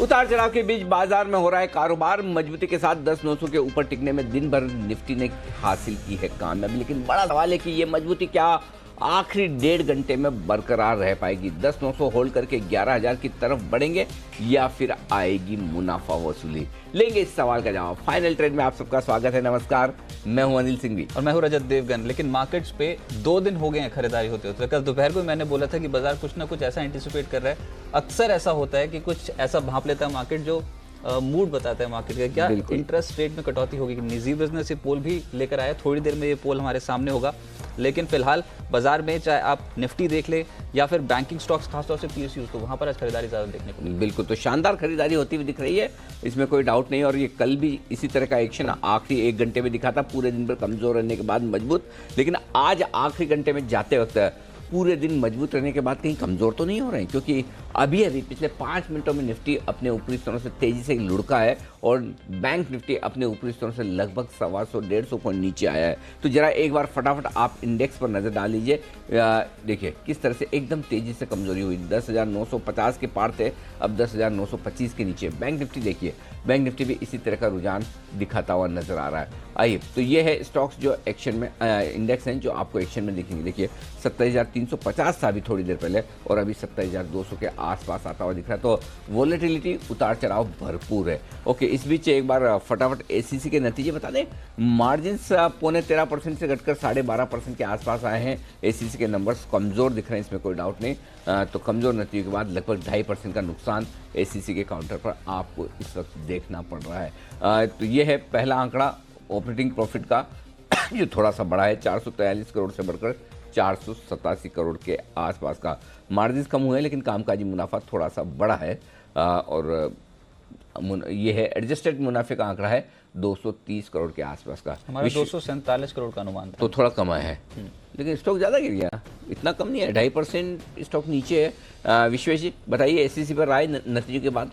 उतार चढ़ाव के बीच बाजार में हो रहा है कारोबार। मजबूती के साथ 10,900 के ऊपर टिकने में दिन भर निफ्टी ने हासिल की है कामयाबी, लेकिन बड़ा सवाल है कि ये मजबूती क्या आखिरी 1.5 घंटे में बरकरार रह पाएगी। 10,900 होल्ड करके 11,000 की तरफ बढ़ेंगे या फिर आएगी मुनाफा वसूली? लेंगे इस सवाल का जवाब। फाइनल ट्रेड में आप सबका स्वागत है। नमस्कार, मैं हूं अनिल सिंघवी और मैं हूं रजत देवगन। लेकिन मार्केट्स पे 2 दिन हो गए हैं खरीदारी होते होते। कल दोपहर को मैंने बोला था कि बाजार कुछ ना कुछ ऐसा एंटिसिपेट कर रहा है। अक्सर ऐसा होता है कि कुछ ऐसा भांप लेता है मार्केट जो मूड बताता है मार्केट का। क्या इंटरेस्ट रेट में कटौती होगी? निजी बिजनेस ये पोल भी लेकर आया, थोड़ी देर में ये पोल हमारे सामने होगा। लेकिन फिलहाल बाजार में चाहे आप निफ्टी देख ले या फिर बैंकिंग स्टॉक्स, खासतौर से पीएसयू, तो वहां पर आज खरीदारी ज्यादा देखने को मिली। बिल्कुल, तो शानदार खरीदारी होती हुई दिख रही है, इसमें कोई डाउट नहीं। और ये कल भी इसी तरह का एक्शन आखिरी 1 घंटे में दिखा था, पूरे दिन भर कमजोर रहने के बाद मजबूत। लेकिन आज आखिरी घंटे में जाते वक्त पूरे दिन मजबूत रहने के बाद कहीं कमजोर तो नहीं हो रहे हैं, क्योंकि अभी पिछले 5 मिनटों में निफ्टी अपने ऊपरी स्तरों से तेजी से लुढ़का है और बैंक निफ्टी अपने ऊपरी स्तरों से लगभग 125-150 पॉइंट नीचे आया है। तो जरा एक बार फटाफट आप इंडेक्स पर नजर डाल लीजिए। देखिए किस तरह से एकदम तेजी से कमजोरी हुई। 10,950 के पार थे, अब 10,925 के नीचे। बैंक निफ्टी देखिए, बैंक निफ्टी भी इसी तरह का रुझान दिखाता हुआ नजर आ रहा है। आइए, तो ये है स्टॉक्स जो एक्शन में, इंडेक्स हैं जो आपको एक्शन में दिखेंगे। देखिए 27,350 था अभी थोड़ी देर पहले और अभी 27,200 के आसपास आता हुआ दिख रहा है। तो वोलेटिलिटी, उतार चढ़ाव भरपूर है। ओके, इस बीच एक बार फटाफट एसीसी के नतीजे बता दें। मार्जिन्स 0.13% से घटकर 12.5% के आसपास आए हैं। एसीसी के नंबर्स कमजोर दिख रहे हैं, इसमें कोई डाउट नहीं। तो कमजोर नतीजों के बाद लगभग 2.5% का नुकसान एसीसी के काउंटर पर आपको इस वक्त देखना पड़ रहा है। तो ये है पहला आंकड़ा ऑपरेटिंग प्रॉफिट का, जो थोड़ा सा बड़ा है, 443 करोड़ से बढ़कर 487 करोड़ के आसपास का। मार्जिन कम हुए लेकिन कामकाजी मुनाफा थोड़ा सा बड़ा है। और ये है एडजस्टेड मुनाफे का आंकड़ा है 230 करोड़ के आसपास का। हमारा 247 करोड़ का अनुमान था, तो थोड़ा कम आया है। लेकिन स्टॉक ज़्यादा गिर गया, इतना कम नहीं है, 2.5% स्टॉक नीचे है। विश्वेश जी बताइए, एसीसी पर राय नतीजों के बाद।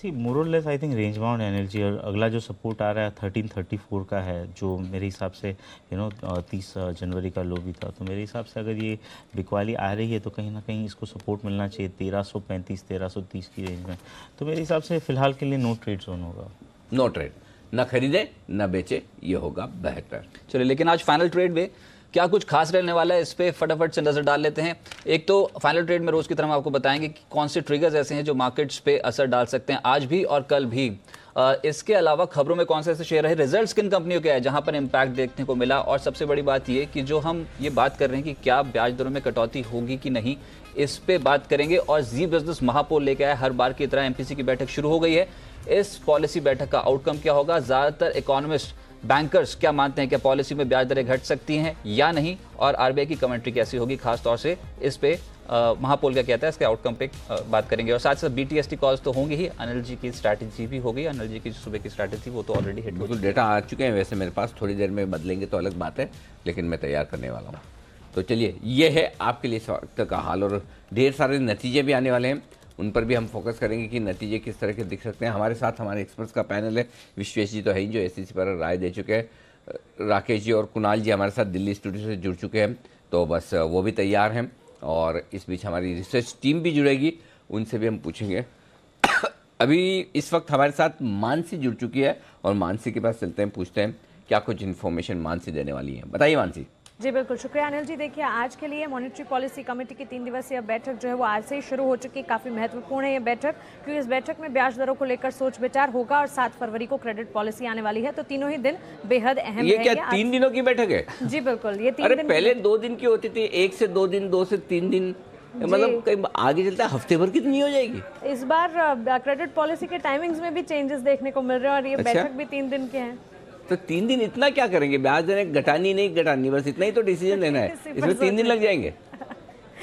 मोर और less I think range bound energy, और अगला जो सपोर्ट आ रहा है 1334 का है, जो मेरे हिसाब से 30 जनवरी का लो भी था। तो मेरे हिसाब से अगर ये बिकवाली आ रही है तो कहीं ना कहीं इसको सपोर्ट मिलना चाहिए 1335 1330 की रेंज में। तो मेरे हिसाब से फिलहाल के लिए नो ट्रेड जोन होगा। नो ट्रेड, ना खरीदे ना बेचे, ये होगा बेहतर। चलिए, लेकिन आज फाइनल ट्रेड में क्या कुछ खास रहने वाला है, इस पे फटाफट से नजर डाल लेते हैं। एक तो फाइनल ट्रेड में रोज की तरह हम आपको बताएंगे कि कौन से ट्रिगर्स ऐसे हैं जो मार्केट्स पे असर डाल सकते हैं आज भी और कल भी। इसके अलावा खबरों में कौन से ऐसे शेयर है, रिजल्ट्स किन कंपनियों के हैं जहां पर इंपैक्ट देखने को मिला, और सबसे बड़ी बात ये कि जो हम ये बात कर रहे हैं कि क्या ब्याज दरों में कटौती होगी कि नहीं, इस पे बात करेंगे। और जी बिजनेस महापोल लेके आया, हर बार की तरह एमपीसी की बैठक शुरू हो गई है। इस पॉलिसी बैठक का आउटकम क्या होगा, ज्यादातर इकोनॉमिस्ट, बैंकर्स क्या मानते हैं, क्या पॉलिसी में ब्याज दरें घट सकती हैं या नहीं, और आरबीआई की कमेंट्री कैसी होगी, खासतौर से इस पे महापोल क्या कहता है, इसके आउटकम पे बात करेंगे। और साथ साथ बीटीएसटी कॉल्स तो होंगी ही, अनिल जी की स्ट्रैटेजी भी हो गई। अनिल जी की सुबह की स्ट्रैटेजी वो तो ऑलरेडी हिट हो गई। डेटा आ चुके हैं वैसे मेरे पास, थोड़ी देर में बदलेंगे तो अलग बात है, लेकिन मैं तैयार करने वाला हूँ। तो चलिए, ये है आपके लिए इस वक्त का हाल, और ढेर सारे नतीजे भी आने वाले हैं, उन पर भी हम फोकस करेंगे कि नतीजे किस तरह के दिख सकते हैं। हमारे साथ हमारे एक्सपर्ट्स का पैनल है। विश्वेश जी तो है ही जो एसीसी पर राय दे चुके हैं, राकेश जी और कुणाल जी हमारे साथ दिल्ली स्टूडियो से जुड़ चुके हैं, तो बस वो भी तैयार हैं। और इस बीच हमारी रिसर्च टीम भी जुड़ेगी, उनसे भी हम पूछेंगे। अभी इस वक्त हमारे साथ मानसी जुड़ चुकी है, और मानसी के पास चलते हैं, पूछते हैं क्या कुछ इन्फॉर्मेशन मानसी देने वाली है। बताइए मानसी। जी बिल्कुल, शुक्रिया अनिल जी। देखिए, आज के लिए मॉनेटरी पॉलिसी कमेटी की 3 दिवसीय बैठक जो है वो आज से ही शुरू हो चुकी है। काफ़ी महत्वपूर्ण है ये बैठक, क्योंकि इस बैठक में ब्याज दरों को लेकर सोच विचार होगा, और 7 फरवरी को क्रेडिट पॉलिसी आने वाली है। तो तीनों ही दिन बेहद अहम ये क्या 3 दिनों की बैठक है? जी बिल्कुल, ये 3 अरे दिन पहले 2 दिन की होती थी, 1 से 2 दिन, 2 से 3 दिन, मतलब कहीं आगे चलता है हफ्ते भर की तो नहीं हो जाएगी? इस बार क्रेडिट पॉलिसी के टाइमिंग्स में भी चेंजेस देखने को मिल रहे हैं, और ये बैठक भी 3 दिन के हैं। तो 3 दिन इतना क्या करेंगे? ब्याज दरें घटानी नहीं घटानी, बस इतना ही तो डिसीजन लेना है, इसमें 3 दिन लग जाएंगे।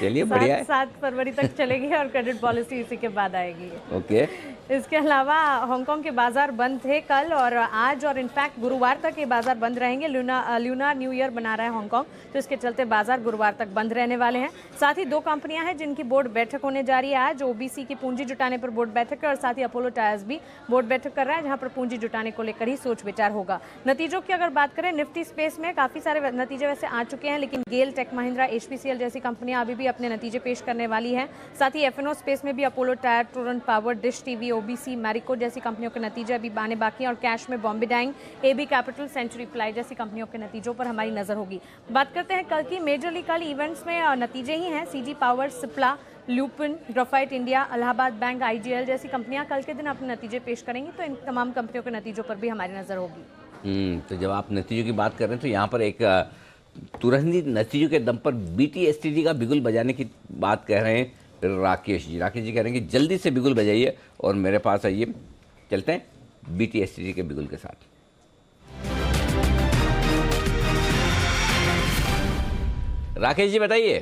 चलिए बढ़िया है। 7 फरवरी तक चलेगी और क्रेडिट पॉलिसी इसी के बाद आएगी। ओके, इसके अलावा हांगकांग के बाजार बंद थे कल और आज, और इनफैक्ट गुरुवार तक ये बाजार बंद रहेंगे। ल्यूनार न्यू ईयर बना रहा है हांगकांग, तो इसके चलते बाजार गुरुवार तक बंद रहने वाले हैं। साथ ही 2 कंपनियां हैं जिनकी बोर्ड बैठक होने जा रही है आज। ओबीसी की पूंजी जुटाने पर बोर्ड बैठक है और साथ ही अपोलो टायर्स भी बोर्ड बैठक कर रहा है, जहां पर पूंजी जुटाने को लेकर ही सोच विचार होगा। नतीजों की अगर बात करें, निफ्टी स्पेस में काफी सारे नतीजे वैसे आ चुके हैं, लेकिन गेल, टेक महिंद्रा, एचपीसीएल जैसी कंपनियां अभी भी अपने नतीजे पेश करने वाली हैं। साथ ही एफएनओ स्पेस में भी Apollo tyre, Torrent power, dish TV, OBC, Marico जैसी कंपनियों के नतीजे अभी आने बाकी हैं। और कैश में बॉम्बे डाइंग, एबी कैपिटल, सेंचुरी प्लाई जैसी कंपनियों के नतीजों पर हमारी नजर होगी। बात करते हैं कल की मेजरली कल इवेंट्स में नतीजे ही हैं। CG power, Cipla, Lupin, graphite India, Allahabad bank, IGL जैसी कंपनियां कल के दिन अपने नतीजे पेश करेंगी, तो इन तमाम कंपनियों के नतीजों पर भी हमारी नजर होगी। तो जब आप नतीजों की बात कर रहे हैं तो यहाँ पर एक तुरंत ही नतीजों के दम पर बीटीएसटीडी का बिगुल बजाने की बात कह रहे हैं राकेश जी। राकेश जी कह रहे हैं कि जल्दी से बिगुल बजाइए और मेरे पास आइए, चलते हैं बीटीएसटीडी के बिगुल के साथ। राकेश जी बताइए।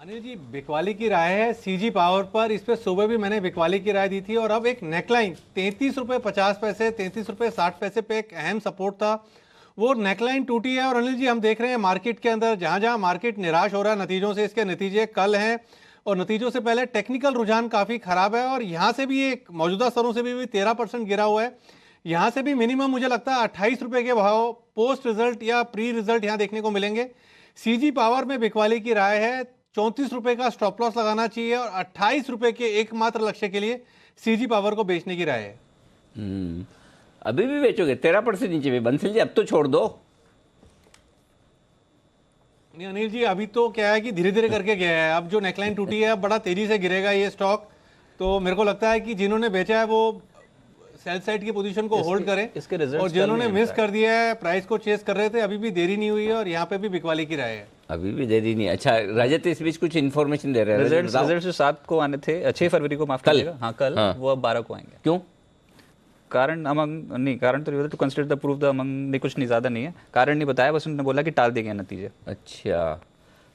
अनिल जी, बिकवाली की राय है सीजी पावर पर। इस पे सुबह भी मैंने बिकवाली की राय दी थी और अब एक नेकलाइन 33 रुपये 50 पैसे, 33 रुपये 60 पैसे पे एक अहम सपोर्ट था, वो नेकलाइन टूटी है। और अनिल जी, हम देख रहे हैं मार्केट के अंदर जहां जहां मार्केट निराश हो रहा है नतीजों से, इसके नतीजे कल हैं और नतीजों से पहले टेक्निकल रुझान काफ़ी खराब है और यहाँ से भी एक मौजूदा स्तरों से भी 13% गिरा हुआ है। यहाँ से भी मिनिमम मुझे लगता है 28 रुपये के भाव पोस्ट रिजल्ट या प्री रिजल्ट यहाँ देखने को मिलेंगे। सीजी पावर में बिकवाली की राय है 34 रुपये का स्टॉप लॉस लगाना चाहिए और 28 रुपये के एकमात्र लक्ष्य के लिए सीजी पावर को बेचने की राय है। अभी भी बेचोगे 13% नीचे भी? बंसल जी अब तो छोड़ दो। नहीं अनिल जी, अभी तो क्या है कि धीरे धीरे करके गया है। अब जो नेकलाइन टूटी है अब बड़ा तेजी से गिरेगा ये स्टॉक, तो मेरे को लगता है कि जिन्होंने बेचा है वो सेल साइड की पोजीशन को होल्ड करें, इसके रिजल्ट्स और जिन्होंने मिस कर दिया है, प्राइस को चेस कर रहे थे, अभी भी देरी नहीं हुई है और यहाँ पे भी बिकवाली की राय है। अभी भी देरी नहीं। अच्छा रजत इस बीच कुछ इन्फॉर्मेशन दे रहे हैं। रिजल्ट जो 7 को आने थे, 6 फरवरी को, माफ करिएगा, हाँ कल, वो अब 12 को आएंगे। क्यों? कारण नहीं, कारण तो to consider the proof the among नहीं, कुछ नहीं, ज़्यादा नहीं है, कारण नहीं बताया, बस उन्होंने बोला कि टाल दिए गए नतीजे। अच्छा,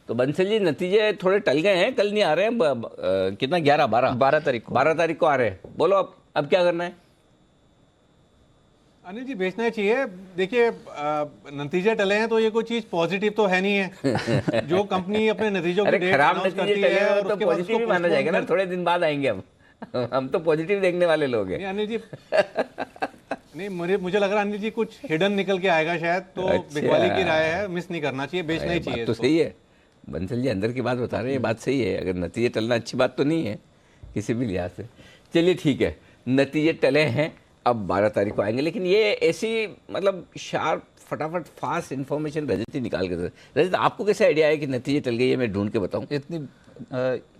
तो बंसल जी नतीजे थोड़े टल गए हैं, कल नहीं आ रहे हैं। कितना 12 तारीख को 12 तारीख को आ रहे हैं। बोलो अब क्या करना है? अनिल जी, बेचना चाहिए। देखिए नतीजे टले हैं तो ये कोई चीज पॉजिटिव तो है नहीं है। जो कंपनी अपने नतीजों की डेट खराब अनाउंस नतीजे करती टले है हैं और तो उसके बाद पॉजिटिव उसको भी माना जाएगा ना, postpone थोड़े दिन बाद आएंगे हम तो पॉजिटिव देखने वाले लोग हैं। नहीं अनिल जी, नहीं मुझे लग रहा है अनिल जी कुछ हिडन निकल के आएगा शायद, तो अच्छा। बिकवाली की राय है, मिस नहीं करना चाहिए, बेचना ही चाहिए तो इसको। सही है, बंसल जी अंदर की बात बता रहे हैं, ये बात सही है। अगर नतीजे टलना अच्छी बात तो नहीं है किसी भी लिहाज से। चलिए ठीक है, नतीजे टले हैं, अब 12 तारीख को आएंगे। लेकिन ये ऐसी मतलब शार्प फटाफट फास्ट इन्फॉर्मेशन रजत ही निकाल के दे। रजत, आपको कैसे आइडिया है कि नतीजे टल गए? मैं ढूंढ के बताऊं।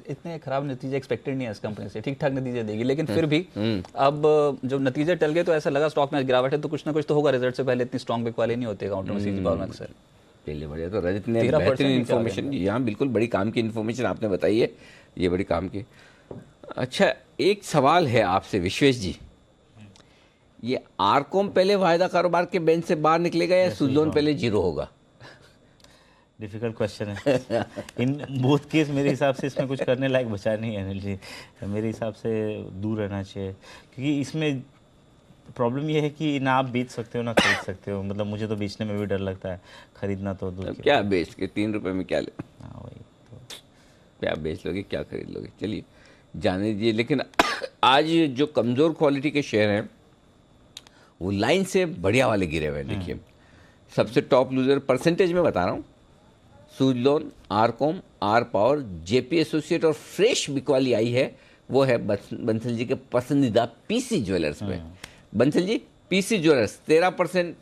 इतने खराब नतीजे एक्सपेक्टेड नहीं है इस कंपनी से, ठीक ठाक नतीजे देगी, लेकिन फिर भी अब जब नतीजे टल गए तो ऐसा लगा स्टॉक में गिरावट है, तो कुछ ना कुछ तो होगा। रिजल्ट से पहले इतनी स्ट्रॉन्ग बिकवाली नहीं होती काउंटर में सीजी पावर में अक्सर। चलिए बढ़िया, तो रजत ने 13% बेहतरीन नीचे आ गए। इन्फॉर्मेशन, यहाँ बिल्कुल बड़ी काम की इन्फॉर्मेशन आपने बताई है, ये बड़ी काम की। अच्छा, एक सवाल है आपसे विश्वेश जी, ये आरकॉम पहले वायदा कारोबार के बेंच से बाहर निकलेगा या सुजलोन पहले जीरो होगा? डिफिकल्ट क्वेश्चन है। इन बोथ केस मेरे हिसाब से इसमें कुछ करने लायक बचा नहीं है अनिल जी, मेरे हिसाब से दूर रहना चाहिए, क्योंकि इसमें प्रॉब्लम ये है कि ना आप बेच सकते हो ना खरीद सकते हो। मतलब मुझे तो बेचने में भी डर लगता है, खरीदना तो दूर की क्या बेच के 3 रुपए में क्या ले, बात। हाँ वही तो। क्या बेच लोगे, क्या खरीद लोगे? चलिए जाने दीजिए। लेकिन आज जो कमज़ोर क्वालिटी के शेयर हैं वो लाइन से बढ़िया वाले गिरे हुए हैं। देखिए सबसे टॉप लूजर परसेंटेज में बता रहा हूँ, सुजलोन, आरकॉम, आर पावर, जेपी एसोसिएट और फ्रेश बिकवाली आई है, वो है बंसल जी के पसंदीदा पीसी ज्वेलर्स में। बंसल जी, पीसी ज्वेलर्स 13%,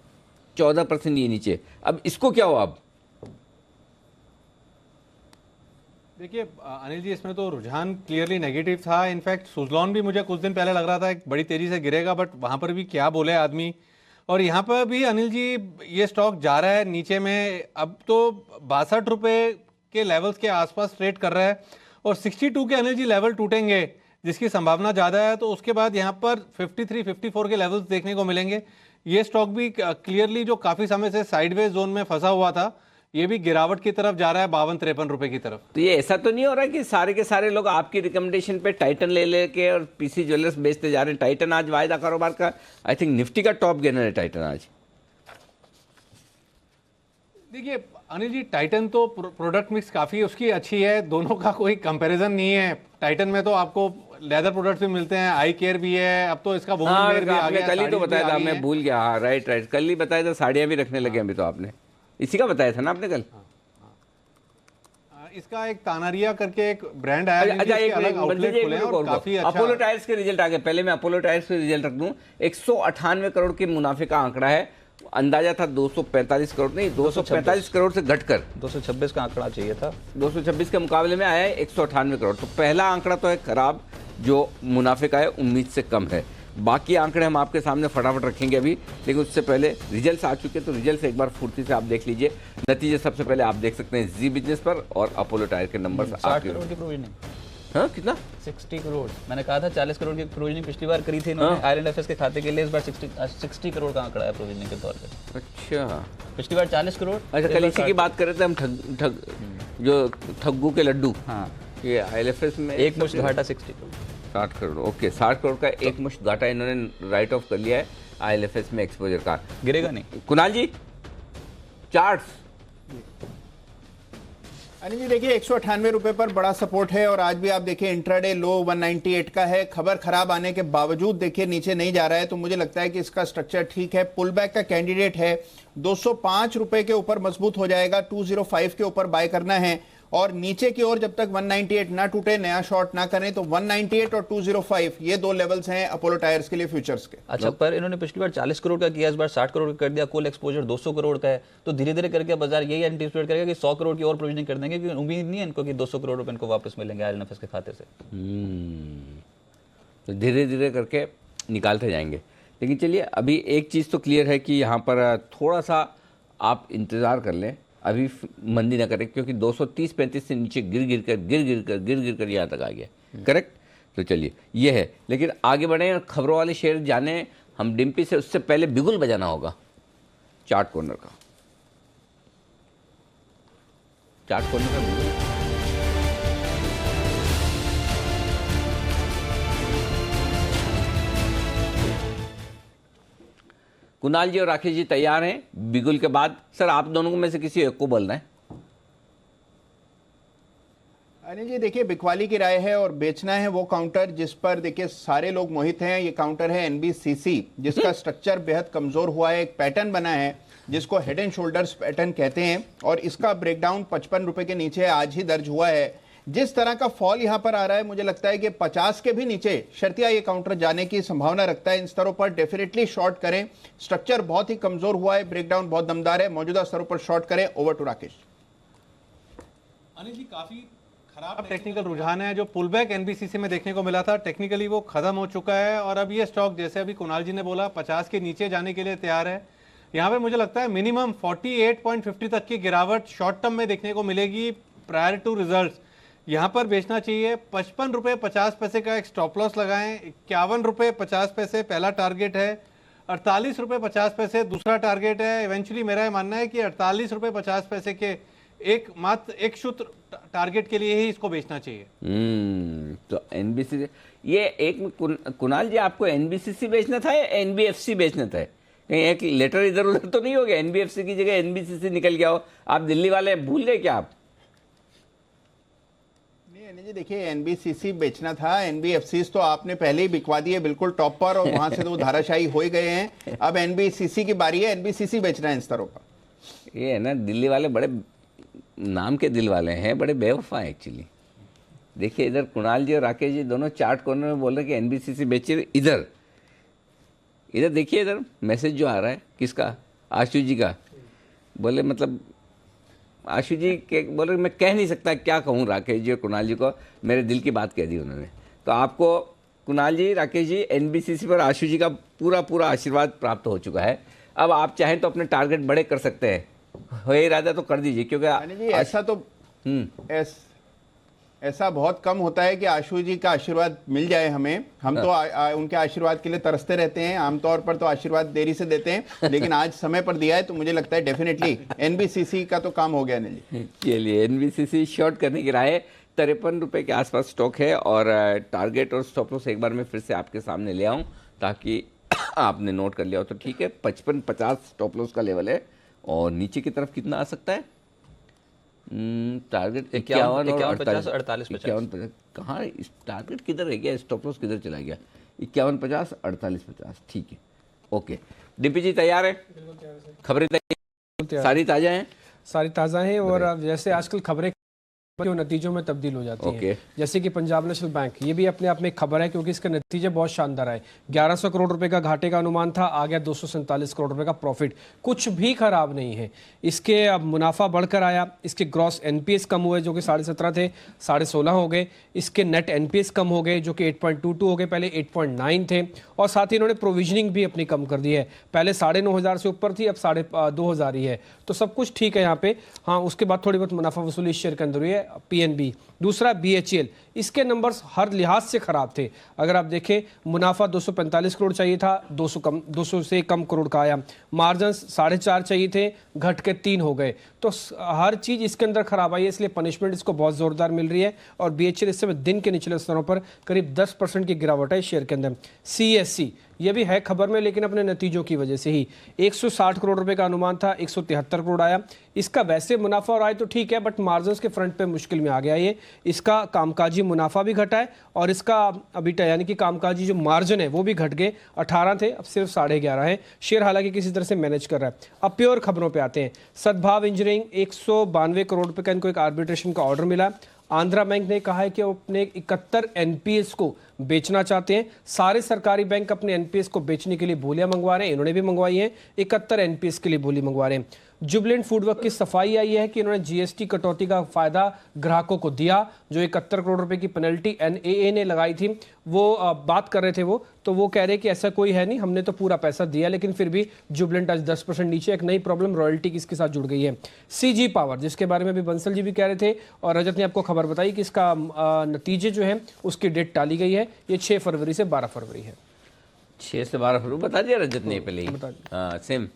14% ये नीचे। अब इसको क्या हुआ? अब देखिए अनिल जी, इसमें तो रुझान क्लियरली नेगेटिव था। इनफैक्ट सुजलॉन भी मुझे कुछ दिन पहले लग रहा था एक बड़ी तेजी से गिरेगा, बट वहाँ पर भी क्या बोले आदमी। और यहाँ पर भी अनिल जी ये स्टॉक जा रहा है नीचे में, अब तो 62 रुपये के लेवल्स के आसपास ट्रेड कर रहा है और 62 के अनिल जी लेवल टूटेंगे जिसकी संभावना ज़्यादा है, तो उसके बाद यहाँ पर 53, 54 के लेवल्स देखने को मिलेंगे। ये स्टॉक भी क्लियरली जो काफ़ी समय से साइडवेज जोन में फंसा हुआ था, ये भी गिरावट की तरफ जा रहा है 52-53 रुपए की तरफ। तो ये ऐसा तो नहीं हो रहा कि सारे के सारे लोग आपकी रिकमेंडेशन पे टाइटन ले लेके और पीसी ज्वेलर्स बेचते जा रहे हैं? टाइटन आज वायदा कारोबार का आई थिंक निफ्टी का टॉप गेनर है टाइटन आज। देखिए अनिल जी, टाइटन तो प्रोडक्ट मिक्स काफ़ी उसकी अच्छी है, दोनों का कोई कंपैरिजन नहीं है। टाइटन में तो आपको लेदर प्रोडक्ट्स भी मिलते हैं, आई केयर भी है, अब तो इसका वुमन वेयर भी आ गया। कल ही तो बताया था, मैं भूल गया। हाँ राइट राइट, कल ही बताया था, साड़ियाँ भी रखने लगे अभी तो आपने, इसी का बताया था ना आपने कल। इसका एक तानारिया करके एक ब्रांड आया, अच्छा एक अलग आउटलेट खुले हैं और काफी अच्छा। अपोलो टायर्स के रिजल्ट आ गए, पहले मैं अपोलो टायर्स के रिजल्ट रख दूं। 198 करोड़ के मुनाफे का आंकड़ा है, अंदाजा था 245 करोड़, नहीं 245 करोड़ से घटकर 226 का आंकड़ा चाहिए था, 226 के मुकाबले में आया है 198 करोड़। तो पहला आंकड़ा तो है खराब, जो मुनाफे का है उम्मीद से कम है। बाकी आंकड़े हम आपके सामने फटाफट रखेंगे अभी, लेकिन उससे पहले रिजल्ट्स आ चुके हैं, तो रिजल्ट्स एक बार फुर्ती से आप देख लीजिए। नतीजे सबसे पहले आप देख सकते हैं जी बिजनेस पर और अपोलो टायर के नंबर। 60 करोड़ की प्रोविजनिंग। हाँ कितना? 60 करोड़। मैंने कहा था 40 करोड़ की प्रोविजनिंग पिछली बार करी थी इन्होंने IL&FS के खाते के लिए, इस बार 60 करोड़ का आंकड़ा है प्रोविजनिंग के तौर पे। अच्छा, पिछली बार 40 करोड़। अच्छा कल इसी की बात कर रहे थे हम, जो ठग्गू के लड्डू। हाँ, ये IL&FS में एक मुश्त घाटा 60 करोड़। 60 करोड़, ओके 60 करोड़ का एक मुश्त घाटा इन्होंने राइट ऑफ कर लिया है IL&FS में एक्सपोजर का। गिरेगा नहीं। कुणाल जी चार्ट्स। अनिल जी देखिए 198 रुपए पर बड़ा सपोर्ट है और आज भी आप देखिए इंट्राडे लो 198 का है। खबर खराब आने के बावजूद देखिए नीचे नहीं जा रहा है, तो मुझे लगता है कि इसका स्ट्रक्चर ठीक है। पुल बैक का कैंडिडेट है, 205 रुपए के ऊपर मजबूत हो जाएगा, 205 के ऊपर बाय करना है और नीचे की ओर जब तक 198 ना टूटे, नया शॉर्ट ना करें, तो 198 और 205 ये दो लेवल्स हैं अपोलो टायर्स के लिए फ्यूचर्स के। अच्छा, पर इन्होंने पिछली बार 40 करोड़ का किया, इस बार 60 करोड़ का कर दिया, कुल एक्सपोजर 200 करोड़ का है, तो धीरे धीरे करके बाजार यही एंटिसिपेट करेगा कि 100 करोड़ की और प्रोविजनिंग कर देंगे, क्योंकि उम्मीद नहीं है इनको कि 200 करोड़ रुपए इनको वापस मिलेंगे IL&FS के खाते से। तो धीरे धीरे करके निकालते जाएंगे। लेकिन चलिए अभी एक चीज़ तो क्लियर है कि यहाँ पर थोड़ा सा आप इंतज़ार कर लें, अभी मंदी ना करें, क्योंकि 230-35 से नीचे गिर गिर कर यहाँ तक आ गया। करेक्ट? तो चलिए ये है, लेकिन आगे बढ़ें और खबरों वाले शेयर जाने हम डिम्पी से। उससे पहले बिगुल बजाना होगा चार्ट कॉर्नर का। चार्ट कॉर्नर का बिगुल। कुणाल जी और राकेश जी तैयार हैं बिगुल के बाद? सर आप दोनों में से किसी एक को बोलना है। अनिल जी देखिए बिकवाली की राय है और बेचना है वो काउंटर जिस पर देखिए सारे लोग मोहित हैं। ये काउंटर है NBCC, जिसका स्ट्रक्चर बेहद कमजोर हुआ है। एक पैटर्न बना है जिसको हेड एंड शोल्डर्स पैटर्न कहते हैं और इसका ब्रेकडाउन 55 रुपए के नीचे आज ही दर्ज हुआ है। जिस तरह का फॉल यहां पर आ रहा है, मुझे लगता है कि 50 के भी नीचे शर्तिया ये काउंटर जाने की संभावना रखता है। इन स्तरों पर डेफिनेटली शॉर्ट करें, स्ट्रक्चर बहुत ही कमजोर हुआ है, ब्रेकडाउन बहुत दमदार है, मौजूदा स्तरों पर शॉर्ट करें। Over to Rakesh. अनिल जी काफी खराब टेक्निकल रुझान है जो पुल बैक NBCC में देखने को मिला था, टेक्निकली वो खत्म हो चुका है और अब ये स्टॉक जैसे अभी कुणाल जी ने बोला 50 के नीचे जाने के लिए तैयार है। यहाँ पे मुझे लगता है मिनिमम 48.50 तक की गिरावट शॉर्ट टर्म में देखने को मिलेगी प्रायर टू रिजल्ट्स। यहाँ पर बेचना चाहिए। 55 रुपये 50 पैसे का एक स्टॉप लॉस लगाएं। 51 रुपये 50 पैसे पहला टारगेट है, 48 रुपये 50 पैसे दूसरा टारगेट है। इवेंचुअली मेरा ये मानना है कि 48 रुपये 50 पैसे के मात्र एक सूत्र टारगेट के लिए ही इसको बेचना चाहिए। तो NBCC ये एक कुणाल जी आपको NBCC बेचना था या NBFC बेचना था? कहीं एक लेटर इधर उधर तो नहीं हो गया, NBFC की जगह NBCC निकल गया हो? आप दिल्ली वाले भूल गए क्या आप? जी देखिए NBCC बेचना था, NBFCs तो आपने पहले ही बिकवा दिए बिल्कुल टॉप पर और वहां से तो धाराशाही हो ही गए हैं। अब NBCC की बारी है, NBCC बेचना है इन स्तरों पर। ये है ना, दिल्ली वाले बड़े नाम के दिल वाले हैं, बड़े बेवफा हैं एक्चुअली। देखिए इधर कुणाल जी और राकेश जी दोनों चार्ट कॉर्नर में बोल रहे हैं कि NBCC बेचिए। इधर देखिए, इधर मैसेज जो आ रहा है किसका? आशु जी का। बोले मतलब आशु जी के बोले मैं कह नहीं सकता क्या कहूँ राकेश जी और कुणाल जी को, मेरे दिल की बात कह दी उन्होंने। तो आपको कुणाल जी राकेश जी NBCC पर आशु जी का पूरा आशीर्वाद प्राप्त हो चुका है। अब आप चाहें तो अपने टारगेट बड़े कर सकते हैं, हो इरादा तो कर दीजिए, क्योंकि ऐसा तो ऐसा बहुत कम होता है कि आशु जी का आशीर्वाद मिल जाए हमें। हम तो उनके आशीर्वाद के लिए तरसते रहते हैं। आमतौर पर तो आशीर्वाद देरी से देते हैं, लेकिन आज समय पर दिया है तो मुझे लगता है डेफिनेटली एनबीसीसी का तो काम हो गया अनिल जी। चलिए, एनबीसीसी शॉर्ट करने की राय है। 53 रुपए के आसपास स्टॉक है और टारगेट और स्टॉप लॉस एक बार मैं फिर से आपके सामने ले आऊं ताकि आपने नोट कर लिया हो तो ठीक है। 55-50 स्टॉप लॉस का लेवल है और नीचे की तरफ कितना आ सकता है? टारगेट 51 और 48 51 कहाँ? टारगेट किधर है? क्या स्टॉप लॉस किधर चला गया? 51-50 48-50 ठीक है, ओके। डीपी जी तैयार है? खबरें तैयार, सारी ताजा हैं? सारी ताज़ा हैं और जैसे आजकल खबरें जो नतीजों में तब्दील हो जाती हैं, जैसे कि पंजाब नेशनल बैंक, ये भी अपने आप में एक खबर है क्योंकि इसके नतीजे बहुत शानदार आए। 1100 करोड़ रुपए का घाटे का अनुमान था, आ गया 247 करोड़ रुपए का प्रॉफिट, कुछ भी खराब नहीं है। इसके अब मुनाफा बढ़कर आया, इसके ग्रॉस एनपीएस कम हुए जो कि 17.5 थे 16.5 हो गए, इसके नेट एनपीएस कम हो गए जो कि 8.22 हो गए, पहले 8.9 थे, और साथ ही इन्होंने प्रोविजनिंग भी अपनी कम कर दी है, पहले 9,500 से ऊपर थी, अब 2,500 ही है, तो सब कुछ ठीक है यहाँ पे। हाँ, उसके बाद थोड़ी बहुत मुनाफा वसूली शेयर के अंदर हुई है पीएनबी। दूसरा बीएचईएल, इसके नंबर्स हर लिहाज से खराब थे। अगर आप देखें, मुनाफा 245 करोड़ चाहिए था, 200 से कम करोड़ का आया, मार्जिन 4.5 चाहिए थे, घट के 3 हो गए, तो हर चीज इसके अंदर खराब आई है, इसलिए पनिशमेंट इसको बहुत जोरदार मिल रही है। और बीएचईएल इस समय दिन के निचले स्तरों पर करीब 10% की गिरावट है शेयर के अंदर। सीएससी, ये भी है खबर में लेकिन अपने नतीजों की वजह से ही 160 करोड़ रुपए का अनुमान था, 173 करोड़ आया। इसका वैसे मुनाफा और आय तो ठीक है, बट मार्जिन के फ्रंट पे मुश्किल में आ गया ये। इसका कामकाजी मुनाफा भी घटा है और इसका अबीटा यानी कि कामकाजी जो मार्जिन है वो भी घट गए, 18 थे अब सिर्फ 11.5 है। शेयर हालांकि किसी तरह से मैनेज कर रहा है। अब प्योर खबरों पे आते हैं। सद्भाव इंजीनियरिंग 192 करोड़ रुपए का इनको एक आर्बिट्रेशन का ऑर्डर मिला। आंध्रा बैंक ने कहा है कि वो अपने 71 एनपीएस को बेचना चाहते हैं। सारे सरकारी बैंक अपने एनपीएस को बेचने के लिए बोलियां मंगवा रहे हैं, इन्होंने भी मंगवाई है, 71 एनपीएस के लिए बोली मंगवा रहे हैं। जुबिलेंट फूडवर्क की सफाई आई है कि इन्होंने जीएसटी कटौती का फायदा ग्राहकों को दिया, जो 71 करोड़ रुपए की पेनल्टी एनएए ने लगाई थी, वो बात कर रहे थे वो, तो वो कह रहे कि ऐसा कोई है नहीं, हमने तो पूरा पैसा दिया, लेकिन फिर भी जुबिलेंट आज 10% नीचे। एक नई प्रॉब्लम रॉयल्टी की इसके साथ जुड़ गई है। सीजी पावर, जिसके बारे में भी बंसल जी भी कह रहे थे और रजत ने आपको खबर बताई कि इसका नतीजे जो है उसकी डेट टाली गई है, ये 6 फरवरी से 12 फरवरी है। 6 से 12 फरवरी बता दिया रजत ने पहले ही, सेम।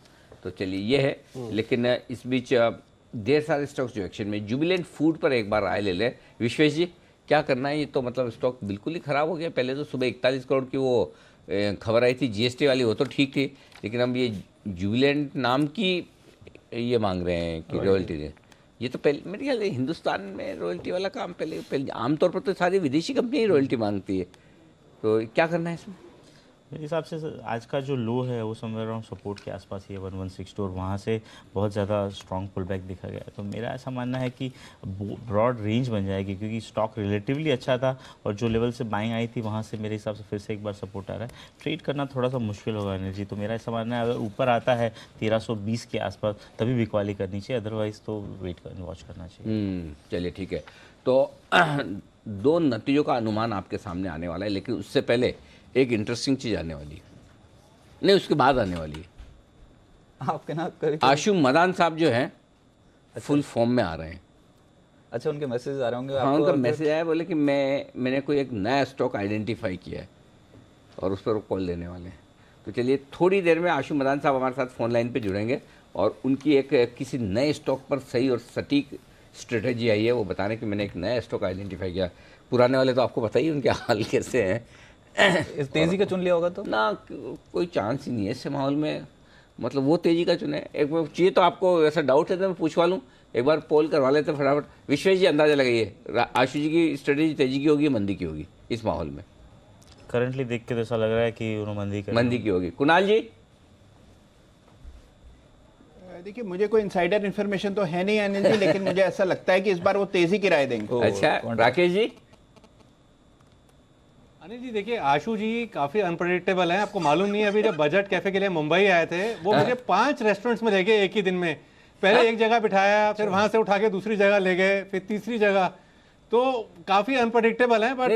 तो चलिए ये है, लेकिन इस बीच ढेर सारे स्टॉक्स जो एक्शन में, जुबिलेंट फूड पर एक बार राय ले लें। विश्वेश जी, क्या करना है? ये तो मतलब स्टॉक बिल्कुल ही खराब हो गया। पहले तो सुबह 41 करोड़ की वो खबर आई थी जीएसटी वाली, वो तो ठीक थी, लेकिन अब ये जुबिलेंट नाम की ये मांग रहे हैं कि रॉयल्टी दे। ये तो पहले मेरे ख्याल से हिंदुस्तान में रॉयल्टी वाला काम पहले आमतौर पर तो सारी विदेशी कंपनियाँ ही रॉयल्टी मांगती है, तो क्या करना है इसमें? मेरे हिसाब से आज का जो लो है वो समवेयर अराउंड सपोर्ट के आसपास ही है 1162, और वहाँ से बहुत ज़्यादा स्ट्रॉन्ग पुल बैक दिखा गया। तो मेरा ऐसा मानना है कि ब्रॉड रेंज बन जाएगी, क्योंकि स्टॉक रिलेटिवली अच्छा था और जो लेवल से बाइंग आई थी वहाँ से मेरे हिसाब से फिर से एक बार सपोर्ट आ रहा है। ट्रेड करना थोड़ा सा मुश्किल होगा एनर्जी, तो मेरा ऐसा मानना है अगर ऊपर आता है 1320 के आसपास तभी बिकवाली करनी चाहिए, अदरवाइज़ तो वॉच करना चाहिए। चलिए ठीक है, तो 2 नतीजों का अनुमान आपके सामने आने वाला है, लेकिन उससे पहले एक इंटरेस्टिंग चीज आने वाली है, नहीं उसके बाद आने वाली है। आपके ना आशु मदान साहब जो हैं फुल फॉर्म में आ रहे हैं। अच्छा, उनके मैसेज आ रहे होंगे? हाँ, उनका मैसेज आया, बोले कि मैंने कोई एक नया स्टॉक आइडेंटिफाई किया है और उस पर वो कॉल देने वाले हैं। तो चलिए थोड़ी देर में आशु मदान साहब हमारे साथ फोन लाइन पे जुड़ेंगे और उनकी एक किसी नए स्टॉक पर सही और सटीक स्ट्रेटेजी आई है, वो बता रहे हैं कि मैंने एक नया स्टॉक आइडेंटिफाई किया। पुराने वाले तो आपको बताइए उनके हाल कैसे हैं। इस तेजी का चुन लिया होगा तो ना, कोई चांस ही नहीं है ऐसे माहौल में, मतलब वो तेजी का चुने। एक बार चाहिए तो आपको ऐसा डाउट है तो मैं पूछवा लूँ, एक बार पोल करवा लेते फटाफट। विश्वेश जी अंदाजा लगाइए, आशु जी की स्ट्रेटेजी तेजी की होगी मंदी की होगी इस माहौल में? करंटली देख के तो ऐसा लग रहा है कि उन्होंने मंदी की होगी। कुणाल जी? देखिए, मुझे कोई इनसाइडर इन्फॉर्मेशन तो है नहीं अनिल जी, लेकिन मुझे ऐसा लगता है कि इस बार वो तेजी की राय देंगे। अच्छा, राकेश जी? अनिल जी देखिए, आशु जी काफी अनप्रेडिक्टेबल हैं। आपको मालूम नहीं है, अभी जब बजट कैफे के लिए मुंबई आए थे, वो मुझे 5 रेस्टोरेंट्स में ले गए एक ही दिन में। पहले एक जगह बिठाया, फिर वहां से उठा के दूसरी जगह ले गए, फिर तीसरी जगह। तो काफी अनप्रेडिक्टेबल है, बट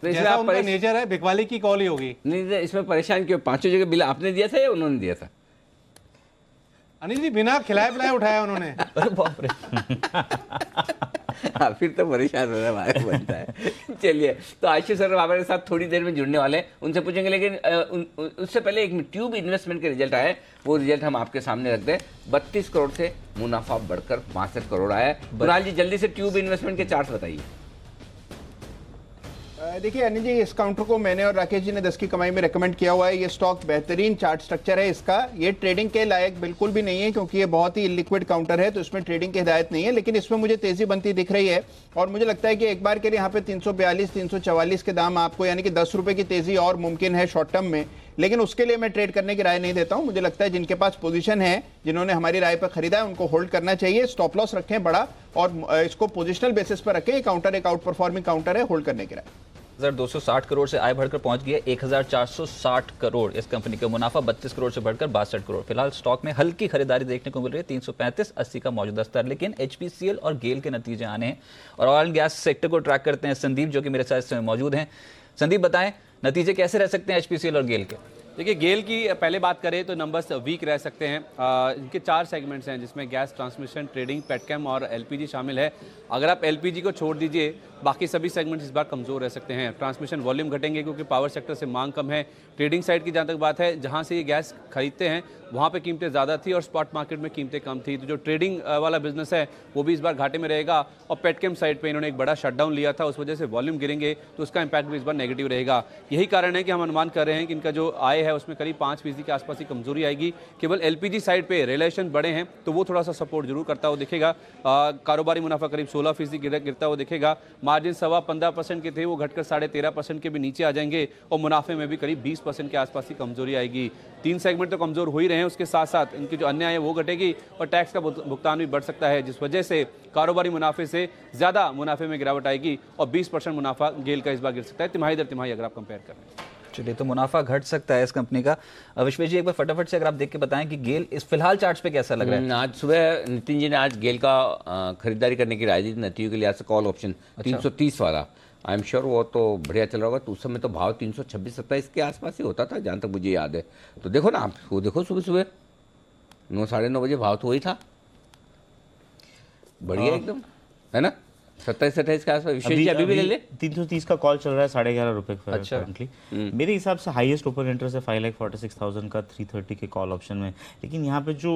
जैसा उनका नेचर है, बिकवाली की कॉल ही होगी। नहीं, इसमें परेशान क्यों? 5 जगह बिल आपने दिया था या उन्होंने दिया था? अनिल जी बिना खिलाए पिलाए उठाया उन्होंने। अरे बाप रे। हाँ, फिर तो परेशान होना हमारे बनता है। चलिए, तो आशीष सर हमारे साथ थोड़ी देर में जुड़ने वाले हैं, उनसे पूछेंगे, लेकिन उससे पहले एक ट्यूब इन्वेस्टमेंट के रिजल्ट आए, वो रिजल्ट हम आपके सामने रख दें। 32 करोड़ से मुनाफा बढ़कर 62 करोड़ आया है। कुणाल जी, जल्दी से ट्यूब इन्वेस्टमेंट के चार्ट बताइए। देखिए अनिल जी, इस काउंटर को मैंने और राकेश जी ने 10 की कमाई में रेकमेंड किया हुआ है। ये स्टॉक बेहतरीन चार्ट स्ट्रक्चर है इसका, ये ट्रेडिंग के लायक बिल्कुल भी नहीं है क्योंकि ये बहुत ही इलिक्विड काउंटर है, तो इसमें ट्रेडिंग की हिदायत नहीं है, लेकिन इसमें मुझे तेजी बनती दिख रही है। और मुझे लगता है कि एक बार के लिए यहाँ पे 342 344 के दाम आपको, यानी कि 10 रुपए की तेजी और मुमकिन है शॉर्ट टर्म में, लेकिन उसके लिए मैं ट्रेड करने की राय नहीं देता हूं। मुझे लगता है जिनके पास पोजीशन है, जिन्होंने हमारी राय पर खरीदा है, उनको होल्ड करना चाहिए। स्टॉप लॉस रखें बड़ा और इसको पोजिशनल बेसिस पर रखें। काउंटर एक आउट परफॉर्मिंग काउंटर है, होल्ड करने की राय। 1260 करोड़ से आय बढ़कर पहुंच गई है 1460 करोड़। इस कंपनी का मुनाफा 32 करोड़ से बढ़कर 62 करोड़। फिलहाल स्टॉक में हल्की खरीदारी देखने को मिल रही है, 335.80 का मौजूदा स्तर। लेकिन एचपीसीएल और गेल के नतीजे आने हैं और ऑयल एंड गैस सेक्टर को ट्रैक करते हैं संदीप, जो कि मेरे साथ इस समय मौजूद हैं। संदीप, बताएं नतीजे कैसे रह सकते हैं एचपीसीएल और गेल के? देखिए, गेल की पहले बात करें तो नंबर्स वीक रह सकते हैं। इनके 4 सेगमेंट्स हैं जिसमें गैस, ट्रांसमिशन, ट्रेडिंग, पेटकेम और एलपीजी शामिल है। अगर आप एलपीजी को छोड़ दीजिए, बाकी सभी सेगमेंट्स इस बार कमज़ोर रह सकते हैं। ट्रांसमिशन वॉल्यूम घटेंगे क्योंकि पावर सेक्टर से मांग कम है। ट्रेडिंग साइड की जहाँ तक बात है, जहाँ से ये गैस खरीदते हैं वहाँ पे कीमतें ज़्यादा थी और स्पॉट मार्केट में कीमतें कम थी, तो जो ट्रेडिंग वाला बिजनेस है वो भी इस बार घाटे में रहेगा। और पेटकेम साइड पे इन्होंने एक बड़ा शटडाउन लिया था, उस वजह से वॉल्यूम गिरेंगे तो उसका इंपैक्ट भी इस बार नेगेटिव रहेगा। यही कारण है कि हम अनुमान कर रहे हैं कि इनका जो आय है उसमें करीब 5% के आसपास ही कमजोरी आएगी। केवल एलपीजी साइड पे रिलेशन बड़े हैं तो वो थोड़ा सा सपोर्ट जरूर करता हुआ दिखेगा। कारोबारी मुनाफा करीब 16% गिरता हुआ दिखेगा। मार्जिन 15% के थे, वो घटकर 13.5% के भी नीचे आ जाएंगे और मुनाफे में भी करीब 20% के आसपास ही कमजोरी आएगी। 3 सेगमेंट तो कमजोर हो ही रहे हैं, उसके साथ साथ इनकी जो अन्य आय है वो घटेगी और टैक्स का भुगतान भी बढ़ सकता है, जिस वजह से कारोबारी मुनाफे से ज़्यादा मुनाफे में गिरावट आएगी और 20% मुनाफा गेल का इस बार गिर सकता है तिमाही दर तिमाही अगर आप कंपेयर कर रहे हैं। चलिए, तो मुनाफा घट सकता है इस कंपनी का। विश्वेश जी, एक बार फटाफट से अगर आप देख के बताएं कि गेल इस फिलहाल चार्ट्स पे कैसा लग रहा है? आज सुबह नितिन जी ने आज गेल का खरीदारी करने की राय दी नतीजों के लिहाज से, कॉल ऑप्शन 330 वाला। आई एम श्योर वो तो बढ़िया चल रहा होगा। तो उस समय तो भाव 326-27 के आसपास ही होता था जहाँ तक मुझे याद है। तो देखो ना आप, वो देखो सुबह सुबह 9 साढ़े 9 बजे भाव तो वही था, बढ़िया एकदम, है ना? 27-28 के आसपास। विशेष जी अभी भी ले ले। 330 का कॉल चल रहा है 11.5 रुपए का अच्छा। करंटली। मेरे हिसाब से हाईएस्ट ओपन इंटरेस्ट है 5,46,000 का 330 के कॉल ऑप्शन में। लेकिन यहाँ पे जो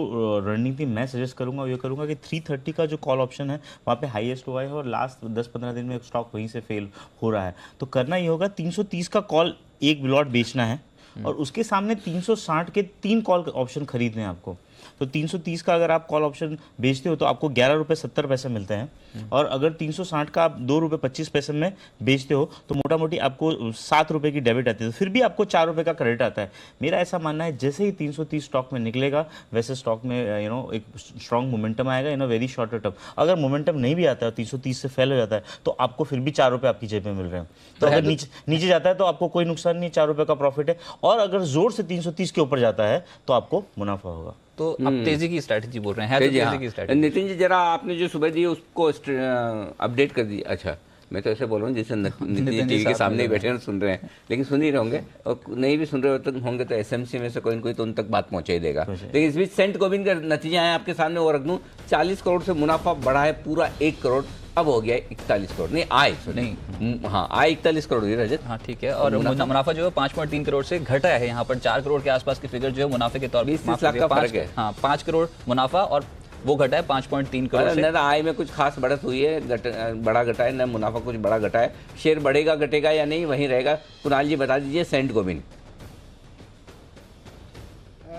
रणनीति मैं सजेस्ट करूंगा वो ये करूंगा कि 330 का जो कॉल ऑप्शन है वहाँ पे हाईएस्ट हुआ है और लास्ट 10-15 दिन में स्टॉक वहीं से फेल हो रहा है। तो करना ये होगा 330 का कॉल एक लॉट बेचना है और उसके सामने 360 के 3 कॉल ऑप्शन खरीदने हैं आपको। तो 330 का अगर आप कॉल ऑप्शन बेचते हो तो आपको 11.70 रुपये मिलते हैं और अगर 360 का आप 2.25 रुपये में बेचते हो तो मोटा मोटी आपको 7 रुपये की डेबिट आती है, तो फिर भी आपको 4 रुपये का क्रेडिट आता है। मेरा ऐसा मानना है जैसे ही 330 स्टॉक में निकलेगा वैसे स्टॉक में एक स्ट्रॉन्ग मोमेंटम आएगा इन अ वेरी शॉर्ट टर्म। अगर मोमेंटम नहीं भी आता है 330 से फेल हो जाता है तो आपको फिर भी 4 रुपये आपकी जेब में मिल रहे हैं। तो अगर नीचे जाता है तो आपको कोई नुकसान नहीं, 4 रुपये का प्रॉफिट है। और अगर जोर से 330 के ऊपर जाता है तो आपको मुनाफा होगा। तो आप तेजी की स्ट्रैटेजी बोल रहे हैं, तो तेजी की स्ट्रैटेजी। नितिन जी, जरा आपने जो सुबह दी उसको अपडेट कर दी। अच्छा, मैं तो ऐसे बोल रहा हूँ जैसे नितिन जी टीवी के सामने ही बैठे हैं, सुन रहे हैं, लेकिन सुन ही रहे होंगे और नहीं भी सुन रहे होंगे तो एसएमसी में से कोई न कोई तो उन तक बात पहुंचा ही देगा। लेकिन इस बीच सेंट गोबिंद का नतीजे आए आपके सामने, वो रख दूँ। 40 करोड़ से मुनाफा बढ़ा है पूरा 1 करोड़, अब हो गया 41 करोड़। नहीं आय नहीं, हाँ आय 41 करोड़ हुई रजत। हाँ ठीक है। और मुनाफा जो है 5.3 करोड़ से घटा है, यहाँ पर 4 करोड़ के आसपास की फिगर जो है मुनाफे के तौर पर 20 लाख का फर्क है। हाँ, 5 करोड़ मुनाफा और वो घटा है 5.3 करोड़ से। न आय में कुछ खास बढ़त हुई है, बड़ा घटा है, न मुनाफा कुछ बड़ा घटा है। शेयर बढ़ेगा घटेगा या नहीं वहीं रहेगा? कुणाल जी बता दीजिए सेंट गोबिंद।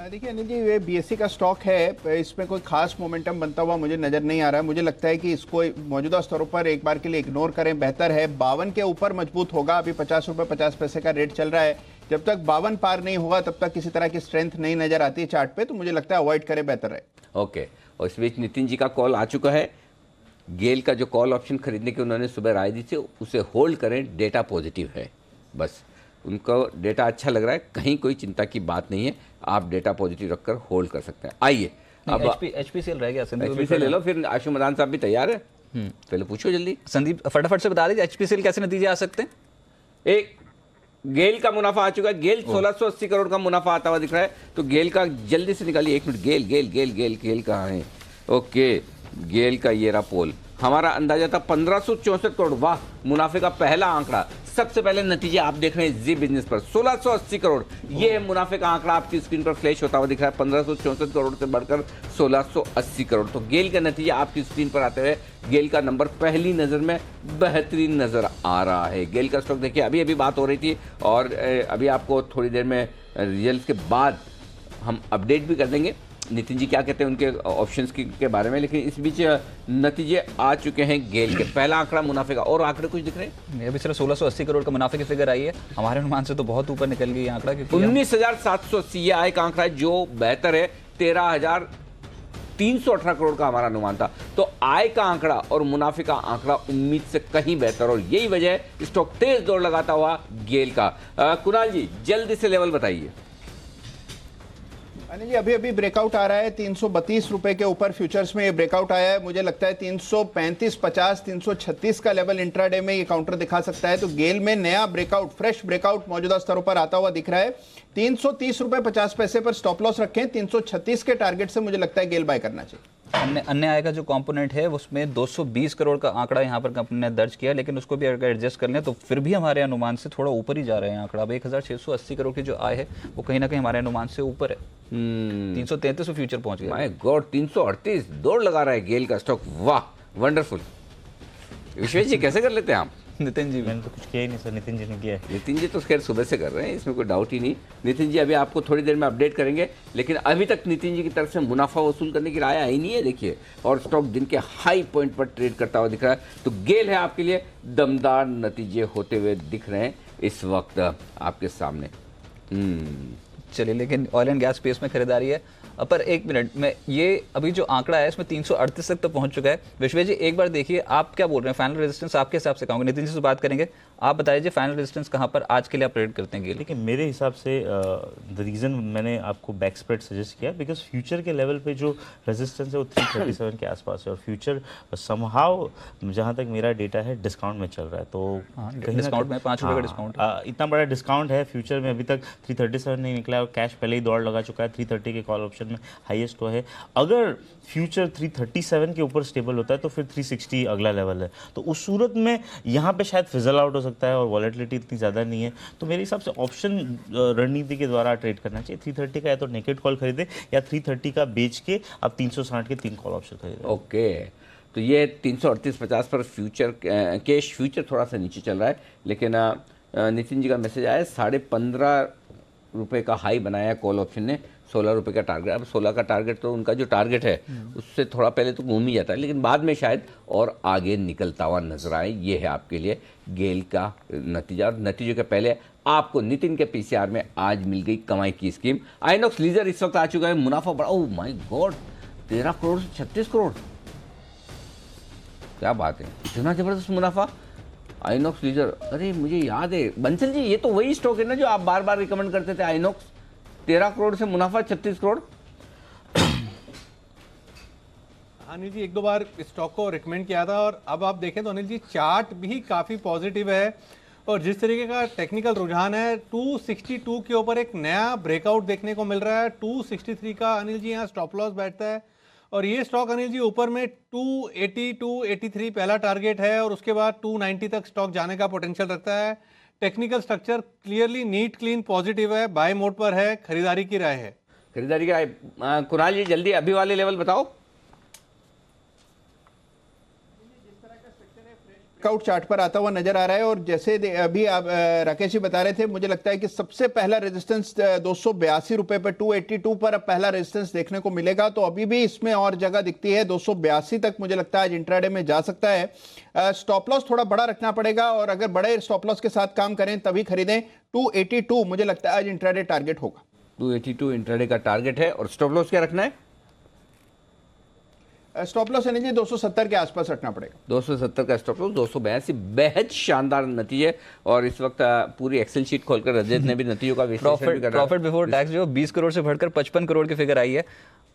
देखिए अनिल जी, ये बीएससी का स्टॉक है, इसमें कोई खास मोमेंटम बनता हुआ मुझे नजर नहीं आ रहा है। मुझे लगता है कि इसको मौजूदा स्तरों पर एक बार के लिए इग्नोर करें, बेहतर है। 52 के ऊपर मजबूत होगा। अभी 50 रुपये 50 पैसे का रेट चल रहा है। जब तक 52 पार नहीं होगा तब तक किसी तरह की स्ट्रेंथ नहीं नजर आती है चार्ट पे, तो मुझे लगता है अवॉइड करें, बेहतर है। ओके। और इस बीच नितिन जी का कॉल आ चुका है। गेल का जो कॉल ऑप्शन खरीदने की उन्होंने सुबह राय दी थी उसे होल्ड करें, डेटा पॉजिटिव है, बस उनको डेटा अच्छा लग रहा है, कहीं कोई चिंता की बात नहीं है, आप डेटा पॉजिटिव रखकर होल्ड कर सकते हैं। आइए अब एचपीसीएल रह गया, एचपीसीएल ले लो, फिर आशु मदान साहब भी तैयार है, पहले पूछो जल्दी। संदीप फटाफट से बता दीजिए एचपीसीएल कैसे नतीजे आ सकते हैं? एक गेल का मुनाफा आ चुका है, गेल 1680 करोड़ का मुनाफा आता हुआ दिख रहा है, तो गेल का जल्दी से निकालिए। 1 मिनट, गेल गेल गेल गेल गेल कहाँ है? ओके, गेल का ये रहा पोल, हमारा अंदाजा था 1564 करोड़। वाह, मुनाफे का पहला आंकड़ा। सबसे पहले नतीजे आप देख रहे हैं जी बिजनेस पर 1680 करोड़। ये है मुनाफे का आंकड़ा, आपकी स्क्रीन पर फ्लैश होता हुआ दिख रहा है। 1564 करोड़ से बढ़कर 1680 करोड़। तो गेल का नतीजा आपकी स्क्रीन पर आते हुए गेल का नंबर पहली नज़र में बेहतरीन नज़र आ रहा है। गेल का स्टॉक देखिए, अभी बात हो रही थी और अभी आपको थोड़ी देर में रिजल्ट के बाद हम अपडेट भी कर देंगे नितिन जी क्या कहते हैं उनके ऑप्शंस के बारे में। लेकिन इस बीच नतीजे आ चुके हैं गेल के। पहला आंकड़ा मुनाफे का, और आंकड़े कुछ दिख रहे हैं? अभी सिर्फ 1680 करोड़ का मुनाफे की फिगर आई है, हमारे अनुमान से तो बहुत ऊपर निकल गई आंकड़ा। 19,780 ये आय का आंकड़ा है जो बेहतर है। 13,318 करोड़ का हमारा अनुमान था। तो आय का आंकड़ा और मुनाफे का आंकड़ा उम्मीद से कहीं बेहतर, और यही वजह है स्टॉक तेज दौड़ लगाता हुआ गेल का। कुणाल जी जल्दी से लेवल बताइए। अनिल जी अभी ब्रेकआउट आ रहा है 332 रुपए के ऊपर फ्यूचर्स में ये ब्रेकआउट आया है। मुझे लगता है 335-50 336 का लेवल इंट्राडे में ये काउंटर दिखा सकता है। तो गेल में नया ब्रेकआउट, फ्रेश ब्रेकआउट मौजूदा स्तरों पर आता हुआ दिख रहा है। 330 रुपए 50 पैसे पर स्टॉप लॉस रखें। 336 के टारगेट से मुझे लगता है गेल बाय करना चाहिए। अन्य आय का जो कंपोनेंट है उसमें 220 करोड़ का आंकड़ा यहाँ पर कंपनी ने दर्ज किया, लेकिन उसको भी अगर एडजस्ट कर लें तो फिर भी हमारे अनुमान से थोड़ा ऊपर ही जा रहे हैं आंकड़ा। अब 1680 करोड़ की जो आय है वो कहीं ना कहीं हमारे अनुमान से ऊपर है। 333 फ्यूचर पहुंच गया। माय गॉड, 338 दौड़ लगा रहा है गेल का स्टॉक। वाह, वंडरफुल। विश्वेश जी कैसे कर लेते हैं आप? नितिन जी मैंने तो कुछ किया ही नहीं सर, नितिन जी ने किया है। नितिन जी तो खैर सुबह से कर रहे हैं, इसमें कोई डाउट ही नहीं। नितिन जी अभी आपको थोड़ी देर में अपडेट करेंगे, लेकिन अभी तक नितिन जी की तरफ से मुनाफा वसूल करने की राय आई नहीं है। देखिए, और स्टॉक दिन के हाई पॉइंट पर ट्रेड करता हुआ दिख रहा है। तो गेल है आपके लिए दमदार नतीजे होते हुए दिख रहे हैं इस वक्त आपके सामने। चलिए, लेकिन ऑयल एंड गैस स्पेस में खरीदारी है। पर एक मिनट में, ये अभी जो आंकड़ा है इसमें 338 तक तो पहुंच चुका है। विश्वेश जी एक बार देखिए, आप क्या बोल रहे हैं? फाइनल रेजिस्टेंस आपके हिसाब से कहोगे? नितिन जी से बात करेंगे, आप बताइए फाइनल रेजिस्टेंस कहां पर आज के लिए आप ट्रेड करते हैं? देखिए मेरे हिसाब से द रीज़न मैंने आपको बैक स्प्रेड सजेस्ट किया बिकॉज फ्यूचर के लेवल पे जो रेजिस्टेंस है वो 337 के आसपास है, और फ्यूचर समहाउ जहाँ तक मेरा डेटा है डिस्काउंट में चल रहा है। तो डिस्काउंट में 5 रुपये का डिस्काउंट, इतना बड़ा डिस्काउंट है फ्यूचर में। अभी तक 337 नहीं निकला है और कैश पहले ही दौड़ लगा चुका है। 330 के कॉल ऑप्शन में हाईएस्ट है। अगर फ्यूचर 337 के ऊपर स्टेबल होता है तो फिर 360 अगला लेवल है। तो उस सूरत में यहाँ पे शायद फिजल आउट हो सकता है और वॉलेटिलिटी इतनी ज़्यादा नहीं है। तो मेरे हिसाब से ऑप्शन रणनीति के द्वारा ट्रेड करना चाहिए। 330 का या तो नेकेड कॉल खरीदे या 330 का बेच के आप 360 के 3 कॉल ऑप्शन खरीदे। ओके, तो ये 338.50 पर फ्यूचर कैश फ्यूचर थोड़ा सा नीचे चल रहा है। लेकिन नितिन जी का मैसेज आया 15.5 रुपये का हाई बनाया कॉल ऑप्शन ने, 16 रुपये का टारगेट। अब 16 का टारगेट तो उनका जो टारगेट है उससे थोड़ा पहले तो घूम ही जाता है, लेकिन बाद में शायद और आगे निकलता हुआ नजर आए। ये है आपके लिए गेल का नतीजा। और नतीजे के पहले आपको नितिन के पीसीआर में आज मिल गई कमाई की स्कीम। आइनॉक्स लीजर इस वक्त आ चुका है, मुनाफा बढ़ा, ओह माय गॉड, 13 करोड़ से 36 करोड़। क्या बात है, इतना जबरदस्त मुनाफा आइनॉक्स लीजर। अरे मुझे याद है बंसल जी, ये तो वही स्टॉक है ना जो आप बार बार रिकमेंड करते थे, आइनॉक्स। 13 करोड़ से मुनाफा 36 करोड़। अनिल जी एक दो बार स्टॉक को रिकमेंड किया था, और अब आप देखें तो अनिल जी चार्ट भी काफ़ी पॉजिटिव है, और जिस तरीके का टेक्निकल रुझान है 262 के ऊपर एक नया ब्रेकआउट देखने को मिल रहा है। 263 का अनिल जी यहाँ स्टॉप लॉस बैठता है, और ये स्टॉक अनिल जी ऊपर में 280 283 पहला टारगेट है, और उसके बाद 290 तक स्टॉक जाने का पोटेंशियल रखता है। Technical structure clearly neat clean positive है, बाय मोड पर है, खरीदारी की राय है। खरीदारी की राय। कुणाल जी जल्दी अभी वाले लेवल बताओ। ब्रेकआउट चार्ट पर आता हुआ नजर आ रहा है, और जैसे अभी आप राकेश जी बता रहे थे, मुझे लगता है कि सबसे पहला रेजिस्टेंस 282 रुपए पर 282 पर अब पहला रेजिस्टेंस देखने को मिलेगा। तो अभी भी इसमें और जगह दिखती है, 282 तक मुझे लगता है आज इंट्राडे में जा सकता है। स्टॉप लॉस थोड़ा बड़ा रखना पड़ेगा, और अगर बड़े स्टॉप लॉस के साथ काम करें तभी खरीदें। 282 मुझे लगता है आज इंट्राडे टारगेट होगा। 282 इंट्राडे का टारगेट है, और स्टॉप लॉस क्या रखना है? स्टॉप लॉस एनर्जी 270 के आसपास रखना पड़ेगा। 270 का स्टॉप लॉस, 282। बेहद शानदार नतीजे, और इस वक्त पूरी एक्सेल शीट खोलकर रजत ने भी नतीजों का विश्लेषण भी कर रहा है। प्रॉफिट बिफोर टैक्स जो 20 करोड़ से बढ़कर 55 करोड़ की फिगर आई है,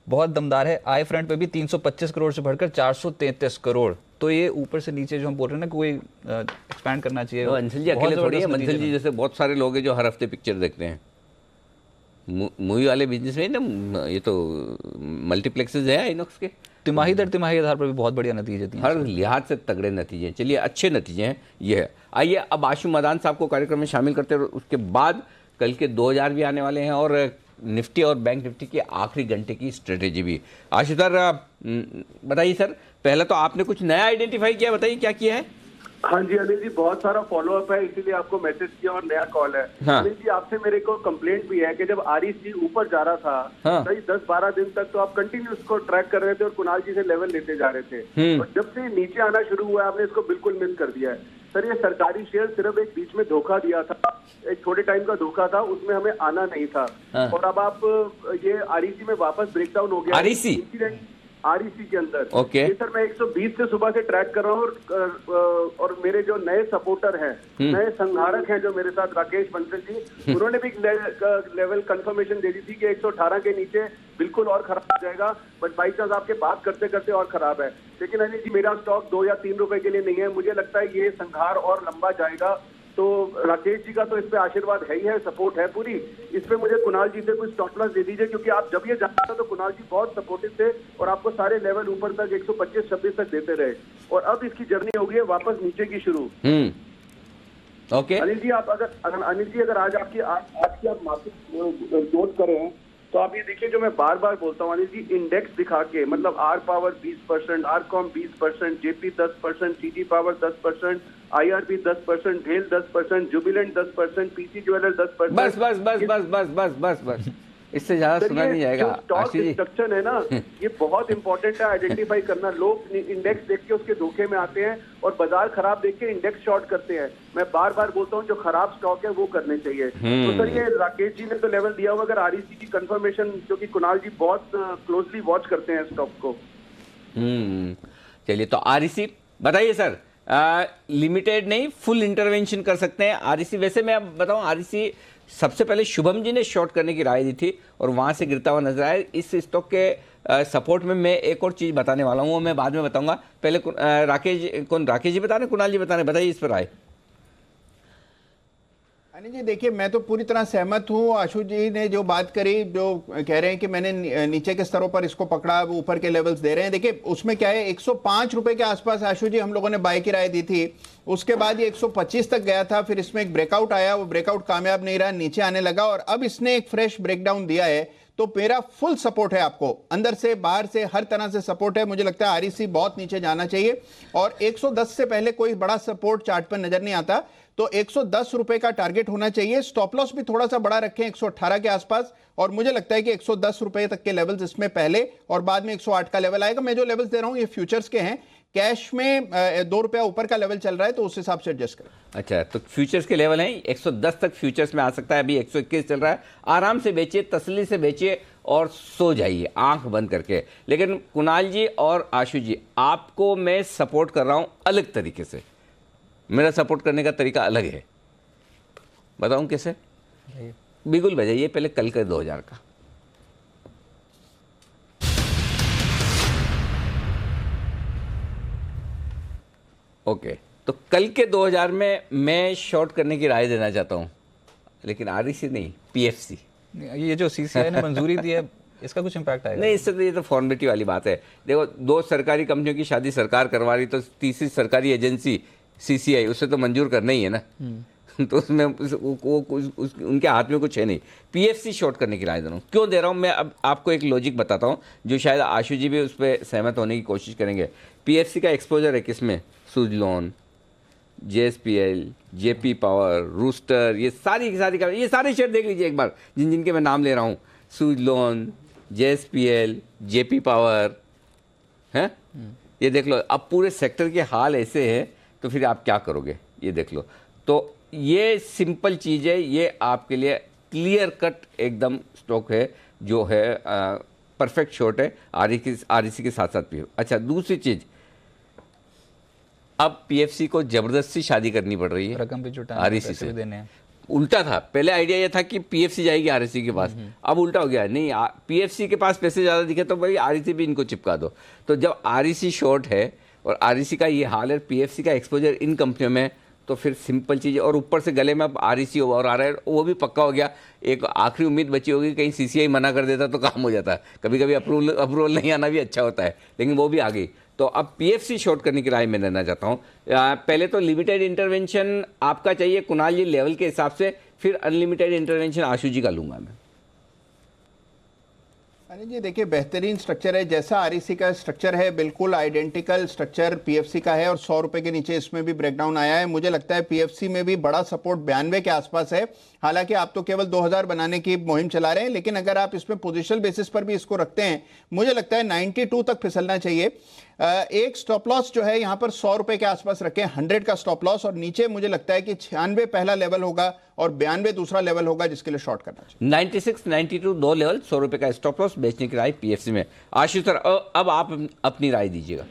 बहुत दमदार है। आय फ्रंट पे भी 325 करोड़ से बढ़कर 433 करोड़। तो ये ऊपर से नीचे जो हम बोल रहे हैं ना, कोई एक्सपैंड करना चाहिए। अंशल जी अकेले थोड़ी है, मंसल जी जैसे बहुत सारे लोग हैं जो हर हफ्ते पिक्चर देखते हैं। मूवी वाले बिजनेस में ना ये तो मल्टीप्लेक्सेस है आइनॉक्स के, तिमाही दर तिमाही आधार पर भी बहुत बढ़िया नतीजे दिए। हर लिहाज से तगड़े नतीजे हैं। चलिए अच्छे नतीजे हैं ये है। आइए अब आशु मदान साहब को कार्यक्रम में शामिल करते हैं, उसके बाद कल के 2000 भी आने वाले हैं और निफ्टी और बैंक निफ्टी के आखिरी घंटे की स्ट्रेटेजी भी। आशु सर बताइए सर, पहले तो आपने कुछ नया आइडेंटिफाई किया, बताइए क्या किया है। हाँ जी अनिल जी, बहुत सारा फॉलोअप है, इसीलिए आपको मैसेज किया और नया कॉल है। हाँ। अनिल जी आपसे मेरे को कंप्लेंट भी है कि जब REC ऊपर जा रहा था हाँ। कई 10-12 दिन तक तो आप कंटिन्यू उसको ट्रैक कर रहे थे और कुणाल जी से लेवल लेते जा रहे थे, और जब से नीचे आना शुरू हुआ आपने इसको बिल्कुल मिस कर दिया है। सर ये सरकारी शेयर सिर्फ एक बीच में धोखा दिया था, एक छोटे टाइम का धोखा था, उसमें हमें आना नहीं था। हाँ। और अब आप ये REC में वापस ब्रेकडाउन हो गया। REC? REC के अंदर ओके। ये सर मैं 120 से सुबह से ट्रैक कर रहा हूँ और मेरे जो नए सपोर्टर हैं, नए संहारक हैं जो मेरे साथ राकेश बंसल जी, उन्होंने भी लेवल कंफर्मेशन दे दी थी कि 118 के नीचे बिल्कुल और खराब हो जाएगा, बट बाई चांस आपके बात करते करते और खराब है। लेकिन अनिल जी मेरा स्टॉक 2 या 3 रुपए के लिए नहीं है, मुझे लगता है ये संहार और लंबा जाएगा। तो राकेश जी का तो इस पे आशीर्वाद है ही है, सपोर्ट है पूरी। इस पे मुझे कुणाल जी से कुछ स्टॉप लॉस दे दीजिए, क्योंकि आप जब ये जानते था तो कुणाल जी बहुत सपोर्टिव थे और आपको सारे लेवल ऊपर तक 125-26 तक देते रहे, और अब इसकी जर्नी हो गई है वापस नीचे की शुरू। ओके अनिल जी आप अगर आज की आप मार्केट नोट करें तो आप ये देखिए, जो मैं बार बार बोलता हूँ अनिल जी, इंडेक्स दिखा के मतलब आर पावर 20%, आरकॉम 20%, जेपी 10%, सीजी पावर 10%, IRB 10%, ढेल 10%, जुबिलेंट 10%, पीसी ज्वेलर 10%। बस बस बस बस बस बस बस बस इससे ज्यादा सुना नहीं जाएगा। स्टॉक इंस्ट्रक्शन है ना, ये बहुत इंपॉर्टेंट है आइडेंटिफाई करना। लोग इंडेक्स देख के उसके धोखे में आते हैं और बाजार खराब देख के इंडेक्स शॉर्ट करते हैं। मैं बार बार बोलता हूँ जो खराब स्टॉक है वो करने चाहिए। तो सर ये राकेश जी ने तो लेवल दिया हुआ, अगर REC की कंफर्मेशन, क्योंकि कुणाल जी बहुत क्लोजली वॉच करते हैं स्टॉक को। चलिए तो REC बताइए सर, लिमिटेड नहीं फुल इंटरवेंशन कर सकते हैं REC। वैसे मैं अब बताऊं, REC सबसे पहले शुभम जी ने शॉर्ट करने की राय दी थी और वहां से गिरता हुआ नजर आया। इस स्टॉक के सपोर्ट में मैं एक और चीज बताने वाला हूं, वो मैं बाद में बताऊंगा। पहले राकेश जी बता रहे, कुणाल जी बता रहे, बताइए इस पर राय। अनिल जी देखिए, मैं तो पूरी तरह सहमत हूँ। आशु जी ने जो बात करी, जो कह रहे हैं कि मैंने नीचे के स्तरों पर इसको पकड़ा, वो ऊपर के लेवल्स दे रहे हैं। देखिए उसमें क्या है, 105 रुपए के आसपास आशु जी हम लोगों ने बाय की राय दी थी। उसके बाद ये 125 तक गया था, फिर इसमें एक ब्रेकआउट आया, वो ब्रेकआउट कामयाब नहीं रहा, नीचे आने लगा और अब इसने एक फ्रेश ब्रेकडाउन दिया है। तो मेरा फुल सपोर्ट है, आपको अंदर से बाहर से हर तरह से सपोर्ट है। मुझे लगता है REC बहुत नीचे जाना चाहिए और 110 से पहले कोई बड़ा सपोर्ट चार्ट पर नजर नहीं आता, तो 110 रुपए का टारगेट होना चाहिए। स्टॉप लॉस भी थोड़ा सा बड़ा रखें 118 के आसपास, और मुझे लगता है कि 110 रुपए तक के लेवल्स इसमें पहले और बाद में 108 का लेवल आएगा। मैं जो लेवल्स दे रहा हूं ये फ्यूचर्स के हैं, कैश में 2 रुपया ऊपर का लेवल चल रहा है तो उस हिसाब से एडजस्ट करें। अच्छा, तो फ्यूचर्स के लेवल हैं 110 तक फ्यूचर्स में आ सकता है। अभी 121 चल रहा है, आराम से बेचिए, तसल्ली से बेचिए और सो जाइए आंख बंद करके। लेकिन कुणाल जी और आशु जी, आपको मैं सपोर्ट कर रहा हूं अलग तरीके से। मेरा सपोर्ट करने का तरीका अलग है, बताऊं कैसे? बिल्कुल बजाइए पहले कल के 2000 का। ओके, तो कल के 2000 में मैं शॉर्ट करने की राय देना चाहता हूं, लेकिन REC नहीं, PFC। ये जो CCI ने मंजूरी दी है, इसका कुछ इम्पैक्ट आएगा? नहीं, इससे तो ये तो फॉर्मेलिटी वाली बात है। देखो, 2 सरकारी कंपनियों की शादी सरकार करवा रही, तो तीसरी सरकारी एजेंसी CCI, उससे तो मंजूर करना ही है ना। तो उसमें उनके हाथ में कुछ है नहीं। PFC शॉर्ट करने की राय दे रहा हूँ। क्यों दे रहा हूँ मैं, अब आपको एक लॉजिक बताता हूँ जो शायद आशु जी भी उस पर सहमत होने की कोशिश करेंगे। PFC का एक्सपोजर है किसमें? सुजलॉन, JSPL, JP पावर, रूस्टर, ये सारी ये सारे शेयर देख लीजिए एक बार, जिनके मैं नाम ले रहा हूँ। सुजलॉन, JSPL, JP पावर, हैं, ये देख लो। अब पूरे सेक्टर के हाल ऐसे हैं, तो फिर आप क्या करोगे ये देख लो। तो ये सिंपल चीज़ है, ये आपके लिए क्लियर कट एकदम स्टॉक है जो है परफेक्ट शॉर्ट है REC के साथ साथ भी। अच्छा, दूसरी चीज़, अब PFC को जबरदस्ती शादी करनी पड़ रही है, रकम भी जुटानी, REC से देने हैं। उल्टा था, पहले आइडिया ये था कि PFC जाएगी REC के पास, अब उल्टा हो गया। नहीं, PFC के पास पैसे ज़्यादा दिखे तो भाई REC भी इनको चिपका दो। तो जब REC शॉर्ट है और REC का ये हाल है, PFC का एक्सपोजर इन कंपनियों में तो फिर सिंपल चीज़, और ऊपर से गले में अब REC और आ रहा है, वो भी पक्का हो गया। एक आखिरी उम्मीद बची होगी, कहीं CCI मना कर देता तो काम हो जाता। कभी कभी अप्रूवल नहीं आना भी अच्छा होता है, लेकिन वो भी आ गई। तो अब PFC शॉर्ट करने की राय मैं लेना चाहता हूँ। पहले तो लिमिटेड इंटरवेंशन आपका चाहिए कुणाल जी लेवल के हिसाब से, फिर अनलिमिटेड इंटरवेंशन आशु जी का लूंगा मैं। अनिल जी देखिए, बेहतरीन स्ट्रक्चर है, जैसा REC का स्ट्रक्चर है बिल्कुल आइडेंटिकल स्ट्रक्चर PFC का है, और 100 रुपए के नीचे इसमें भी ब्रेकडाउन आया है। मुझे लगता है PFC में भी बड़ा सपोर्ट 92 के आसपास है। हालांकि आप तो केवल 2000 बनाने की मुहिम चला रहे हैं, लेकिन अगर आप इसमें पोजिशनल बेसिस पर भी इसको रखते हैं, मुझे लगता है 92 तक फिसलना चाहिए। एक स्टॉप लॉस जो है यहाँ पर 100 रुपए के आसपास रखें, 100 का स्टॉप लॉस, और नीचे मुझे लगता है कि 96 पहला लेवल होगा और 92 दूसरा लेवल होगा, जिसके लिए शॉर्ट करना चाहिए। 96, 92 दो लेवल, 100 रुपए का स्टॉप लॉस, बेचने की राय PFC में। आशीष सर अब आप अपनी राय दीजिएगा।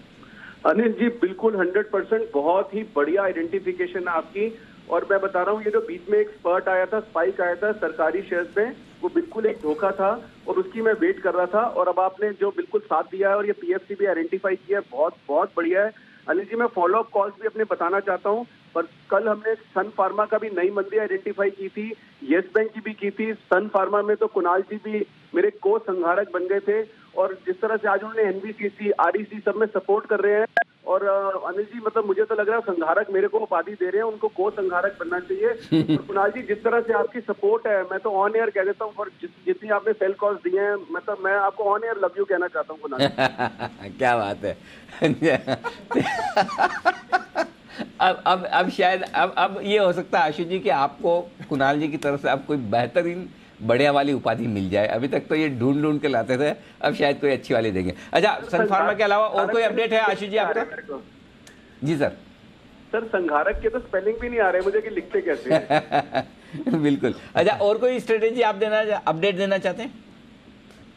अनिल जी बिल्कुल 100% बहुत ही बढ़िया आइडेंटिफिकेशन है आपकी। और मैं बता रहा हूँ, ये जो बीच में एक स्पर्ट आया था, स्पाइक आया था सरकारी शेयर्स में, वो बिल्कुल एक धोखा था और उसकी मैं वेट कर रहा था। और अब आपने जो बिल्कुल साथ दिया है और ये PFC भी आइडेंटिफाई किया है, बहुत बहुत बढ़िया है। अनिल जी मैं फॉलोअप कॉल्स भी अपने बताना चाहता हूँ, पर कल हमने सन फार्मा का भी नई मंदी आइडेंटिफाई की थी, येस बैंक की भी की थी। सन फार्मा में तो कुणाल जी भी मेरे को संघारक बन गए थे, और जिस तरह से आज उन्होंने NBCC REC सब में सपोर्ट कर रहे हैं। और अनिल जी मतलब मुझे तो लग रहा है संघारक मेरे को उपाधि दे रहे हैं, उनको को संघारक बनना चाहिए। और कुणाल जी जिस तरह से आपकी सपोर्ट है, मैं तो ऑन एयर कह देता हूँ, और जितनी आपने सेल कॉस्ट दिए हैं, मतलब मैं आपको ऑन एयर लव यू कहना चाहता हूँ कुणाल जी। क्या बात है। अब शायद अब ये हो सकता है आशु जी कि आपको कुणाल जी की तरफ से अब कोई बेहतरीन बढ़िया वाली उपाधि मिल जाए। अभी तक तो ये ढूंढ ढूंढ के लाते थे, अब शायद कोई अच्छी वाली देंगे। अच्छा, सन फार्मा के अलावा और कोई अपडेट है आशु जी आपका? जी सर। सर संघारक के तो स्पेलिंग भी नहीं आ रहे मुझे कि लिखते कैसे हैं। बिल्कुल। अच्छा, और कोई स्ट्रेटेजी आप अपडेट देना चाहते हैं?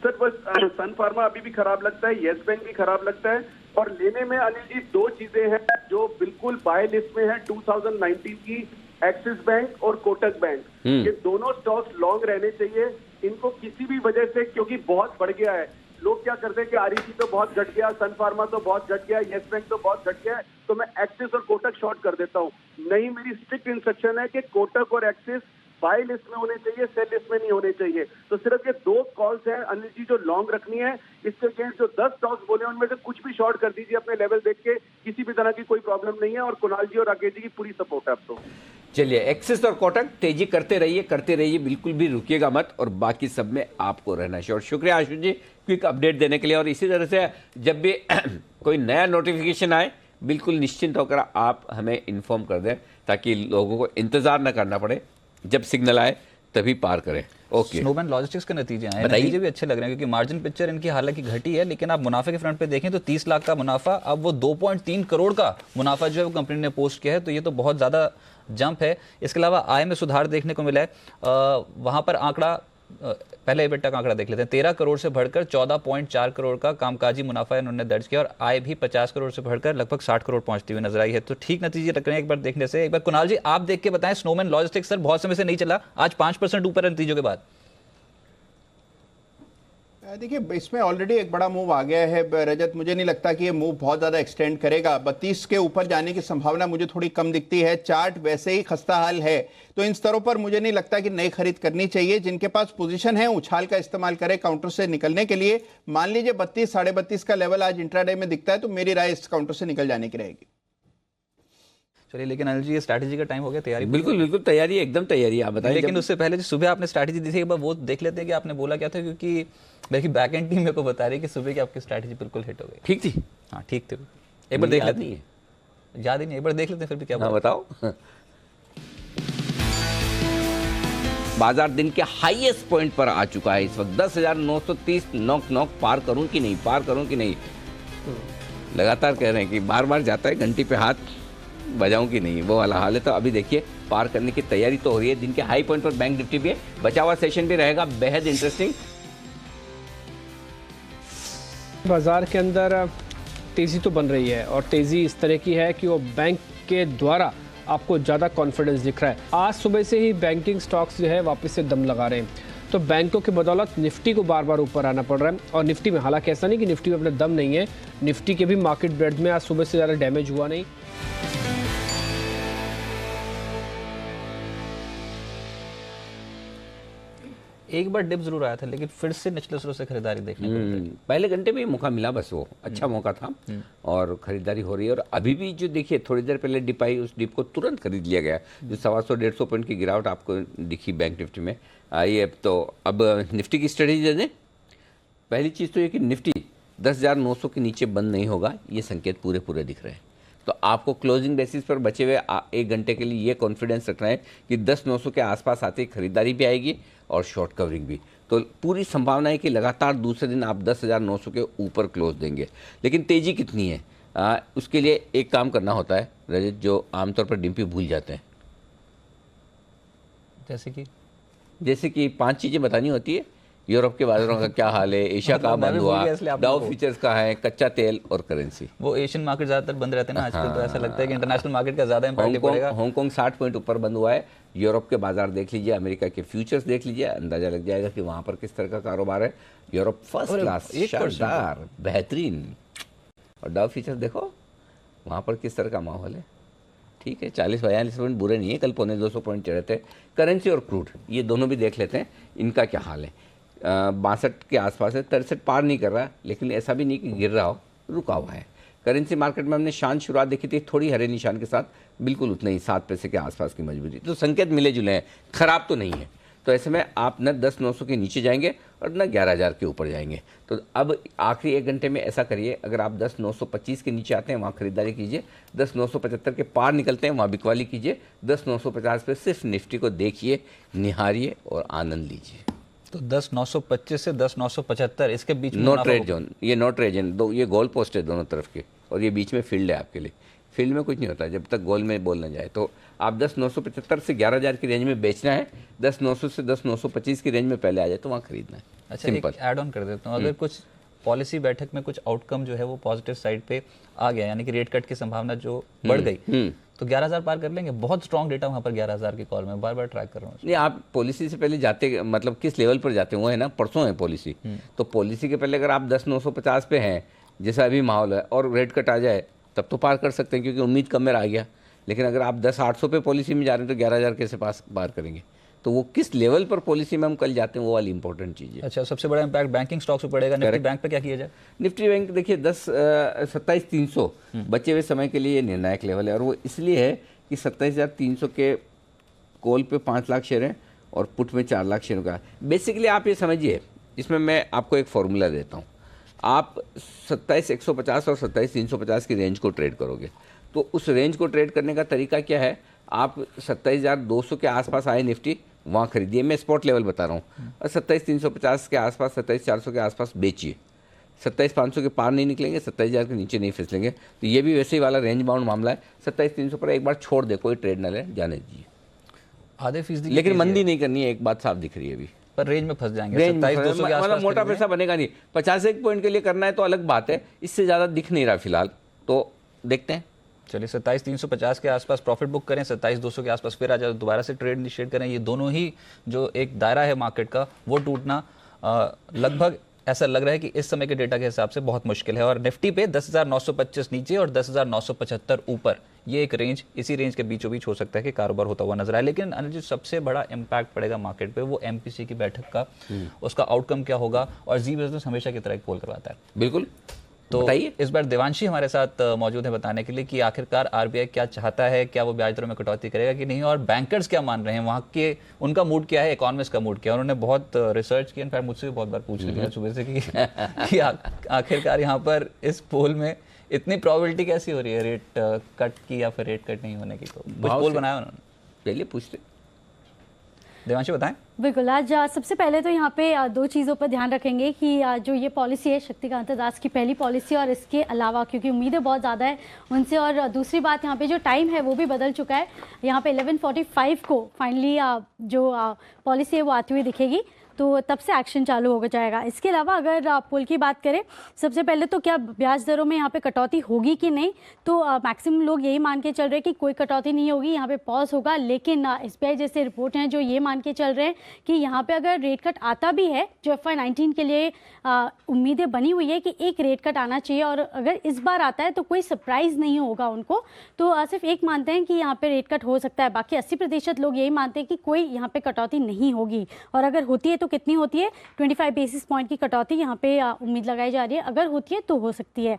सर बस सन फार्मा अभी भी खराब लगता है, येस बैंक भी खराब लगता है, और लेने में अनिल जी दो चीजें हैं जो बिल्कुल बाय लिस्ट में है 2019 की, एक्सिस बैंक और कोटक बैंक। ये दोनों स्टॉक्स लॉन्ग रहने चाहिए। इनको किसी भी वजह से, क्योंकि बहुत बढ़ गया है, लोग क्या करते हैं कि REC तो बहुत घट गया, सन फार्मा तो बहुत घट गया, येस बैंक तो बहुत घट गया है, तो मैं एक्सिस और कोटक शॉर्ट कर देता हूँ। नहीं, मेरी स्ट्रिक्ट इंस्ट्रक्शन है कि कोटक और एक्सिस बाय लिस्ट में होने चाहिए, सेल लिस्ट में नहीं होने चाहिए। तो सिर्फ ये दो कॉल्स हैं अनिल जी जो लॉन्ग रखनी है। इसके अगेंस्ट जो 10 स्टॉक्स बोले उनमें से कुछ भी शॉर्ट कर दीजिए अपने लेवल देख के, किसी भी तरह की कोई प्रॉब्लम नहीं है, और कुणाल जी और राकेश जी की पूरी सपोर्ट है अब तो। चलिए, एक्सिस और कोटक तेजी करते रहिए, बिल्कुल भी रुकिएगा मत, और बाकी सब में आपको रहना है। और शुक्रिया आशु जी क्विक अपडेट देने के लिए। और इसी तरह से जब भी कोई नया नोटिफिकेशन आए, बिल्कुल निश्चिंत होकर आप हमें इन्फॉर्म कर दें, ताकि लोगों को इंतजार न करना पड़े, जब सिग्नल आए तभी पार करें। ओके। स्नोमैन लॉजिस्टिक्स के नतीजे आए, नतीजे भी अच्छे लग रहे हैं, क्योंकि मार्जिन पिक्चर इनकी हालांकि घटी है, लेकिन आप मुनाफे के फ्रंट पे देखें तो 30 लाख का मुनाफा, अब वो 2.3 करोड़ का मुनाफा जो है वो कंपनी ने पोस्ट किया है, तो ये तो बहुत ज़्यादा जंप है। इसके अलावा आय में सुधार देखने को मिला है। वहाँ पर आंकड़ा, पहले EBITDA का आंकड़ा देख लेते हैं। 13 करोड़ से बढ़कर 14.4 करोड़ का कामकाजी मुनाफा इन्होंने दर्ज किया, और आय भी 50 करोड़ से बढ़कर लगभग 60 करोड़ पहुंचती हुई नजर आई है। तो ठीक नतीजे लग रहे हैं एक बार देखने से। एक बार कुणाल जी आप देख के बताएं, स्नोमैन लॉजिस्टिक्स सर बहुत समय से नहीं चला, आज 5% ऊपर है नतीजों के बाद। देखिए, इसमें ऑलरेडी एक बड़ा मूव आ गया है रजत। मुझे नहीं लगता कि ये मूव बहुत ज्यादा एक्सटेंड करेगा। 32 के ऊपर जाने की संभावना मुझे थोड़ी कम दिखती है। चार्ट वैसे ही खस्ता हाल है, तो इन स्तरों पर मुझे नहीं लगता कि नई खरीद करनी चाहिए। जिनके पास पोजीशन है उछाल का इस्तेमाल करें काउंटर से निकलने के लिए। मान लीजिए 32, 32.5 का लेवल आज इंट्राडे में दिखता है, तो मेरी राय इस काउंटर से निकल जाने की रहेगी। चलिए, लेकिन अनिल जी ये स्ट्रैटेजी का टाइम हो गया, तैयारी बिल्कुल तैयारी, एकदम तैयारी, आप बताइए। लेकिन उससे पहले जो सुबह आपने स्ट्रैटेजी दी थी, एक बार वो देख लेते हैं कि आपने बोला क्या था, क्योंकि मेरी बैक एंड टीम मेरे को बता रही है कि सुबह की आपकी स्ट्रैटेजी बिल्कुल हिट हो गई। ठीक थी? हाँ ठीक थी। एक बार देख लेते हैं, याद ही नहीं, एक बार देख लेते हैं फिर भी क्या। हाँ बताओ। बाजार दिन के हाईएस्ट पॉइंट पर आ चुका है इस वक्त 10,930। नॉक पार करूं कि नहीं, लगातार कह रहे हैं कि बार बार जाता है, घंटी पे हाथ बजाऊं कि नहीं, वो वाला हाल है। तो अभी देखिए पार करने की तैयारी तो हो रही है। दिन के हाई पॉइंट पर बैंक निफ्टी भी है, बचा हुआ सेशन भी रहेगा बेहद इंटरेस्टिंग। बाजार के अंदर तेजी तो बन रही है, और तेजी इस तरह की है कि वो बैंक के द्वारा आपको ज़्यादा कॉन्फिडेंस दिख रहा है। आज सुबह से ही बैंकिंग स्टॉक्स जो है वापस से दम लगा रहे हैं, तो बैंकों की बदौलत निफ्टी को बार बार ऊपर आना पड़ रहा है। और निफ्टी में हालांकि ऐसा नहीं कि निफ्टी में अपना दम नहीं है, निफ्टी के भी मार्केट ब्रेड में आज सुबह से ज़्यादा डैमेज हुआ नहीं। एक बार डिप जरूर आया था, लेकिन फिर से निचले स्तर से खरीदारी देखने को मिली। पहले घंटे में मौका मिला, बस वो अच्छा मौका था और खरीदारी हो रही है। और अभी भी जो देखिए थोड़ी देर पहले डिप आई, उस डिप को तुरंत खरीद लिया गया। जो 125-150 पॉइंट की गिरावट आपको दिखी बैंक निफ्टी में आई है। तो अब निफ्टी की स्ट्रेटेजी दे दें। पहली चीज़ तो ये कि निफ्टी 10,900 के नीचे बंद नहीं होगा, ये संकेत पूरे दिख रहे हैं। तो आपको क्लोजिंग बेसिस पर बचे हुए एक घंटे के लिए ये कॉन्फिडेंस रखना है कि 10,900 के आसपास आते ही खरीदारी भी आएगी और शॉर्ट कवरिंग भी। तो पूरी संभावना है कि लगातार दूसरे दिन आप 10,900 के ऊपर क्लोज देंगे। लेकिन तेज़ी कितनी है, उसके लिए एक काम करना होता है रजत, जो आमतौर पर डिम्पी भूल जाते हैं। जैसे कि 5 चीज़ें बतानी होती है। यूरोप के बाजारों का क्या हाल है, एशिया का बंद हुआ, डाउ फ्यूचर्स का है, कच्चा तेल और करेंसी। वो एशियन मार्केट ज्यादातर बंद रहते हैं ना आजकल, तो ऐसा लगता है कि इंटरनेशनल मार्केट का ज्यादा इंपैक्ट पड़ेगा। हांगकांग 60 पॉइंट ऊपर बंद हुआ है। यूरोप के बाजार देख लीजिए, अमेरिका के फ्यूचर्स देख लीजिए, अंदाजा लग जाएगा कि वहां पर किस तरह का कारोबार है। यूरोप फर्स्ट क्लास, शानदार, बेहतरीन। और डाउ फ्यूचर्स देखो वहां पर किस तरह का माहौल है। ठीक है, 40-42 पॉइंट बुरे नहीं है, कल 250 पॉइंट चढ़े थे। करेंसी और क्रूड ये दोनों भी देख लेते हैं, इनका क्या हाल है। 62 के आसपास है, 63 पार नहीं कर रहा, लेकिन ऐसा भी नहीं कि गिर रहा हो, रुका हुआ है। करेंसी मार्केट में हमने शांत शुरुआत देखी थी, थोड़ी हरे निशान के साथ, बिल्कुल उतना ही 7 पैसे के आसपास की मजबूती। तो संकेत मिले जुले हैं, खराब तो नहीं है। तो ऐसे में आप न 10,900 के नीचे जाएंगे और न 11,000 के ऊपर जाएंगे। तो अब आखिरी एक घंटे में ऐसा करिए, अगर आप 10,925 के नीचे आते हैं वहाँ खरीदारी कीजिए, 10,975 के पार निकलते हैं वहाँ बिकवाली कीजिए, 10,950 पे सिर्फ निफ्टी को देखिए, निहारिए और आनंद लीजिए। तो 10,925 से 10,975 इसके बीच में नो ट्रेड जोन, ये नो ट्रेड जोन, दो ये गोल पोस्ट है दोनों तरफ के, और ये बीच में फील्ड है आपके लिए। फील्ड में कुछ नहीं होता जब तक गोल में बोल ना जाए। तो आप 10,975 से 11,000 की रेंज में बेचना है, 10,900 से 10,925 की रेंज में पहले आ जाए तो वहाँ खरीदना है। अच्छा, एक ऐड ऑन कर देता हूँ, अगर कुछ पॉलिसी बैठक में कुछ आउटकम जो है वो पॉजिटिव साइड पे आ गया, यानी कि रेट कट की संभावना जो बढ़ गई, तो 11,000 पार कर लेंगे। बहुत स्ट्रॉन्ग डेटा वहाँ पर 11,000 की कॉल में बार बार ट्रैक कर रहा हूँ। नहीं, आप पॉलिसी से पहले जाते, मतलब किस लेवल पर जाते हैं वो है ना, परसों है पॉलिसी। तो पॉलिसी के पहले अगर आप 10,950 पे हैं, जैसा अभी माहौल है, और रेट कट आ जाए तब तो पार कर सकते हैं, क्योंकि उम्मीद कम में आ गया। लेकिन अगर आप 10,800 पे पॉलिसी में जा रहे हैं तो 11,000 कैसे पार करेंगे। तो वो किस लेवल पर पॉलिसी में हम कल जाते हैं वो वाली इंपॉर्टेंट चीज़ है। अच्छा, सबसे बड़ा इंपैक्ट बैंकिंग स्टॉक्स पे पड़ेगा। निफ्टी बैंक पे क्या किया जाए? निफ्टी बैंक देखिए 27,300 बचे हुए समय के लिए निर्णायक लेवल है, और वो इसलिए है कि 27,300 के कॉल पे 5 लाख शेयर हैं और पुट में 4 लाख शेयरों का। बेसिकली आप ये समझिए, इसमें मैं आपको एक फॉर्मूला देता हूँ। आप 27,150 और 27,350 की रेंज को ट्रेड करोगे, तो उस रेंज को ट्रेड करने का तरीका क्या है, आप 27,200 के आसपास आए निफ्टी, वहाँ खरीदिए, मैं स्पॉट लेवल बता रहा हूँ, और 27,350 के आसपास, 27,400 के आसपास बेचिए। 27,500 के पार नहीं निकलेंगे, 27,000 के नीचे नहीं फिसलेंगे। तो ये भी वैसे ही वाला रेंज बाउंड मामला है। 27,300 पर एक बार छोड़ दे, कोई ट्रेड ना ले, जाने दीजिए। आधे फीसदी, लेकिन मंदी नहीं करनी है, एक बात साफ दिख रही है अभी। पर रेंज में फंस जाएंगे, रेंज मतलब मोटा पैसा बनेगा नहीं। 51 पॉइंट के लिए करना है तो अलग बात है, इससे ज़्यादा दिख नहीं रहा फिलहाल, तो देखते हैं। चलिए 27,350 के आसपास प्रॉफिट बुक करें, 27,200 के आसपास फिर आ जाए, दोबारा से ट्रेड इनिशिएट करें। ये दोनों ही जो एक दायरा है मार्केट का, वो टूटना लगभग ऐसा लग रहा है कि इस समय के डेटा के हिसाब से बहुत मुश्किल है। और निफ्टी पे 10,925 नीचे और 10,975 ऊपर, ये एक रेंज, इसी रेंज के बीचों बीच हो सकता है कि कारोबार होता हुआ नजर आए। लेकिन अनिल जी, सबसे बड़ा इंपैक्ट पड़ेगा मार्केट पे वो एमपीसी की बैठक का, उसका आउटकम क्या होगा। और जी बिजनेस हमेशा की तरह एक पोल करवाता है। बिल्कुल, तो बताइए। इस बार देवांशी हमारे साथ मौजूद है बताने के लिए कि आखिरकार आरबीआई क्या चाहता है, क्या वो ब्याज दरों में कटौती करेगा कि नहीं, और बैंकर्स क्या मान रहे हैं, वहाँ के उनका मूड क्या है, इकोनॉमिस्ट का मूड क्या है। उन्होंने बहुत रिसर्च की, इनफैक्ट मुझसे भी बहुत बार पूछ लिया सुबह से कि आखिरकार यहाँ पर इस पोल में इतनी प्रोबेबिलिटी कैसी हो रही है रेट कट की या फिर रेट कट नहीं होने की। तो कुछ पोल बनाया उन्होंने, पहले पूछते। देवांशी बताएं। बिल्कुल, आज सबसे पहले तो यहाँ पे 2 चीज़ों पर ध्यान रखेंगे कि जो ये पॉलिसी है शक्तिकांत दास की पहली पॉलिसी, और इसके अलावा क्योंकि उम्मीदें बहुत ज़्यादा है उनसे, और दूसरी बात यहाँ पे जो टाइम है वो भी बदल चुका है। यहाँ पे 11:45 को फाइनली जो पॉलिसी है वो आती हुई दिखेगी, तो तब से एक्शन चालू हो जाएगा। इसके अलावा अगर पुल की बात करें, सबसे पहले तो क्या ब्याज दरों में यहाँ पे कटौती होगी कि नहीं, तो मैक्सिमम लोग यही मान के चल रहे हैं कि कोई कटौती नहीं होगी, यहाँ पे पॉज होगा। लेकिन एसबीआई जैसे रिपोर्ट हैं जो ये मान के चल रहे हैं कि यहाँ पे अगर रेट कट आता भी है, जो FY19 के लिए उम्मीदें बनी हुई है कि एक रेट कट आना चाहिए, और अगर इस बार आता है तो कोई सरप्राइज़ नहीं होगा उनको, तो सिर्फ एक मानते हैं कि यहाँ पे रेट कट हो सकता है। बाकी 80% लोग यही मानते हैं कि कोई यहाँ पे कटौती नहीं होगी, और अगर होती है तो तो कितनी होती है? 25 बेसिस पॉइंट की कटौती यहाँ पे उम्मीद लगाई जा रही है। अगर होती है तो हो सकती है।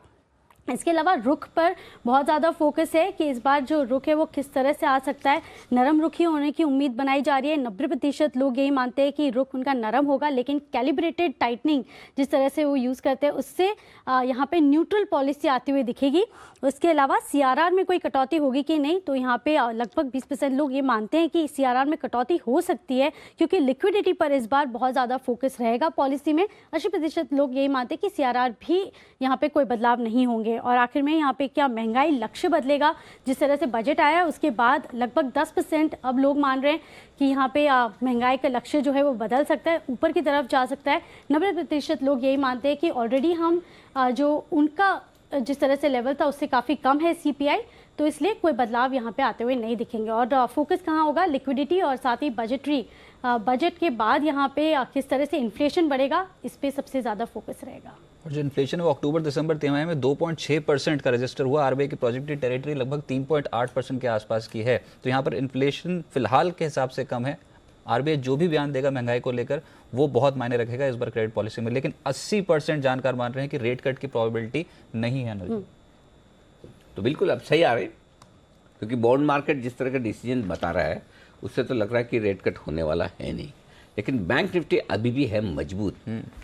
इसके अलावा रुख पर बहुत ज़्यादा फोकस है कि इस बार जो रुख है वो किस तरह से आ सकता है। नरम रुख ही होने की उम्मीद बनाई जा रही है। 90% लोग यही मानते हैं कि रुख उनका नरम होगा, लेकिन कैलिब्रेटेड टाइटनिंग जिस तरह से वो यूज़ करते हैं उससे यहाँ पे न्यूट्रल पॉलिसी आती हुई दिखेगी। उसके अलावा CRR में कोई कटौती होगी कि नहीं, तो यहाँ पे लगभग 20% लोग ये मानते हैं कि CRR में कटौती हो सकती है, क्योंकि लिक्विडिटी पर इस बार बहुत ज़्यादा फोकस रहेगा पॉलिसी में। 80% लोग यही मानते हैं कि CRR भी यहाँ पे कोई बदलाव नहीं होंगे। और आखिर में यहाँ पे क्या महंगाई लक्ष्य बदलेगा? जिस तरह से बजट आया उसके बाद लगभग 10% अब लोग मान रहे हैं कि यहाँ पे महंगाई का लक्ष्य जो है वो बदल सकता है, ऊपर की तरफ जा सकता है। 90% लोग यही मानते हैं कि ऑलरेडी हम जो उनका जिस तरह से लेवल था उससे काफ़ी कम है CPI, तो इसलिए कोई बदलाव यहाँ पे आते हुए नहीं दिखेंगे। और फोकस कहाँ होगा? लिक्विडिटी और साथ ही बजट के बाद यहाँ पे किस तरह से इन्फ्लेशन बढ़ेगा, इस पे सबसे ज़्यादा फोकस रहेगा। और जो इन्फ्लेशन है वो अक्टूबर-दिसंबर तिमाही में 2.6% का रजिस्टर हुआ। RBI की प्रोजेक्टेड टेरिटरी लगभग 3.8% के आसपास की है। तो यहाँ पर इन्फ्लेशन फिलहाल के हिसाब से कम है। RBI जो भी बयान देगा महंगाई को लेकर वो बहुत मायने रखेगा इस बार क्रेडिट पॉलिसी में, लेकिन 80% जानकार मान रहे हैं कि रेट कट की प्रोबेबिलिटी नहीं है। तो बिल्कुल अब सही आ रही, क्योंकि बॉन्ड मार्केट जिस तरह का डिसीजन बता रहा है उससे तो लग रहा है कि रेट कट होने वाला है नहीं। लेकिन बैंक निफ्टी अभी भी है मजबूत।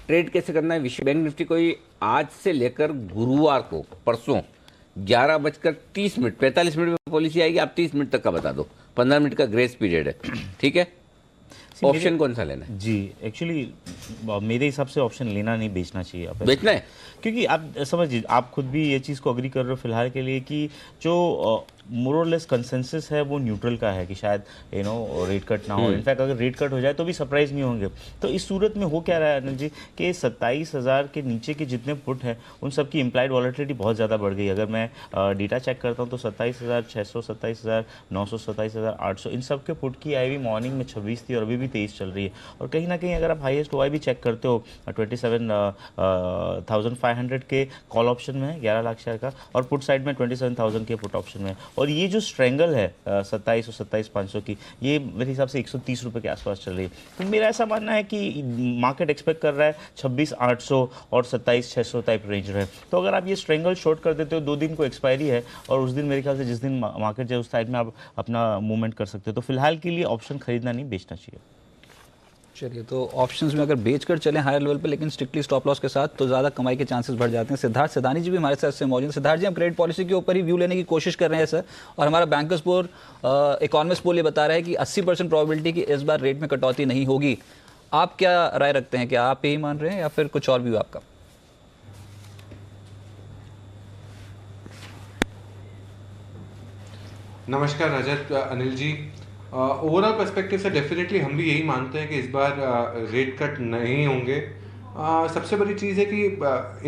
ट्रेड कैसे करना है विषय, बैंक निफ्टी कोई आज से लेकर गुरुवार को परसों 11:30 मिनट 45 मिनट में पॉलिसी आएगी, आप 30 मिनट तक का बता दो, 15 मिनट का ग्रेस पीरियड है, ठीक है। ऑप्शन कौन सा लेना है? जी एक्चुअली मेरे हिसाब से ऑप्शन लेना नहीं, बेचना चाहिए। आप बेचना है, क्योंकि आप समझिए, आप खुद भी ये चीज़ को अग्री कर रहे हो फिलहाल के लिए कि जो मोर और लेस कंसेंसस है वो न्यूट्रल का है कि शायद रेट कट ना हो। इनफैक्ट अगर रेट कट हो जाए तो भी सरप्राइज नहीं होंगे। तो इस सूरत में हो क्या रहा है अनिल जी कि 27,000 के नीचे के जितने पुट हैं उन सब की इम्प्लाइड वॉलेटिलिटी बहुत ज़्यादा बढ़ गई। अगर मैं डेटा चेक करता हूँ तो 27,600, 27,900, 27,800 इन सब के पुट की IV मॉर्निंग में 26 थी और अभी भी 23 चल रही है। और कहीं ना कहीं अगर आप हाईएस्ट OI भी चेक करते हो 27,500 के कॉल ऑप्शन में है 11 लाख शेयर का, और पुट साइड में 27,000 के पुट ऑप्शन में। और ये जो स्ट्रेंगल है 27 और 27,500 की, ये मेरे हिसाब से 130 रुपये के आसपास चल रही है। तो मेरा ऐसा मानना है कि मार्केट एक्सपेक्ट कर रहा है 26,800 और 27,600 टाइप रेंज रहे। तो अगर आप ये स्ट्रेंगल शॉर्ट कर देते हो, 2 दिन को एक्सपायरी है और उस दिन मेरे ख्याल से जिस दिन मार्केट जाए उस साइड में आप अपना मूवमेंट कर सकते हो। तो फिलहाल के लिए ऑप्शन खरीदना नहीं, बेचना चाहिए। चलिए, तो ऑप्शंस में अगर बेचकर चलें हायर लेवल पे लेकिन स्ट्रिक्टली स्टॉप लॉस के साथ तो ज़्यादा कमाई के चांसेस बढ़ जाते हैं। सिद्धार्थ सिदानी जी भी हमारे साथ से मौजूद हैं। सिद्धार्थ जी, हम क्रेडिट पॉलिसी के ऊपर ही व्यू लेने की कोशिश कर रहे हैं सर, और हमारा बैंकर्स पोल इकोनॉमिस्ट पोल ये बता रहा है कि 80% प्रोबेबिलिटी की इस बार रेट में कटौती नहीं होगी। आप क्या राय रखते हैं, क्या आप यही मान रहे हैं या फिर कुछ और व्यू आपका? नमस्कार रजत, अनिल जी। ओवरऑल पर्सपेक्टिव से डेफिनेटली हम भी यही मानते हैं कि इस बार रेट कट नहीं होंगे। सबसे बड़ी चीज़ है कि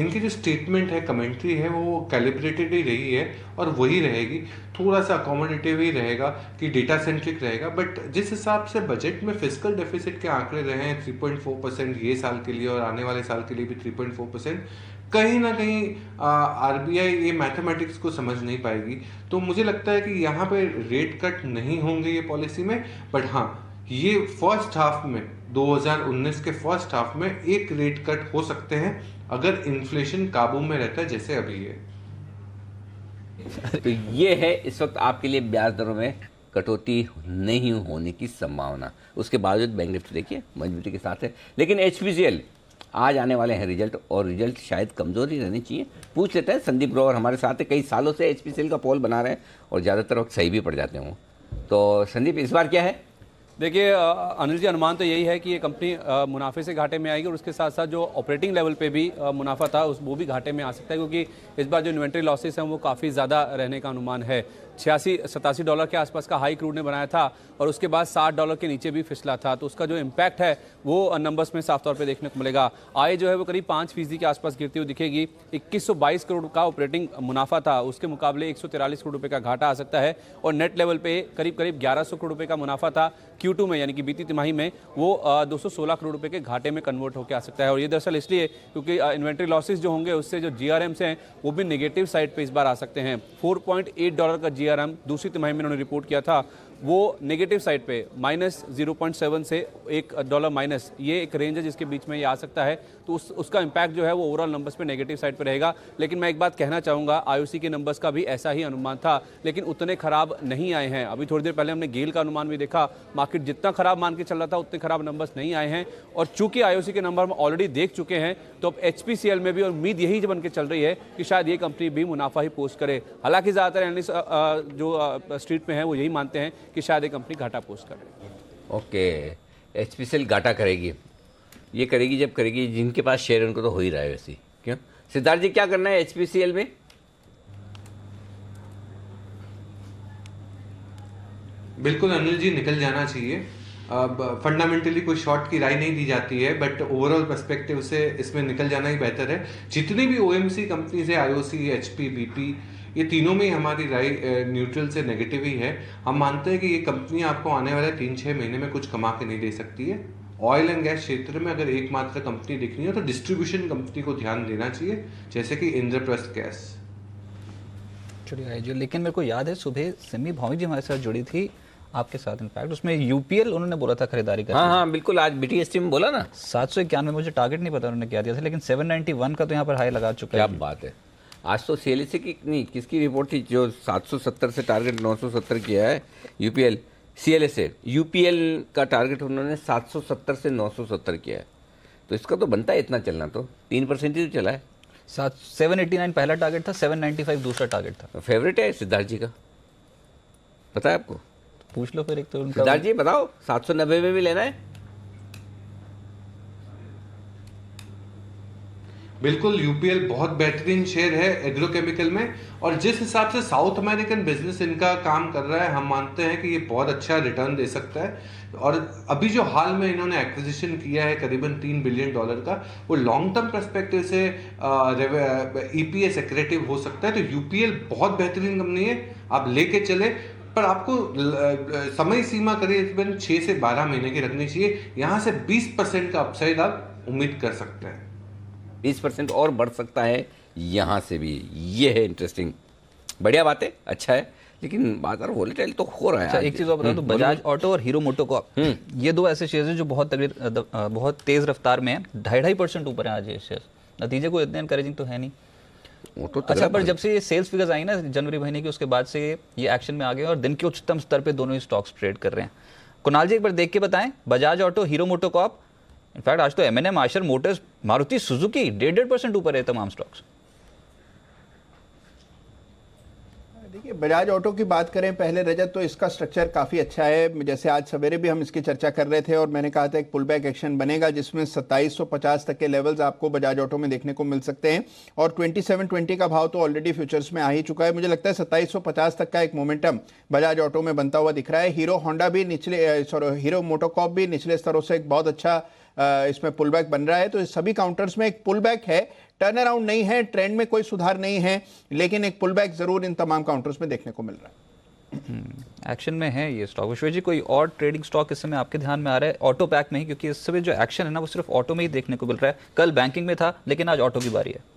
इनकी जो स्टेटमेंट है, कमेंट्री है, वो कैलिब्रेटेड ही रही है और वही रहेगी। थोड़ा सा अकोमोडेटिव ही रहेगा कि डेटा सेंट्रिक रहेगा। बट जिस हिसाब से बजट में फिस्कल डेफिसिट के आंकड़े रहे हैं 3.4% ये साल के लिए और आने वाले साल के लिए भी 3.4%, कहीं ना कहीं RBI ये मैथमेटिक्स को समझ नहीं पाएगी। तो मुझे लगता है कि यहाँ पे रेट कट नहीं होंगे ये पॉलिसी में। बट हाँ, ये फर्स्ट हाफ में 2019 के फर्स्ट हाफ में एक रेट कट हो सकते हैं अगर इन्फ्लेशन काबू में रहता है जैसे अभी है। तो ये है इस वक्त आपके लिए ब्याज दरों में कटौती नहीं होने की संभावना। उसके बावजूद बैंक निफ्टी देखिए मजबूती के साथ है। लेकिन HPCL आज आने वाले हैं रिजल्ट, और रिजल्ट शायद कमज़ोर ही रहने चाहिए। पूछ लेते हैं, संदीप ग्रोवर हमारे साथ है, कई सालों से HPCL का पोल बना रहे हैं और ज़्यादातर वक्त सही भी पड़ जाते हों। तो संदीप, इस बार क्या है? देखिए अनिल जी, अनुमान तो यही है कि ये कंपनी मुनाफे से घाटे में आएगी और उसके साथ साथ जो ऑपरेटिंग लेवल पे भी मुनाफा था वो भी घाटे में आ सकता है, क्योंकि इस बार जो इन्वेंट्री लॉसेस हैं वो काफ़ी ज़्यादा रहने का अनुमान है। $86-87 के आसपास का हाई क्रूड ने बनाया था और उसके बाद $60 के नीचे भी फिसला था। तो उसका जो इम्पैक्ट है वो नंबर्स में साफ तौर पे देखने को मिलेगा। आय जो है वो करीब 5% के आसपास गिरती हुई दिखेगी। 2122 करोड़ का ऑपरेटिंग मुनाफा था, उसके मुकाबले 143 करोड़ रुपये का घाटा आ सकता है। और नेट लेवल पे करीब 1100 करोड़ रुपये का मुनाफा था Q2 में, यानी कि बीती तिमाही में, वो 216 करोड़ रुपये के घाटे में कन्वर्ट होकर आ सकता है। और ये दरअसल इसलिए क्योंकि इन्वेंट्री लॉसेस जो होंगे उससे जो GRMs हैं वो भी नेगेटिव साइड पे इस बार आ सकते हैं। $4.8 का GRM दूसरी तिमाही में इन्होंने रिपोर्ट किया था वो नेगेटिव साइड पे -0.7 से $1 माइनस, ये एक रेंज है जिसके बीच में ये आ सकता है, तो उसका इम्पैक्ट जो है वो ओवरऑल नंबर्स पे नेगेटिव साइड पे रहेगा। लेकिन मैं एक बात कहना चाहूँगा, IOC के नंबर्स का भी ऐसा ही अनुमान था, लेकिन उतने खराब नहीं आए हैं। अभी थोड़ी देर पहले हमने गेल का अनुमान भी देखा, मार्केट जितना खराब मान के चल रहा था उतने खराब नंबर्स नहीं आए हैं, और चूंकि IOC के नंबर हम ऑलरेडी देख चुके हैं, तो अब HPCL में भी उम्मीद यही बन के चल रही है कि शायद ये कंपनी भी मुनाफा ही पोस्ट करे। हालांकि ज़्यादातर एनालिस्ट जो स्ट्रीट में है वो यही मानते हैं कि शायद ये कंपनी घाटा पोस्ट करे। ओके, HPCL घाटा करेगी, ये करेगी जब करेगी, जिनके पास शेयर है उनको तो हो ही रहा है वैसे। क्यों सिद्धार्थ जी, क्या करना है HPCL में? बिल्कुल अनिल जी, निकल जाना चाहिए। अब फंडामेंटली कोई शॉर्ट की राय नहीं दी जाती है, बट ओवरऑल पर्सपेक्टिव से इसमें निकल जाना ही बेहतर है। जितनी भी OMC कंपनीज है, IOC, HP, BP, ये तीनों में हमारी राय न्यूट्रल से नेगेटिव ही है। हम मानते हैं कि ये कंपनी आपको आने वाले 3-6 महीने में कुछ कमा के नहीं दे सकती है। ऑयल एंड गैस क्षेत्र में अगर एकमात्र कंपनी दिखनी है तो डिस्ट्रीब्यूशन कंपनी को ध्यान देना चाहिए, जैसे कि इंद्रप्रस्थ गैस। चलिए जो, लेकिन मेरे को याद है सुबह सिमी भावी जी हमारे साथ जुड़ी थी आपके साथ, इनफैक्ट उसमें UPL उन्होंने बोला था खरीदारी करनी। हाँ बिल्कुल, आज BTST में बोला ना 791, मुझे टारगेट नहीं पता उन्होंने क्या दिया था, लेकिन 791 का तो यहाँ पर हाई लगा चुका है। क्या बात है। आज तो CLSA की नहीं, किसकी रिपोर्ट थी जो 770 से टारगेट 970 किया है UPL, CLSA, UPL का टारगेट उन्होंने 770 से 970 किया है, तो इसका तो बनता है इतना चलना, तो 3% ही तो चला है। 789 पहला टारगेट था, 795 दूसरा टारगेट था। फेवरेट है सिद्धार्थ जी का, पता है आपको? पूछ लो फिर एक तो उनका। सिद्धार्थ जी बताओ, 790 में भी लेना है? बिल्कुल, UPL बहुत बेहतरीन शेयर है एग्रोकेमिकल में, और जिस हिसाब से साउथ अमेरिकन बिजनेस इनका काम कर रहा है, हम मानते हैं कि ये बहुत अच्छा रिटर्न दे सकता है। और अभी जो हाल में इन्होंने एक्विजिशन किया है करीबन $3 बिलियन का, वो लॉन्ग टर्म पर्सपेक्टिव से EPS एक्रेटिव हो सकता है। तो UPL बहुत बेहतरीन कंपनी है, आप लेके चले, पर आपको समय सीमा करीबन 6 से 12 महीने की रखनी चाहिए। यहाँ से 20% का अपसाइड आप उम्मीद कर सकते हैं। 20% और बढ़ सकता है यहाँ से भी, ये है इंटरेस्टिंग, बढ़िया बात है, अच्छा है, लेकिन बाजार वोलेटाइल तो हो रहा है। अच्छा, एक चीज और बता दो, बजाज ऑटो और हीरो मोटोकॉर्प, ये दो ऐसे शेयर्स हैं जो बहुत तेज रफ्तार में है, 2.5% ऊपर है आज ये शेयर। नतीजे को इतने एनकरेजिंग तो है नहीं। अच्छा, पर जब से ये सेल्स फिगर्स आई ना जनवरी महीने की, उसके बाद से ये एक्शन में आ गए और दिन के उच्चतम स्तर पे दोनों ही स्टॉक्स ट्रेड कर रहे हैं। कुणाल जी एक बार देख के बताएं, Bajaj auto, hero MotoCorp, in fact आज तो M&M, Eicher Motors, Maruti Suzuki 1.5% ऊपर है तमाम स्टॉक्स। देखिए, बजाज ऑटो की बात करें पहले रजत, तो इसका स्ट्रक्चर काफ़ी अच्छा है। जैसे आज सवेरे भी हम इसकी चर्चा कर रहे थे और मैंने कहा था एक पुल बैक एक्शन बनेगा जिसमें 2750 तक के लेवल्स आपको बजाज ऑटो में देखने को मिल सकते हैं, और 2720 का भाव तो ऑलरेडी फ्यूचर्स में आ ही चुका है। मुझे लगता है 2750 तक का एक मोमेंटम बजाज ऑटो में बनता हुआ दिख रहा है। हीरो होंडा भी हीरो मोटोकॉर्प भी निचले स्तरों से एक बहुत अच्छा इसमें पुल बैक बन रहा है। तो सभी काउंटर्स में एक पुल बैक है, टर्न अराउंड नहीं है, ट्रेंड में कोई सुधार नहीं है, लेकिन एक पुल बैक जरूर इन तमाम काउंटर्स में देखने को मिल रहा है। एक्शन में है ये स्टॉक। विश्व जी, कोई और ट्रेडिंग स्टॉक इस समय आपके ध्यान में आ रहा है? ऑटो पैक में ही, क्योंकि इस समय जो एक्शन है ना वो सिर्फ ऑटो में ही देखने को मिल रहा है। कल बैंकिंग में था, लेकिन आज ऑटो की बारी है।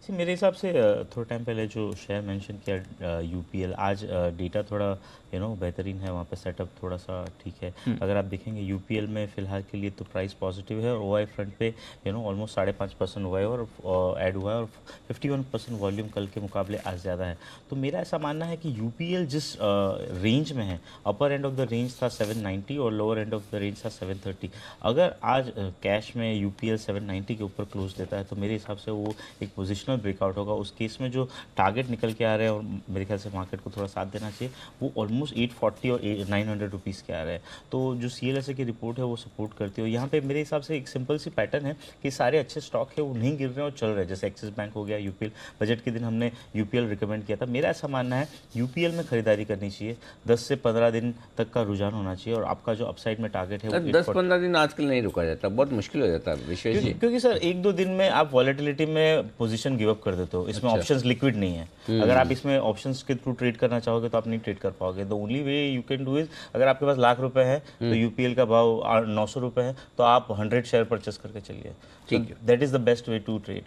मेरे हिसाब से थोड़ा टाइम पहले जो शेयर मेंशन किया UPL, आज डेटा थोड़ा बेहतरीन है, वहाँ पे सेटअप थोड़ा सा ठीक है। अगर आप देखेंगे UPL में फिलहाल के लिए तो प्राइस पॉजिटिव है, और OI फ्रंट पे ऑलमोस्ट 5.5% हुआ है और ऐड हुआ है, और 51% वॉल्यूम कल के मुकाबले आज ज़्यादा है। तो मेरा ऐसा मानना है कि UPL जिस रेंज में है, अपर एंड ऑफ द रेंज था 790 और lower end of the range था 730। अगर आज कैश में UPL 790 के ऊपर क्लोज देता है तो मेरे हिसाब से वो एक पोजिशनल ब्रेकआउट होगा। उस केस में जो टारगेट निकल के आ रहे हैं, और मेरे ख्याल से मार्केट को थोड़ा साथ देना चाहिए, वो ऑलमोस्ट 840 और 900 रुपीज़ के आ रहे हैं। तो जो CLSA की रिपोर्ट है वो सपोर्ट करती है। यहाँ पे मेरे हिसाब से एक सिंपल सी पैटर्न है कि सारे अच्छे स्टॉक है वो नहीं गिर रहे हैं और चल रहे हैं। जैसे एक्सिस बैंक हो गया, UPL, बजट के दिन हमने UPL रिकमेंड किया था। मेरा ऐसा मानना है UPL में खरीदारी करनी चाहिए, 10 से 15 दिन तक का रुझान होना चाहिए, और आपका जो अपसाइड में टारगेट है 10-15 दिन आजकल नहीं रुका जाता, बहुत मुश्किल हो जाता है विशेष, क्योंकि सर 1-2 दिन में आप वॉलेटिलिटी में पोजीशन गिव अप कर देते हो। इसमें ऑप्शंस लिक्विड नहीं है। अगर आप इसमें ऑप्शंस के थ्रू ट्रेड करना चाहोगे तो आप नहीं ट्रेड कर पाओगे। The only way you can do is, अगर आपके पास लाख रुपए है तो UPL का भाव 900 रुपए है, तो आप 100 शेयर परचेस करके चलिए। ठीक है, that is the best way to trade.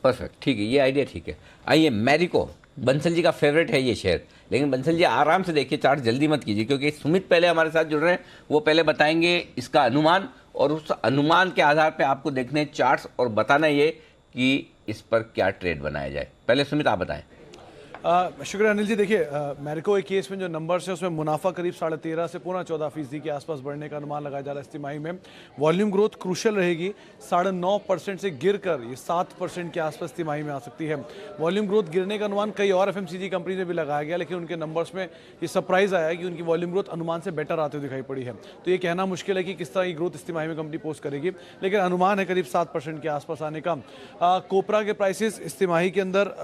Perfect, ठीक है, ये आइडिया ठीक है। आइए मैरिको, बंसल जी का फेवरेट है ये शेयर, लेकिन बंसल जी आराम से देखिए, चार्ट जल्दी मत कीजिए, क्योंकि सुमित पहले हमारे साथ जुड़ रहे हैं, वो पहले बताएंगे इसका अनुमान, और उस अनुमान के आधार पे आपको देखने चार्ट्स और बताना ये कि इस पर क्या ट्रेड बनाया जाए। पहले सुमित आप बताएं। शुक्रिया अनिल जी। देखिए मैरिको एक केस में जो नंबर्स हैं उसमें मुनाफा करीब 13.5 से 14.25% के आसपास बढ़ने का अनुमान लगाया जा रहा है इस तिमाही में। वॉल्यूम ग्रोथ क्रूशल रहेगी, 9.5% से गिरकर ये 7% के आसपास तिमाही में आ सकती है। वॉल्यूम ग्रोथ गिरने का अनुमान कई और एफएमसीजी कंपनी में भी लगाया गया, लेकिन उनके नंबर्स में ये सरप्राइज आया कि उनकी वॉल्यूम ग्रोथ अनुमान से बेटर आते हुए दिखाई पड़ी है। तो ये कहना मुश्किल है कि किस तरह की ग्रोथ इस तिमाही में कंपनी पोस्ट करेगी, लेकिन अनुमान है करीब 7% के आसपास आने का। कोपरा के प्राइसेस इस तिमाही के अंदर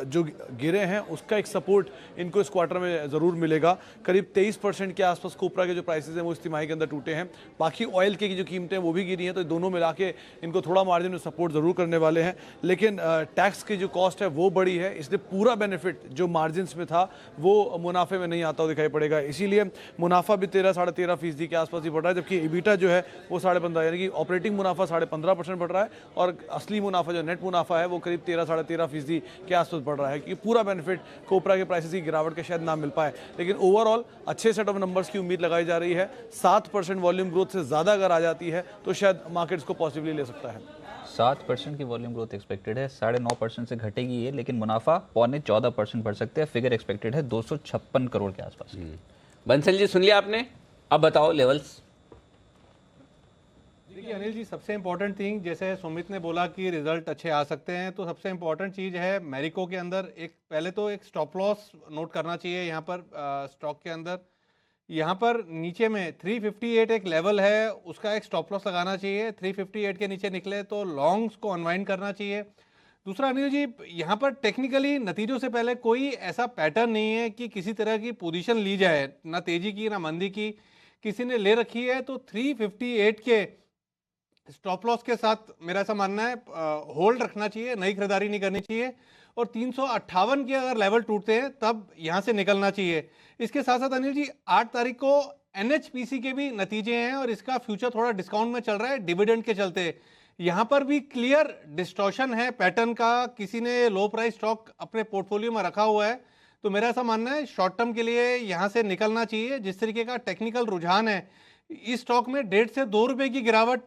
जो गिरे हैं उसका एक सपोर्ट इनको इस क्वार्टर में जरूर मिलेगा। करीब 23% के आसपास कोपरा के जो प्राइसेस हैं वो इस तिमाही के अंदर टूटे हैं। बाकी ऑयल की जो कीमतें हैं वो भी गिरी हैं, तो दोनों मिला के इनको थोड़ा मार्जिन में सपोर्ट जरूर करने वाले हैं। लेकिन टैक्स की जो कॉस्ट है वो बड़ी है, इसलिए पूरा बेनिफिट जो मार्जिन में था वो मुनाफे में नहीं आता हुआ दिखाई पड़ेगा। इसीलिए मुनाफा भी 13-13.5% के आसपास ही बढ़ रहा है, जबकि ईबिटा जो है वो 15.5, यानी कि ऑपरेटिंग मुनाफा 15.5% बढ़ रहा है, और असली मुनाफा जो नेट मुनाफा है वो करीब 13-13.5% के आसपास बढ़ रहा है, क्योंकि पूरा बेनिफिट कोपरा के प्राइसेस की गिरावट के शायद ना मिल पाए। लेकिन ओवरऑल अच्छे सेट ऑफ नंबर्स की उम्मीद लगाई जा रही है। 7% वॉल्यूम ग्रोथ से ज़्यादा अगर आ जाती है तो शायद मार्केट्स को पॉसिबली ले सकता है। 7% की वॉल्यूम ग्रोथ एक्सपेक्टेड है, 9.5% से घटेगी ये, लेकिन मुनाफा 14% बढ़ सकते हैं। फिगर एक्सपेक्टेड है 256 करोड़ के आसपास। बंसल जी सुन लिया आपने, अब बताओ लेवल्स। देखिए अनिल जी, सबसे इंपॉर्टेंट थिंग, जैसे सुमित ने बोला कि रिजल्ट अच्छे आ सकते हैं, तो सबसे इंपॉर्टेंट चीज़ है मैरिको के अंदर पहले तो एक स्टॉप लॉस नोट करना चाहिए यहाँ पर स्टॉक के अंदर। यहाँ पर नीचे में 358 एक लेवल है, उसका एक स्टॉप लॉस लगाना चाहिए। 358 के नीचे निकले तो लॉन्ग्स को अनवाइंड करना चाहिए। दूसरा अनिल जी, यहाँ पर टेक्निकली नतीजों से पहले कोई ऐसा पैटर्न नहीं है कि किसी तरह की पोजीशन ली जाए, ना तेजी की ना मंदी की किसी ने ले रखी है। तो 358 के स्टॉप लॉस के साथ मेरा ऐसा मानना है होल्ड रखना चाहिए, नई खरीदारी नहीं करनी चाहिए। और 358 के अगर लेवल टूटते हैं तब यहां से निकलना चाहिए। इसके साथ साथ अनिल जी 8 तारीख को एनएचपीसी के भी नतीजे हैं, और इसका फ्यूचर थोड़ा डिस्काउंट में चल रहा है डिविडेंड के चलते। यहां पर भी क्लियर डिस्टॉर्शन है पैटर्न का, किसी ने लो प्राइस स्टॉक अपने पोर्टफोलियो में रखा हुआ है। तो मेरा ऐसा मानना है शॉर्ट टर्म के लिए यहां से निकलना चाहिए। जिस तरीके का टेक्निकल रुझान है इस स्टॉक में, 1.5 से 2 रुपए की गिरावट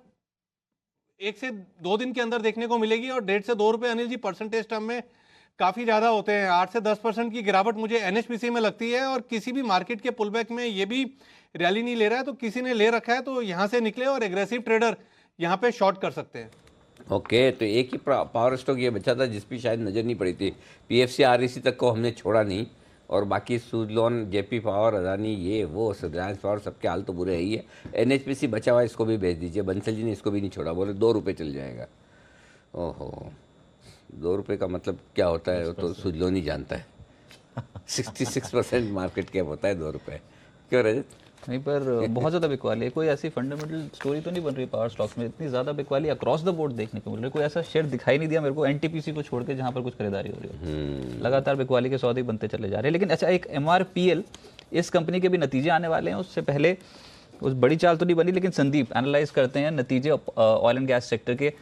1 से 2 दिन के अंदर देखने को मिलेगी। और 1.5 से 2 रुपए अनिल जी परसेंटेज टर्म में काफी ज्यादा होते हैं। 8 से 10% की गिरावट मुझे एनएचपीसी में लगती है, और किसी भी मार्केट के पुलबैक में ये भी रैली नहीं ले रहा है, तो किसी ने ले रखा है तो यहां से निकले, और एग्रेसिव ट्रेडर यहां पे शॉर्ट कर सकते हैं। ओके, तो एक ही पावर स्टॉक ये बचा था जिस पर शायद नज़र नहीं पड़ी थी, पीएफसी आरईसी तक को हमने छोड़ा नहीं, और बाकी सुजलॉन, जेपी पावर, अदानी, ये वो रिलायंस पावर, सबके हाल तो बुरे ही है। एनएचपीसी बचा हुआ, इसको भी भेज दीजिए। बंसल जी ने इसको भी नहीं छोड़ा, बोले 2 रुपये चल जाएगा। ओहो, 2 रुपये का मतलब क्या होता है वो तो सुजलॉन ही जानता है। 66% मार्केट कैप होता है 2 रुपये। क्यों रजत? नहीं, पर बहुत ज़्यादा बिकवाली है। कोई ऐसी फंडामेंटल स्टोरी तो नहीं बन रही पावर स्टॉक्स में, इतनी ज़्यादा बिकवाली अक्रॉस द बोर्ड देखने को मिल रही है। कोई ऐसा शेयर दिखाई नहीं दिया मेरे को एनटीपीसी को छोड़ के जहाँ पर कुछ खरीदारी हो रही हो। लगातार बिकवाली के सौदे बनते चले जा रहे हैं। लेकिन अच्छा, एक एमआरपीएल, इस कंपनी के भी नतीजे आने वाले हैं। उससे पहले उस बड़ी चाल तो नहीं बनी, लेकिन संदीप एनालाइज करते हैं नतीजे ऑयल एंड गैस सेक्टर के।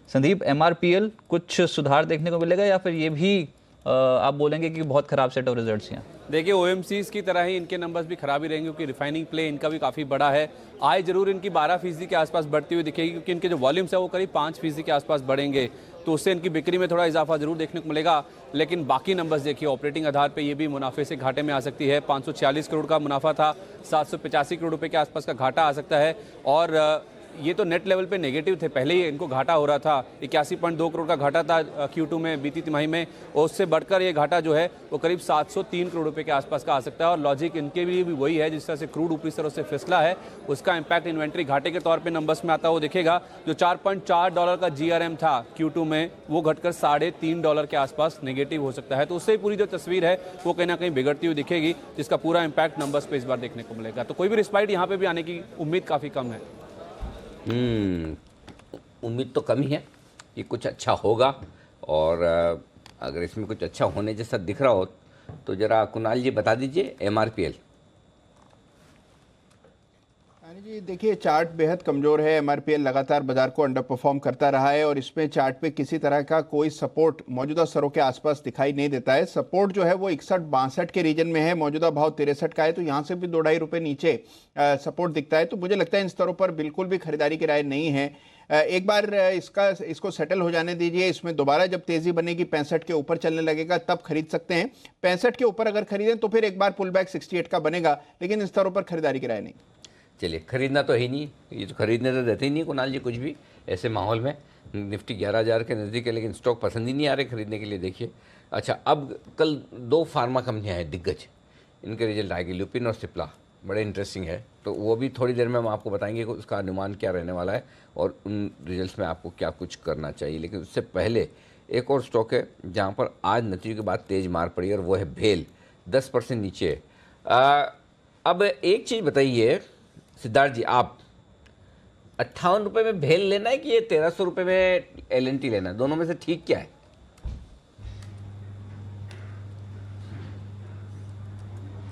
संदीप, एमआरपीएल कुछ सुधार देखने को मिलेगा, या फिर ये भी आप बोलेंगे कि बहुत खराब सेट ऑफ रिजल्ट्स हैं? देखिए ओएमसीज की तरह ही इनके नंबर्स भी खराब ही रहेंगे, क्योंकि रिफाइनिंग प्ले इनका भी काफ़ी बड़ा है। आय जरूर इनकी 12% के आसपास बढ़ती हुई दिखेगी, क्योंकि इनके जो वॉल्यूम्स है वो करीब 5% के आसपास बढ़ेंगे, तो उससे इनकी बिक्री में थोड़ा इजाफा जरूर देखने को मिलेगा। लेकिन बाकी नंबर्स देखिए, ऑपरेटिंग आधार पे ये भी मुनाफे से घाटे में आ सकती है। 546 करोड़ का मुनाफा था, 785 करोड़ रुपए के आसपास का घाटा आ सकता है। और ये तो नेट लेवल पे नेगेटिव थे, पहले ही इनको घाटा हो रहा था। 81.2 करोड़ का घाटा था Q2 में, बीती तिमाही में, और उससे बढ़कर ये घाटा जो है वो करीब 703 करोड़ रुपए के आसपास का आ सकता है। और लॉजिक इनके लिए भी वही है, जिस तरह से क्रूड ऊपरी तरह से फिसला है, उसका इंपैक्ट इन्वेंट्री घाटे के तौर पर नंबर्स में आता हुआ दिखेगा। जो $4.4 का GRM था Q2 में, वो घटकर $3.5 के आसपास नेगेटिव हो सकता है। तो उससे पूरी जो तस्वीर है वो कहीं ना कहीं बिगड़ती हुई दिखेगी, जिसका पूरा इंपैक्ट नंबर्स पे इस बार देखने को मिलेगा। तो कोई भी रिस्पाइट यहाँ पे भी आने की उम्मीद काफ़ी कम है। उम्मीद तो कम ही है, ये कुछ अच्छा होगा। और अगर इसमें कुछ अच्छा होने जैसा दिख रहा हो तो जरा कुणाल जी बता दीजिए एमआरपीएल। जी देखिए चार्ट बेहद कमजोर है। एमआरपीएल लगातार बाजार को अंडर परफॉर्म करता रहा है और इसमें चार्ट पे किसी तरह का कोई सपोर्ट मौजूदा स्तरों के आसपास दिखाई नहीं देता है। सपोर्ट जो है वो 61-62 के रीजन में है, मौजूदा भाव 63 का है, तो यहाँ से भी 2-2.5 रुपए नीचे सपोर्ट दिखता है। तो मुझे लगता है इन स्तरों पर बिल्कुल भी खरीदारी की राय नहीं है। एक बार इसको सेटल हो जाने दीजिए। इसमें दोबारा जब तेजी बनेगी 65 के ऊपर चलने लगेगा तब खरीद सकते हैं। 65 के ऊपर अगर खरीदें तो फिर एक बार पुल बैक 68 का बनेगा, लेकिन इन स्तरों पर खरीदारी की राय नहीं। चलिए, खरीदना तो है ही नहीं, ये तो खरीदने तो देते ही नहीं कुणाल जी कुछ भी ऐसे माहौल में। निफ्टी 11,000 के नज़दीक है, लेकिन स्टॉक पसंद ही नहीं आ रहे खरीदने के लिए। देखिए अच्छा, अब कल 2 फार्मा कंपनियां हैं दिग्गज, इनके रिजल्ट आएगी, लुपिन और सिप्ला, बड़े इंटरेस्टिंग है। तो वो भी थोड़ी देर में हम आपको बताएंगे कि उसका अनुमान क्या रहने वाला है और उन रिजल्ट्स में आपको क्या कुछ करना चाहिए। लेकिन उससे पहले एक और स्टॉक है जहाँ पर आज नतीजों के बाद तेज मार पड़ी और वो है भेल, 10% नीचे है। अब एक चीज़ बताइए सिद्धार्थ जी, आप 58 रुपये में भेल लेना है कि ये 1300 रुपये में एलएनटी लेना है, दोनों में से ठीक क्या है?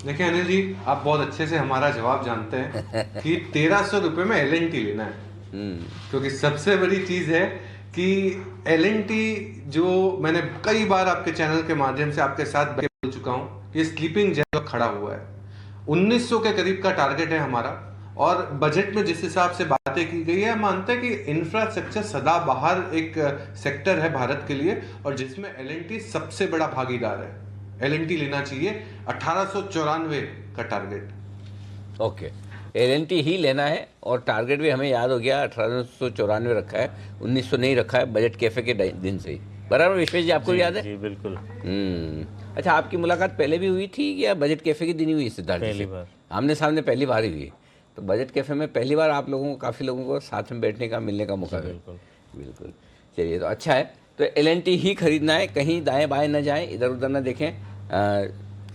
देखिए अनिल जी, आप बहुत अच्छे से हमारा जवाब जानते हैं कि 1300 रुपये में एलएनटी लेना है। क्योंकि सबसे बड़ी चीज है कि एलएनटी जो मैंने कई बार आपके चैनल के माध्यम से आपके साथ बोल चुका हूं, ये स्लीपिंग जैसा खड़ा हुआ है। 1900 के करीब का टारगेट है हमारा और बजट में जिस हिसाब से बातें की गई है, मानते हैं कि इंफ्रास्ट्रक्चर सदाबहार एक सेक्टर है भारत के लिए और जिसमें एलएनटी सबसे बड़ा भागीदार है। एलएनटी लेना चाहिए, 1894 का टारगेट। ओके, एलएनटी ही लेना है और टारगेट भी हमें याद हो गया, 1894 रखा है, 1900 नहीं रखा है बजट कैफे के दिन से ही। बराबर विश्वेश जी, आपको याद है? जी बिल्कुल। अच्छा, आपकी मुलाकात पहले भी हुई थी या बजट कैफे के दिन ही हुई सिद्धार्थ? पहली बार आमने सामने पहली बार ही हुई। तो बजट कैफे में पहली बार आप लोगों को, काफ़ी लोगों को साथ में बैठने का, मिलने का मौका मिला। बिल्कुल, चलिए तो अच्छा है। तो एलएनटी ही खरीदना है, कहीं दाएं बाएं न जाएं, इधर उधर न देखें।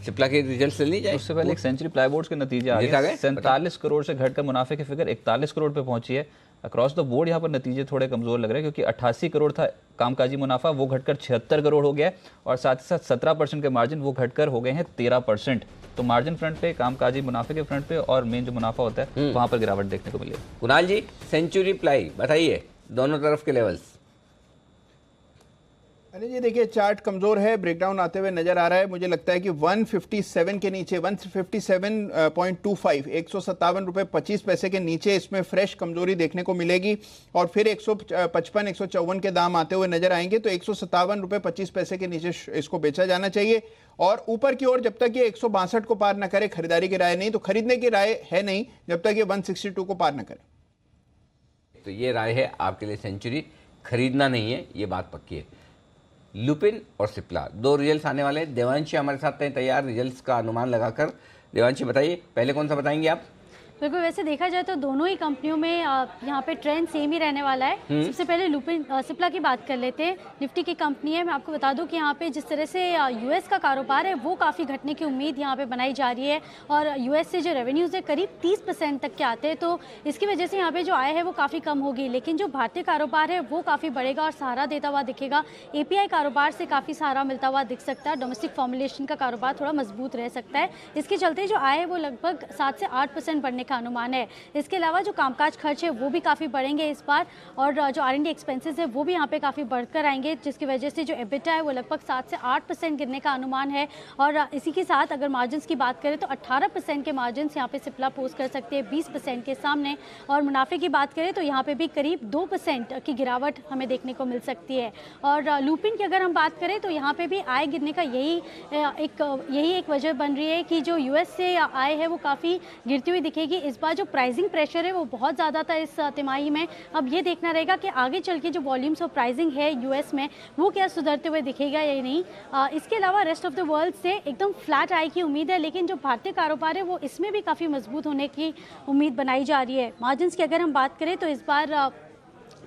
सिप्ला के रिजल्ट से नहीं जाए। उससे पहले एक सेंचुरी प्लाईबोर्ड्स के नतीजे आ गए। 47 करोड़ से घटकर मुनाफे की फिगर 41 करोड़ पे पहुंची है। अक्रॉस द बोर्ड यहाँ पर नतीजे थोड़े कमजोर लग रहे हैं, क्योंकि 88 करोड़ था कामकाजी मुनाफा, वो घटकर 76 करोड़ हो गया और साथ ही साथ 17% के मार्जिन वो घटकर हो गए हैं 13%। तो मार्जिन फ्रंट पे, कामकाजी मुनाफे के फ्रंट पे और मेन जो मुनाफा होता है वहां पर गिरावट देखने को मिली। कुणाल जी, सेंचुरी प्लाई बताइए, दोनों तरफ के लेवल्स। अरे जी देखिए चार्ट कमजोर है, ब्रेकडाउन आते हुए नजर आ रहा है। मुझे लगता है कि 157 के नीचे, 157.25, 157 रुपये 25 पैसे के नीचे इसमें फ्रेश कमजोरी देखने को मिलेगी और फिर 155, 154 के दाम आते हुए नजर आएंगे। तो 157 रुपये 25 पैसे के नीचे इसको बेचा जाना चाहिए और ऊपर की ओर जब तक ये 162 को पार न करे खरीदारी की राय नहीं। तो खरीदने की राय है नहीं जब तक ये 162 को पार न करे। तो ये राय है आपके लिए, सेंचुरी खरीदना नहीं है, ये बात पक्की है। लुपिन और सिप्ला, 2 रिजल्ट्स आने वाले हैं। देवांशी हमारे साथ हैं तैयार रिजल्ट्स का अनुमान लगाकर। देवांशी बताइए, पहले कौन सा बताएंगे आप? बिल्कुल, वैसे देखा जाए तो दोनों ही कंपनियों में यहाँ पे ट्रेंड सेम ही रहने वाला है। सबसे पहले लुपिन सिप्ला की बात कर लेते हैं। निफ्टी की कंपनी है। मैं आपको बता दूं कि यहाँ पे जिस तरह से यूएस का कारोबार है वो काफ़ी घटने की उम्मीद यहाँ पे बनाई जा रही है और यूएस से जो रेवेन्यूज़ है करीब 30% तक के आते हैं, तो इसकी वजह से यहाँ पे जो आय है वो काफ़ी कम होगी। लेकिन जो भारतीय कारोबार है वो काफ़ी बढ़ेगा और सहारा देता हुआ दिखेगा। एपीआई कारोबार से काफ़ी सहारा मिलता हुआ दिख सकता है। डोमेस्टिक फॉर्मुलेशन का कारोबार थोड़ा मजबूत रह सकता है। इसके चलते जो आय है वो लगभग 7 से 8% बढ़ने का अनुमान है। इसके अलावा जो कामकाज खर्च है वो भी काफ़ी बढ़ेंगे इस बार और जो R&D एक्सपेंसेस है वो भी यहाँ पे काफ़ी बढ़कर आएंगे, जिसकी वजह से जो एबिटा है वो लगभग 7 से 8% गिरने का अनुमान है। और इसी के साथ अगर मार्जिन्स की बात करें तो 18% के मार्जिन्स यहाँ पे सिप्ला पोस्ट कर सकते हैं 20% के सामने। और मुनाफे की बात करें तो यहाँ पे भी करीब 2% की गिरावट हमें देखने को मिल सकती है। और लुपिन की अगर हम बात करें तो यहाँ पे भी आय गिरने का यही एक वजह बन रही है कि जो यूएस से आय है वो काफ़ी गिरती हुई दिखेगी। इस बार जो प्राइसिंग प्रेशर है वो बहुत ज़्यादा था इस तिमाही में। अब ये देखना रहेगा कि आगे चल के जो वॉल्यूम्स और प्राइसिंग है यूएस में वो क्या सुधरते हुए दिखेगा या नहीं। इसके अलावा रेस्ट ऑफ द वर्ल्ड से एकदम फ्लैट आय की उम्मीद है, लेकिन जो भारतीय कारोबार है वो इसमें भी काफ़ी मजबूत होने की उम्मीद बनाई जा रही है। मार्जिन्स की अगर हम बात करें तो इस बार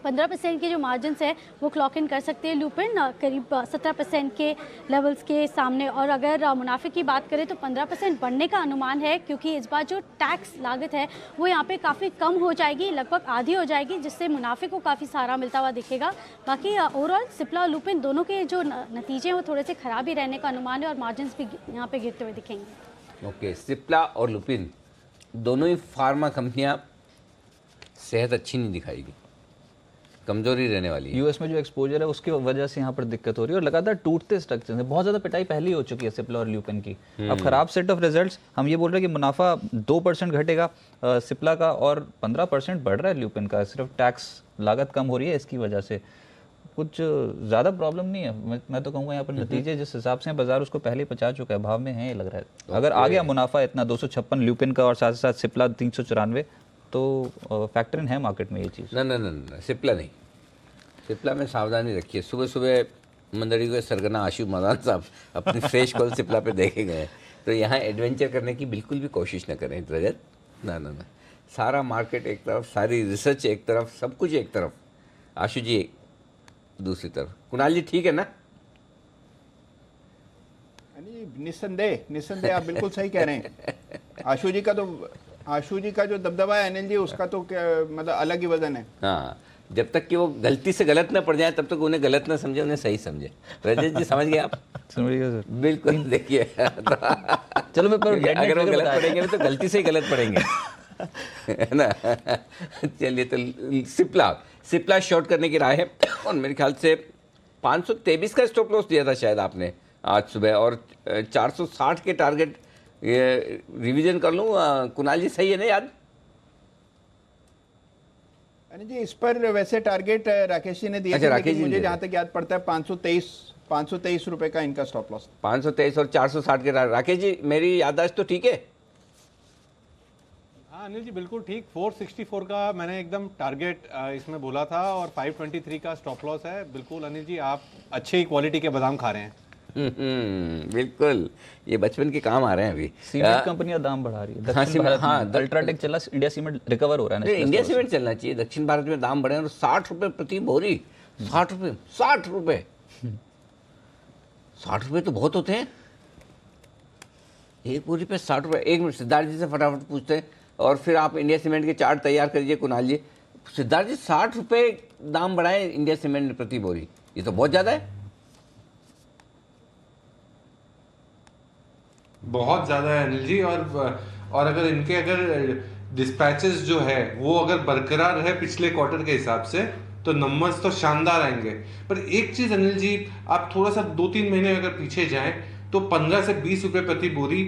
15% के जो मार्जिन्स है वो क्लॉक इन कर सकते हैं लुपिन करीब 17% के लेवल्स के सामने। और अगर मुनाफे की बात करें तो 15% बढ़ने का अनुमान है, क्योंकि इस बार जो टैक्स लागत है वो यहाँ पे काफ़ी कम हो जाएगी, लगभग आधी हो जाएगी, जिससे मुनाफे को काफ़ी सहारा मिलता हुआ दिखेगा। बाकी ओवरऑल सिप्ला और लुपिन दोनों के जो नतीजे हैं वो थोड़े से खराब ही रहने का अनुमान है और मार्जिन्स भी यहाँ पे गिरते हुए दिखेंगे। ओके, सिप्ला और लुपिन दोनों ही फार्मा कंपनियाँ सेहत अच्छी नहीं दिखाएगी, कमजोरी रहने वाली है। यूएस में जो एक्सपोजर है उसकी वजह से यहाँ पर दिक्कत हो रही है और लगातार टूटते स्ट्रक्चर है। बहुत ज़्यादा पिटाई पहले ही हो चुकी है सिप्ला और ल्यूपिन की। अब खराब सेट ऑफ रिजल्ट्स, हम ये बोल रहे हैं कि मुनाफा 2% घटेगा सिप्ला का और 15% बढ़ रहा है ल्यूपिन का, सिर्फ टैक्स लागत कम हो रही है इसकी वजह से। कुछ ज़्यादा प्रॉब्लम नहीं है। मैं तो कहूँगा यहाँ पर नतीजे जिस हिसाब से बाजार उसको पहले पचा चुका है, भाव में है ये लग रहा है। अगर आ गया मुनाफा इतना 256 ल्यूपिन का और साथ साथ सिप्ला 394, तो फैक्टर इन है मार्केट में ये चीज़। ना, सिप्ला नहीं, सिप्ला में सावधानी रखिए। सुबह सुबह मंदड़ी को सरगना आशु मदान साहब अपनी फ्रेश कॉल सिप्ला पे देखे गए, तो यहाँ एडवेंचर करने की बिल्कुल भी कोशिश न करें रजत। ना, सारा मार्केट एक तरफ, सारी रिसर्च एक तरफ, सब कुछ एक तरफ, आशु जी दूसरी तरफ। कुणाल जी ठीक है ना? निस्संदेह आप बिल्कुल सही कह रहे हैं। आशु जी का जो दबदबा है अनिल जी, उसका तो मतलब अलग ही वजन है। हाँ, जब तक कि वो गलती से गलत ना पड़ जाए तब तक उन्हें गलत ना समझे, उन्हें सही समझे। रजत जी समझ गए आप? समझ गए सर, बिल्कुल। देखिए चलो मैं पर अगर वो गलत पड़ेंगे तो गलती से ही गलत पड़ेंगे, है ना। चलिए, तो सिप्ला शॉर्ट करने की राय है और मेरे ख्याल से 523 का स्टॉप लॉस दिया था शायद आपने आज सुबह, और 460 के टारगेट रिवीजन कर लूँ कुणाल जी, सही है ना याद? अनिल जी इस पर वैसे टारगेट राकेश जी ने दिया, अच्छा, राकेश जी मुझे जहां तक याद पड़ता है 523 रुपए का इनका स्टॉप लॉस। 523 और 460 के राकेश जी, मेरी याददाश्त तो ठीक है? हाँ अनिल जी बिल्कुल ठीक। 464 का मैंने एकदम टारगेट इसमें बोला था और 523 का स्टॉप लॉस है। बिल्कुल अनिल जी, आप अच्छे ही क्वालिटी के बादाम खा रहे हैं। बिल्कुल, ये बचपन के काम आ रहे हैं अभी। सीमेंट कंपनियां दाम बढ़ा रही है। दक्षिण भारत में अल्ट्राटेक चला, इंडिया सीमेंट रिकवर हो रहा है। इंडिया सीमेंट चलना चाहिए। दक्षिण भारत में दाम बढ़े और 60 रुपए प्रति बोरी, 60 रुपए 60 रुपए तो बहुत होते हैं एक बोरी पे 60 रुपए। एक मिनट सिद्धार्थ जी से फटाफट पूछते हैं और फिर आप इंडिया सीमेंट के चार्ट तैयार करिए कुणाल जी। सिद्धार्थ जी, 60 रुपए दाम बढ़ाए इंडिया सीमेंट ने प्रति बोरी, ये तो बहुत ज्यादा है। बहुत ज़्यादा है अनिल जी। और अगर डिस्पैचेस जो है वो अगर बरकरार है पिछले क्वार्टर के हिसाब से तो नंबर्स तो शानदार आएंगे। पर एक चीज़ अनिल जी, आप थोड़ा सा 2-3 महीने अगर पीछे जाएं तो 15 से 20 रुपए प्रति बोरी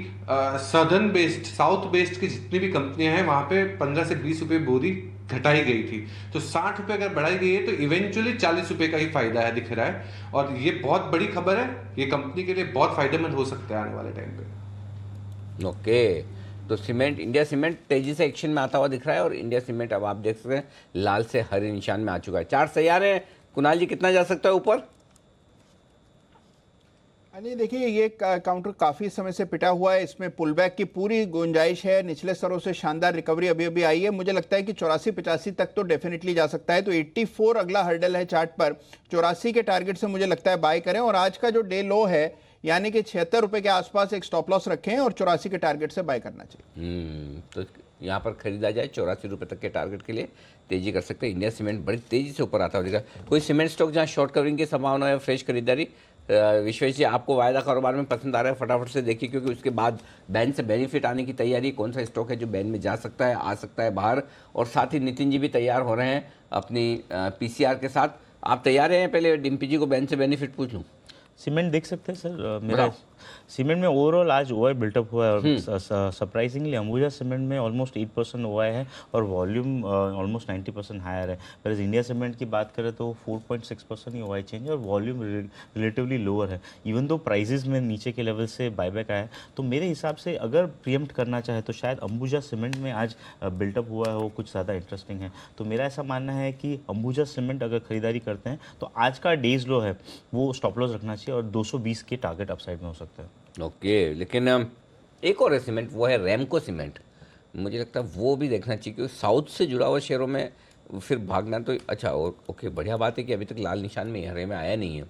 सदर्न बेस्ड, साउथ बेस्ड की जितनी भी कंपनियां हैं वहां पे 15 से 20 रुपए बोरी घटाई गई थी। तो 60 रुपए अगर बढ़ाई गई है तो इवेंचुअली 40 रुपए का ही फायदा है दिख रहा है, और ये बहुत बड़ी खबर है। ये कंपनी के लिए बहुत फायदेमंद हो सकता है आने वाले टाइम पे। ओके, तो सीमेंट, इंडिया सीमेंट तेजी से एक्शन में आता हुआ दिख रहा है और इंडिया सीमेंट अब आप देख सकते हैं लाल से हरे निशान में आ चुका है। चार्ट तैयार है कुणाल जी, कितना जा सकता है ऊपर? नहीं देखिए, ये काउंटर काफी समय से पिटा हुआ है, इसमें पुलबैक की पूरी गुंजाइश है। निचले स्तरों से शानदार रिकवरी अभी अभी आई है। मुझे लगता है कि 84-85 तक तो डेफिनेटली जा सकता है। तो 84 अगला हर्डल है चार्ट पर। 84 के टारगेट से मुझे लगता है बाय करें, और आज का जो डे लो है यानी कि 76 रुपए के आसपास एक स्टॉप लॉस रखें और 84 के टारगेट से बाय करना चाहिए। तो यहाँ पर खरीदा जाए 84 रुपए तक के टारगेट के लिए तेजी कर सकते हैं। इंडिया सीमेंट बड़ी तेजी से ऊपर आता हुआ। कोई सीमेंट स्टॉक जहाँ शॉर्ट कवरिंग की संभावना है, फ्रेश खरीदारी? विश्वेश जी, आपको वायदा कारोबार में पसंद आ रहा है, फटाफट से देखिए, क्योंकि उसके बाद बैन से बेनिफिट आने की तैयारी। कौन सा स्टॉक है जो बैन में जा सकता है, आ सकता है बाहर? और साथ ही नितिन जी भी तैयार हो रहे हैं अपनी पीसीआर के साथ। आप तैयार हैं? पहले डिम्पी जी को बैन से बेनिफिट पूछ लूँ। सीमेंट देख सकते हैं सर। मेरा सीमेंट में ओवरऑल आज ओआई बिल्टअप हुआ है और सरप्राइजिंगली अंबुजा सीमेंट में ऑलमोस्ट 8% ओआई है और वॉल्यूम ऑलमोस्ट 90% हायर है। पर इंडिया सीमेंट की बात करें तो 4.6% ही ओआई चेंज है और वॉल्यूम रिलेटिवली लोअर है। इवन दो प्राइजेस में नीचे के लेवल से बायबैक आया है, तो मेरे हिसाब से अगर प्रीएम्प्ट करना चाहे तो शायद अंबुजा सीमेंट में आज बिल्टअप हुआ है वो कुछ ज़्यादा इंटरेस्टिंग है। तो मेरा ऐसा मानना है कि अंबुजा सीमेंट अगर खरीदारी करते हैं तो आज का डेज लो है वो स्टॉप लॉस रखना चाहिए और 220 के टारगेट अपसाइड में हो सकता है। ओके, लेकिन एक और है सीमेंट, वो है रैमको सीमेंट। मुझे लगता है वो भी देखना चाहिए, क्योंकि साउथ से जुड़ा हुआ शेयरों में फिर भागना तो अच्छा। और ओके, बढ़िया बात है कि अभी तक लाल निशान में हरे में आया नहीं है,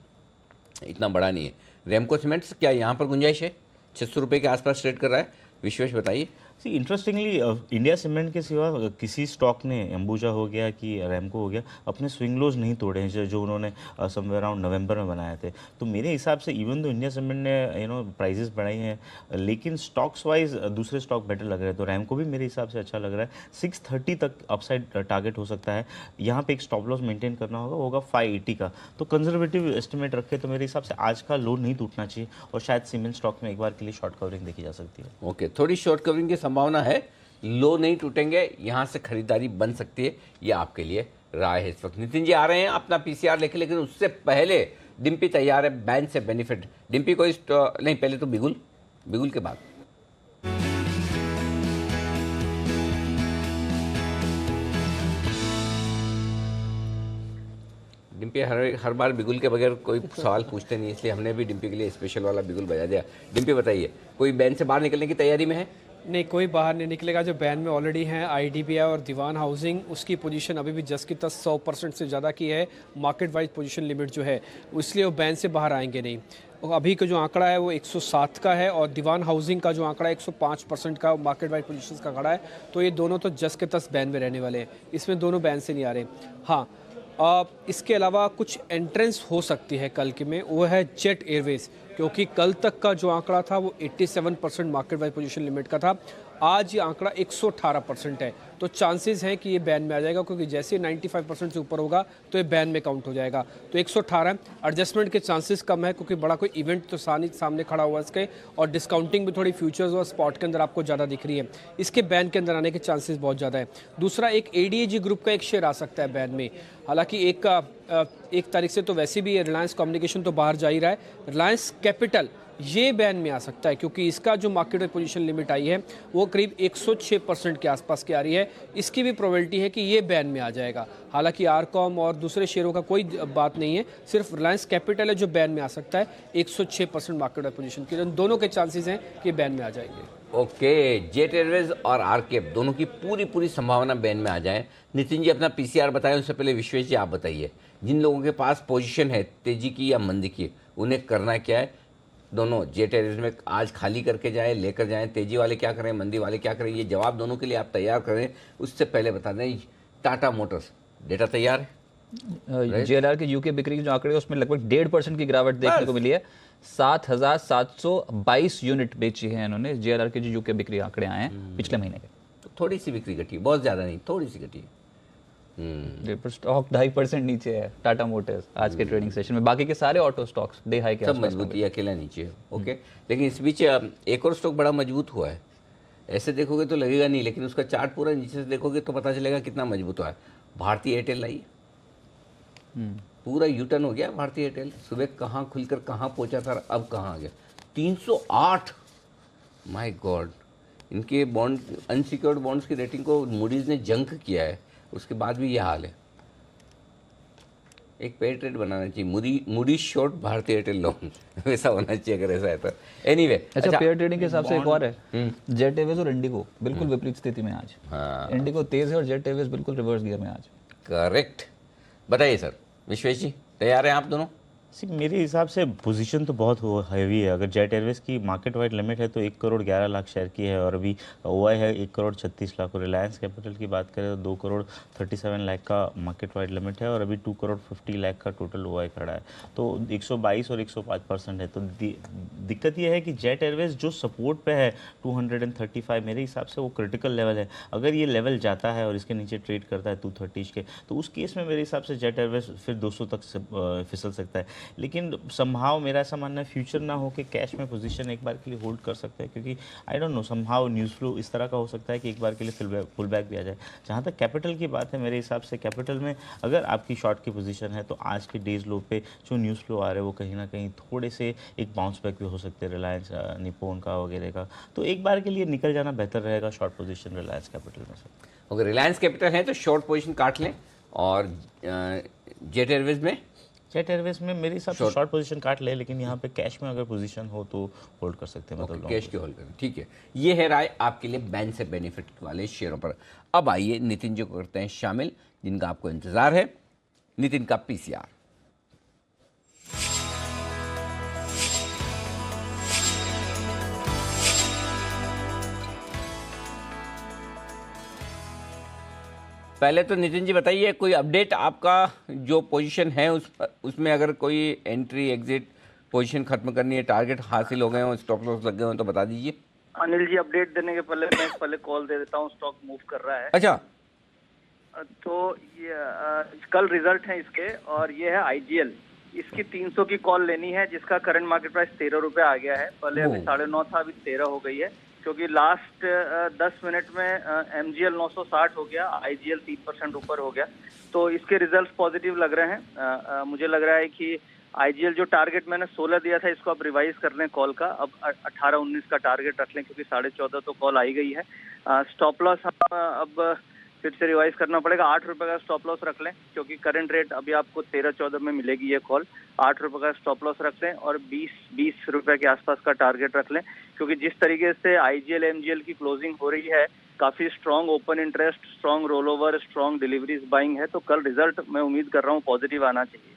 इतना बड़ा नहीं है। रैमको सीमेंट क्या यहाँ पर गुंजाइश है? 600 रुपये के आसपास ट्रेड कर रहा है। विश्वेश बताइए। इंटरेस्टिंगली इंडिया सीमेंट के सिवा किसी स्टॉक ने, अंबुजा हो गया कि रैमको हो गया, अपने स्विंग लोज नहीं तोड़े हैं जो उन्होंने समवेयर अराउंड नवंबर में बनाए थे। तो मेरे हिसाब से इवन तो इंडिया सीमेंट ने प्राइजेस बढ़ाई हैं, लेकिन स्टॉक्स वाइज दूसरे स्टॉक बेटर लग रहे हैं। तो रैमको भी मेरे हिसाब से अच्छा लग रहा है। 630 तक अपसाइड टारगेट हो सकता है। यहाँ पे एक स्टॉप लॉस मेंटेन करना होगा 580 का। तो कंजर्वेटिव एस्टिमेट रखे तो मेरे हिसाब से आज का लो नहीं टूटना चाहिए और शायद सीमेंट स्टॉक में एक बार के लिए शॉर्ट कवरिंग देखी जा सकती है। ओके, थोड़ी शॉर्ट कवरिंग की संभावना है, लो नहीं टूटेंगे, यहाँ से खरीदारी बन सकती है, ये आपके लिए राय है इस वक्त। नितिन जी आ रहे हैं अपना पीसीआर लेके, लेकिन उससे पहले डिम्पी तैयार है बैंक से बेनिफिट। डिम्पी कोई नहीं, पहले तो बिगुल के बाद। डिम्पी हर बार बिगुल के बगैर कोई सवाल पूछते नहीं, इसलिए हमने भी डिम्पी के लिए स्पेशल वाला बिगुल बजा दिया। डिम्पी बताइए, कोई बैंक से बाहर निकलने की तैयारी में है? नहीं, कोई बाहर नहीं निकलेगा। जो बैन में ऑलरेडी हैं आईडीबीआई और दीवान हाउसिंग, उसकी पोजीशन अभी भी जस की तस 100% से ज़्यादा की है। मार्केट वाइज पोजीशन लिमिट जो है, इसलिए वो बैन से बाहर आएंगे नहीं। अभी का जो आंकड़ा है वो 107 का है और दीवान हाउसिंग का जो आंकड़ा है 105% का मार्केट वाइड पोजीशंस का खड़ा है। तो ये दोनों तो जस के तस बैन में रहने वाले हैं, इसमें दोनों बैन से नहीं आ रहे। हाँ, इसके अलावा कुछ एंट्रेंस हो सकती है कल के में, वो है जेट एयरवेज, क्योंकि कल तक का जो आंकड़ा था वो 87% मार्केट वाइड पोजीशन लिमिट का था। आज ये आंकड़ा 118% है, तो चांसेस हैं कि ये बैन में आ जाएगा, क्योंकि जैसे 95% से ऊपर होगा तो ये बैन में काउंट हो जाएगा। तो 118 एडजस्टमेंट के चांसेस कम है, क्योंकि बड़ा कोई इवेंट तो सामने खड़ा हुआ है इसके, और डिस्काउंटिंग भी थोड़ी फ्यूचर्स और स्पॉट के अंदर आपको ज़्यादा दिख रही है। इसके बैन के अंदर आने के चांसेस बहुत ज़्यादा है। दूसरा, एक ADAG ग्रुप का एक शेयर आ सकता है बैन में। हालांकि एक तारीख से तो वैसे भी रिलायंस कम्युनिकेशन तो बाहर जा ही रहा है। रिलायंस कैपिटल ये बैन में आ सकता है, क्योंकि इसका जो मार्केट पोजीशन लिमिट आई है वो करीब 106% के आसपास की आ रही है। इसकी भी प्रोबेबिलिटी है कि ये बैन में आ जाएगा। हालांकि आरकॉम और दूसरे शेयरों का कोई बात नहीं है, सिर्फ रिलायंस कैपिटल है जो बैन में आ सकता है 106% मार्केट पोजीशन के। दोनों के चांसेस हैं कि बैन में आ जाएंगे। ओके, जेट एयरवेज और आरकेएफ दोनों की पूरी संभावना बैन में आ जाए। नितिन जी अपना पीसीआर बताएं, उससे पहले विश्वेश जी आप बताइए, जिन लोगों के पास पोजीशन है तेजी की या मंदी की, उन्हें करना क्या है? दोनों जेट एयरवेज में आज खाली करके जाएं, लेकर जाएं, तेजी वाले क्या करें, मंदी वाले क्या करें, ये जवाब दोनों के लिए आप तैयार करें। उससे पहले बता दें, टाटा मोटर्स डेटा तैयार है? JLR के यूके बिक्री के जो आंकड़े उसमें लगभग 1.5% की गिरावट देखने को मिली है। 7,722 यूनिट बेची है इन्होंने। JLR के जो यूके बिक्री आंकड़े आए हैं पिछले महीने के, तो थोड़ी सी बिक्री घटी, बहुत ज़्यादा नहीं, थोड़ी सी घटी। स्टॉक 2.5% नीचे है टाटा मोटर्स आज के ट्रेडिंग सेशन में। बाकी के सारे ऑटो स्टॉक्स डे हाई के सब मजबूत, ये अकेला नीचे है। ओके, लेकिन इस बीच एक और स्टॉक बड़ा मजबूत हुआ है। ऐसे देखोगे तो लगेगा नहीं, लेकिन उसका चार्ट पूरा नीचे से देखोगे तो पता चलेगा कितना मजबूत हुआ है। भारतीय एयरटेल लाई, पूरा यूटर्न हो गया भारतीय एयरटेल। सुबह कहाँ खुलकर कहाँ पहुँचा था, अब कहाँ आ गया 308। माय गॉड, इनके बॉन्ड, अनसिक्योर्ड बॉन्ड्स की रेटिंग को मूडीज ने जंक किया है, उसके बाद भी यह हाल है। एक पेयर ट्रेड बनाना चाहिए, मूडी शॉर्ट भारतीय एयरटेल लॉन्ग वैसा होना चाहिए अगर ऐसा है तो। एनीवे, अच्छा पेयर ट्रेडिंग के हिसाब से एक और है, जेट एयरवेज और इंडिगो बिल्कुल विपरीत स्थिति में आज। हाँ, इंडिगो तेज है और जेट एयरवेज बिल्कुल रिवर्स गियर में आज। करेक्ट, बताइए सर। विश्वेश जी तैयार हैं आप दोनों? मेरे हिसाब से पोजीशन तो बहुत हैवी है। अगर जेट एयरवेज की मार्केट वाइड लिमिट है तो 1 करोड़ 11 लाख शेयर की है, और अभी OI है 1 करोड़ 36 लाख। और रिलायंस कैपिटल की बात करें तो 2 करोड़ 37 लाख का मार्केट वाइड लिमिट है, और अभी 2 करोड़ 50 लाख का टोटल OI खड़ा है। तो 122 और 105% है। तो दिक्कत यह है कि जेट एयरवेज जो सपोर्ट पे है 235, मेरे हिसाब से वो क्रिटिकल लेवल है। अगर ये लेवल जाता है और इसके नीचे ट्रेड करता है 230 के, तो उस केस में मेरे हिसाब से जेट एयरवेज फिर 200 तक फिसल सकता है। लेकिन संभाव मेरा ऐसा मानना है फ्यूचर ना हो कि कैश में पोजीशन एक बार के लिए होल्ड कर सकते हैं, क्योंकि आई डोंट नो, संभाव न्यूज़ फ्लो इस तरह का हो सकता है कि एक बार के लिए फुल बैक भी आ जाए। जहाँ तक कैपिटल की बात है, मेरे हिसाब से कैपिटल में अगर आपकी शॉर्ट की पोजीशन है तो आज के डेज लो पे जो न्यूज़ फ्लो आ रहे हैं वो कहीं ना कहीं थोड़े से एक बाउंस बैक भी हो सकते हैं, रिलायंस निपोन का वगैरह का। तो एक बार के लिए निकल जाना बेहतर रहेगा शॉर्ट पोजीशन रिलायंस कैपिटल में से। अगर रिलायंस कैपिटल है तो शॉर्ट पोजीशन काट लें, और जेट एयरवेज में मेरे हिसाब से शॉर्ट पोजीशन काट ले, लेकिन यहाँ पे कैश में अगर पोजीशन हो तो होल्ड कर सकते हैं। मतलब कैश के होल्ड करें, ठीक है। ये है राय आपके लिए बैन से बेनिफिट वाले शेयरों पर। अब आइए नितिन जी को करते हैं शामिल, जिनका आपको इंतजार है। नितिन का पीसीआर। पहले तो नितिन जी बताइए, कोई अपडेट आपका जो पोजीशन है उसमें अगर कोई एंट्री एग्जिट पोजीशन खत्म करनी है, टारगेट हासिल हो गए हो, स्टॉप लॉस लग गए हो तो बता दीजिए। अनिल जी अपडेट देने के पहले मैं पहले कॉल दे देता हूँ, स्टॉक मूव कर रहा है। अच्छा, तो ये कल रिजल्ट है इसके, और ये है आईजीएल, इसकी 300 की कॉल लेनी है जिसका करंट मार्केट प्राइस 13 रुपए आ गया है। पहले अभी 9.5 था, अभी 13 हो गई है, क्योंकि लास्ट 10 मिनट में एमजीएल 960 हो गया, आईजीएल 3% ऊपर हो गया। तो इसके रिजल्ट्स पॉजिटिव लग रहे हैं। मुझे लग रहा है कि आईजीएल जो टारगेट मैंने 16 दिया था, इसको अब रिवाइज कर लें कॉल का, अब 18-19 का टारगेट रख लें, क्योंकि 14.5 तो कॉल आई गई है। स्टॉप लॉस अब फिर से रिवाइज करना पड़ेगा, 8 रुपए का स्टॉप लॉस रख लें, क्योंकि करंट रेट अभी आपको 13-14 में मिलेगी ये कॉल। 8 रुपए का स्टॉप लॉस रख लें और 20 रुपए के आसपास का टारगेट रख लें, क्योंकि जिस तरीके से आईजीएल एमजीएल की क्लोजिंग हो रही है, काफी strong open interest, strong roll over, strong deliveries buying है, तो कल रिजल्ट मैं उम्मीद कर रहा हूँ पॉजिटिव आना चाहिए।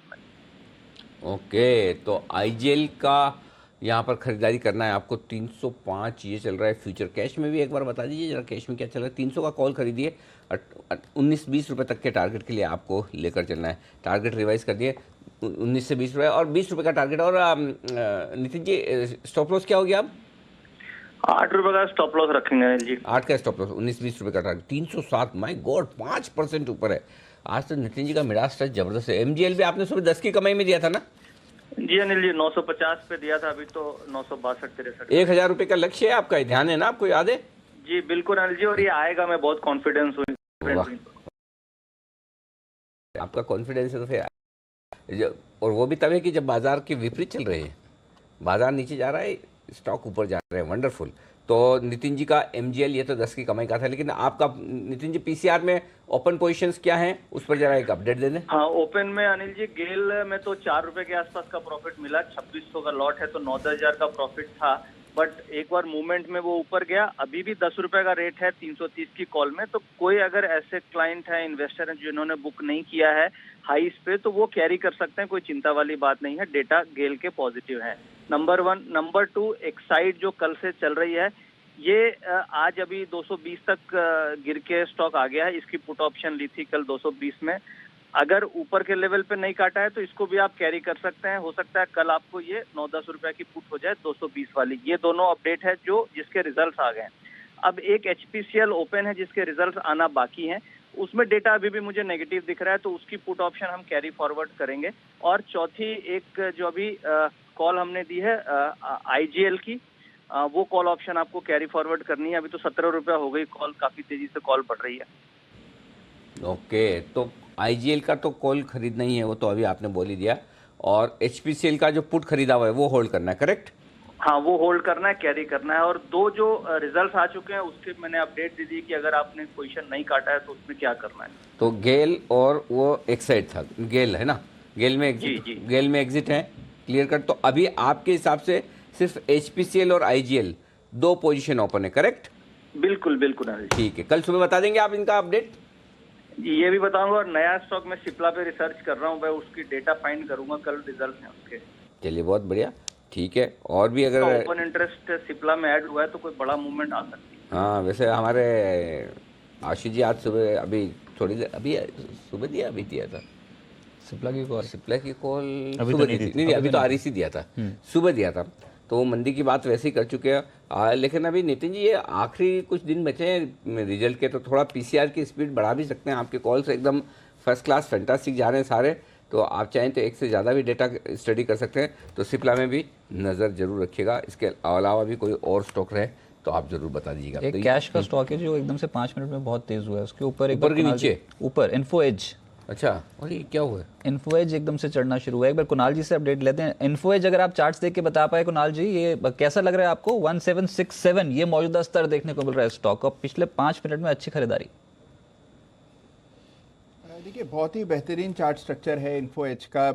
ओके, तो आईजीएल का यहाँ पर खरीदारी करना है आपको। 305 ये चल रहा है फ्यूचर। कैश में भी एक बार बता दीजिए जरा, कैश में क्या चल रहा है। 300 का कॉल खरीदिए, 19-20 रुपए तक के टारगेट के लिए आपको लेकर चलना है। टारगेट रिवाइज कर दिए 19 से 20 रुपये और 20 रुपये का टारगेट। और नितिन जी स्टॉप लॉस क्या हो गया अब? 8 रुपए का स्टॉप लॉस रखेंगे अनिल जी। 8 का स्टॉप लॉस, 19-20 रुपये का टारगेट। 307, माय गॉड, 5% ऊपर है। आज तो नितिन जी का मिडास टच जबरदस्त है। एमजीएल भी आपने सुबह 10 की कमाई में दिया था ना? जी अनिल जी, 950 पे दिया था, अभी तो 962-63। 1000 रुपये का लक्ष्य है आपका, ध्यान है ना, आपको याद है? जी बिल्कुल अनिल जी, और ये आएगा, मैं बहुत कॉन्फिडेंस हूँ। आपका कॉन्फिडेंस है तो फिर, और वो भी तब है कि जब बाजार के विपरीत चल रहे हैं, बाजार नीचे जा रहा है, स्टॉक ऊपर जा रहे हैं। वंडरफुल। तो नितिन जी का एमजीएल ये तो 10 की कमाई का था, लेकिन आपका नितिन जी पीसीआर में ओपन पोजीशंस क्या हैं, उस पर जरा एक अपडेट दे दें। हाँ, ओपन में अनिल जी गेल में तो 4 रुपए के आसपास का प्रॉफिट मिला। 2600 का लॉट है, तो 9-10 का प्रॉफिट था, बट एक बार मूवमेंट में वो ऊपर गया। अभी भी 10 रुपए का रेट है 330 की कॉल में। तो कोई अगर ऐसे क्लाइंट है, इन्वेस्टर है जिन्होंने बुक नहीं किया है हाईस पे, तो वो कैरी कर सकते हैं, कोई चिंता वाली बात नहीं है। डेटा गेल के पॉजिटिव है, नंबर 1। नंबर 2, एक्साइड जो कल से चल रही है, ये आज अभी 220 तक गिर के स्टॉक आ गया है। इसकी पुट ऑप्शन ली थी कल 220 में, अगर ऊपर के लेवल पे नहीं काटा है तो इसको भी आप कैरी कर सकते हैं। हो सकता है कल आपको ये 9-10 रुपए की पुट हो जाए 220 वाली। ये दोनों अपडेट है जो जिसके रिजल्ट्स आ गए। अब एक एचपीसीएल ओपन है जिसके रिजल्ट्स आना बाकी हैं, उसमें डेटा अभी भी मुझे नेगेटिव दिख रहा है, तो उसकी पुट ऑप्शन हम कैरी फॉरवर्ड करेंगे। और चौथी एक जो अभी कॉल हमने दी है आईजीएल की, वो कॉल ऑप्शन आपको कैरी फॉरवर्ड करनी है। अभी तो 17 रुपये हो गई कॉल, काफी तेजी से कॉल बढ़ रही है। ओके, तो आईजीएल का तो कॉल खरीदना ही है, वो तो अभी आपने बोल ही दिया। और एचपीसीएल का जो पुट खरीदा हुआ है वो होल्ड करना है, करेक्ट? हाँ, वो होल्ड करना है, कैरी करना है। और 2 जो रिजल्ट्स आ चुके हैं उसके मैंने अपडेट दे दी कि अगर आपने पोजीशन नहीं काटा है तो उसमें क्या करना है। तो गेल और वो एक्साइड था, गेल है ना, गेल में एग्जिट, गेल में एग्जिट है, क्लियर कट। तो अभी आपके हिसाब से सिर्फ एचपीसीएल और आईजीएल 2 पोजीशन ओपन है, करेक्ट? बिल्कुल बिल्कुल। ठीक है, कल सुबह बता देंगे आप इनका अपडेट? ये भी बताऊंगा। और नया स्टॉक मैं सिप्ला पे रिसर्च कर रहा हूँ, मैं उसकी डेटा फाइंड करूंगा, कल रिजल्ट है उसके। चलिए, बहुत बढ़िया, ठीक है। और भी अगर ओपन इंटरेस्ट सिप्ला में ऐड हुआ है तो कोई बड़ा मूवमेंट आ सकती है। हाँ, वैसे हमारे आशीष जी आज सुबह अभी थोड़ी देर अभी सुबह दिया, अभी दिया था सिप्ला की कॉल सुबह दी थी। नहीं, अभी तो आरईसी दिया था, सुबह दिया था। तो मंदी की बात वैसे ही कर चुके हैं। लेकिन अभी नितिन जी ये आखिरी कुछ दिन बचे हैं रिजल्ट के, तो थोड़ा पीसीआर की स्पीड बढ़ा भी सकते हैं। आपके कॉल्स एकदम फर्स्ट क्लास फैंटास्टिक जा रहे हैं सारे, तो आप चाहें तो एक से ज़्यादा भी डेटा स्टडी कर सकते हैं। तो सिप्ला में भी नज़र जरूर रखिएगा। इसके अलावा भी कोई और स्टॉक रहे तो आप जरूर बता दीजिएगा। एक कैश का स्टॉक है जो एकदम से 5 मिनट में बहुत तेज हुआ है, उसके ऊपर ऊपर के नीचे ऊपर इन्फो एज। अच्छा, और ये क्या हुआ है? इन्फो एज एकदम से चढ़ना शुरू हुआ है। एक बार कुणाल जी से अपडेट लेते हैं। इन्फो एज अगर आप चार्ट्स देख के बता पाए कुणाल जी, ये कैसा लग रहा है आपको? 1767 ये मौजूदा स्तर देखने को मिल रहा है स्टॉक का। पिछले 5 मिनट में अच्छी खरीदारी। देखिए बहुत ही बेहतरीन चार्ट स्ट्रक्चर है इन्फो एज का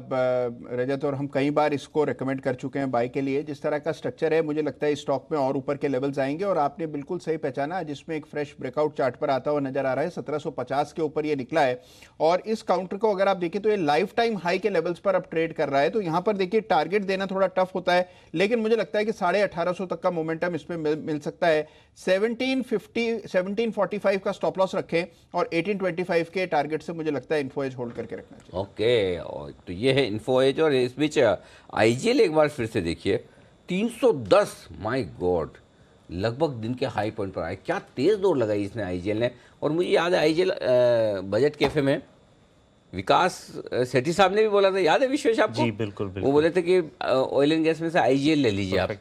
रजत, और हम कई बार इसको रेकमेंड कर चुके हैं बाय के लिए। जिस तरह का स्ट्रक्चर है मुझे लगता है इस स्टॉक में और ऊपर के लेवल्स आएंगे, और आपने बिल्कुल सही पहचाना, जिसमें एक फ्रेश ब्रेकआउट चार्ट पर आता हुआ नजर आ रहा है। 1750 के ऊपर ये निकला है, और इस काउंटर को अगर आप देखिए तो ये लाइफ टाइम हाई के लेवल्स पर अब ट्रेड कर रहा है। तो यहाँ पर देखिए टारगेट देना थोड़ा टफ होता है, लेकिन मुझे लगता है कि 1850 तक का मोमेंटम इसमें मिल सकता है। 1745 का स्टॉप लॉस रखें, और 1825 के टारगेट से मुझे लगता है इन्फो एज होल्ड करके रखना चाहिए। ओके, तो ये है इन्फो एज। और इस बीच आईजीएल एक बार फिर से देखिए 310, माय गॉड, लगभग दिन के हाई पॉइंट पर आए। क्या तेज दौड़ लगाई इसने आईजीएल ने। और मुझे याद है आईजीएल बजट कैफे में विकास सेठी साहब ने भी बोला था, याद है विश्वेश आपको? जी बिल्कुल बिल्कुल। वो बोले थे कि ऑयल एंड गैस में से आईजीएल ले लीजिए आप,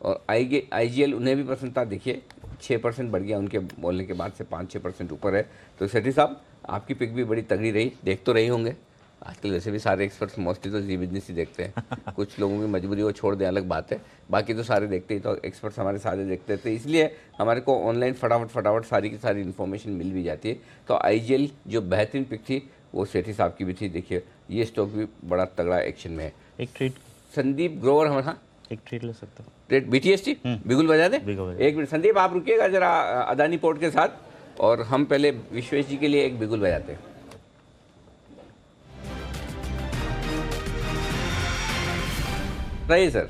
और आईजीएल उन्हें भी पसंद था। देखिए 6% बढ़ गया उनके बोलने के बाद से, 5-6% ऊपर है। तो सेठी साहब आपकी पिक भी बड़ी तगड़ी रही, देख तो रही होंगे। आजकल वैसे भी सारे एक्सपर्ट्स मोस्टली तो जी बिजनेस ही देखते हैं। कुछ लोगों की मजबूरी वो छोड़ दें, अलग बात है, बाकी तो सारे देखते ही। तो एक्सपर्ट्स हमारे सारे देखते थे, इसलिए हमारे को ऑनलाइन फटाफट सारी की सारी इन्फॉर्मेशन मिल भी जाती है। तो आईजीएल जो बेहतरीन पिक थी वो सेठी साहब की भी थी। देखिए ये स्टॉक भी बड़ा तगड़ा एक्शन में है। एक ट्रेड संदीप ग्रोवर हमारा एक ट्रेड ले सकता हूँ, ट्रेड BTST बिगुल बजा दे। एक मिनट संदीप आप रुकिएगा जरा अदानी पोर्ट के साथ, और हम पहले विश्वेश जी के लिए एक बिगुल बजाते हैं। रही सर,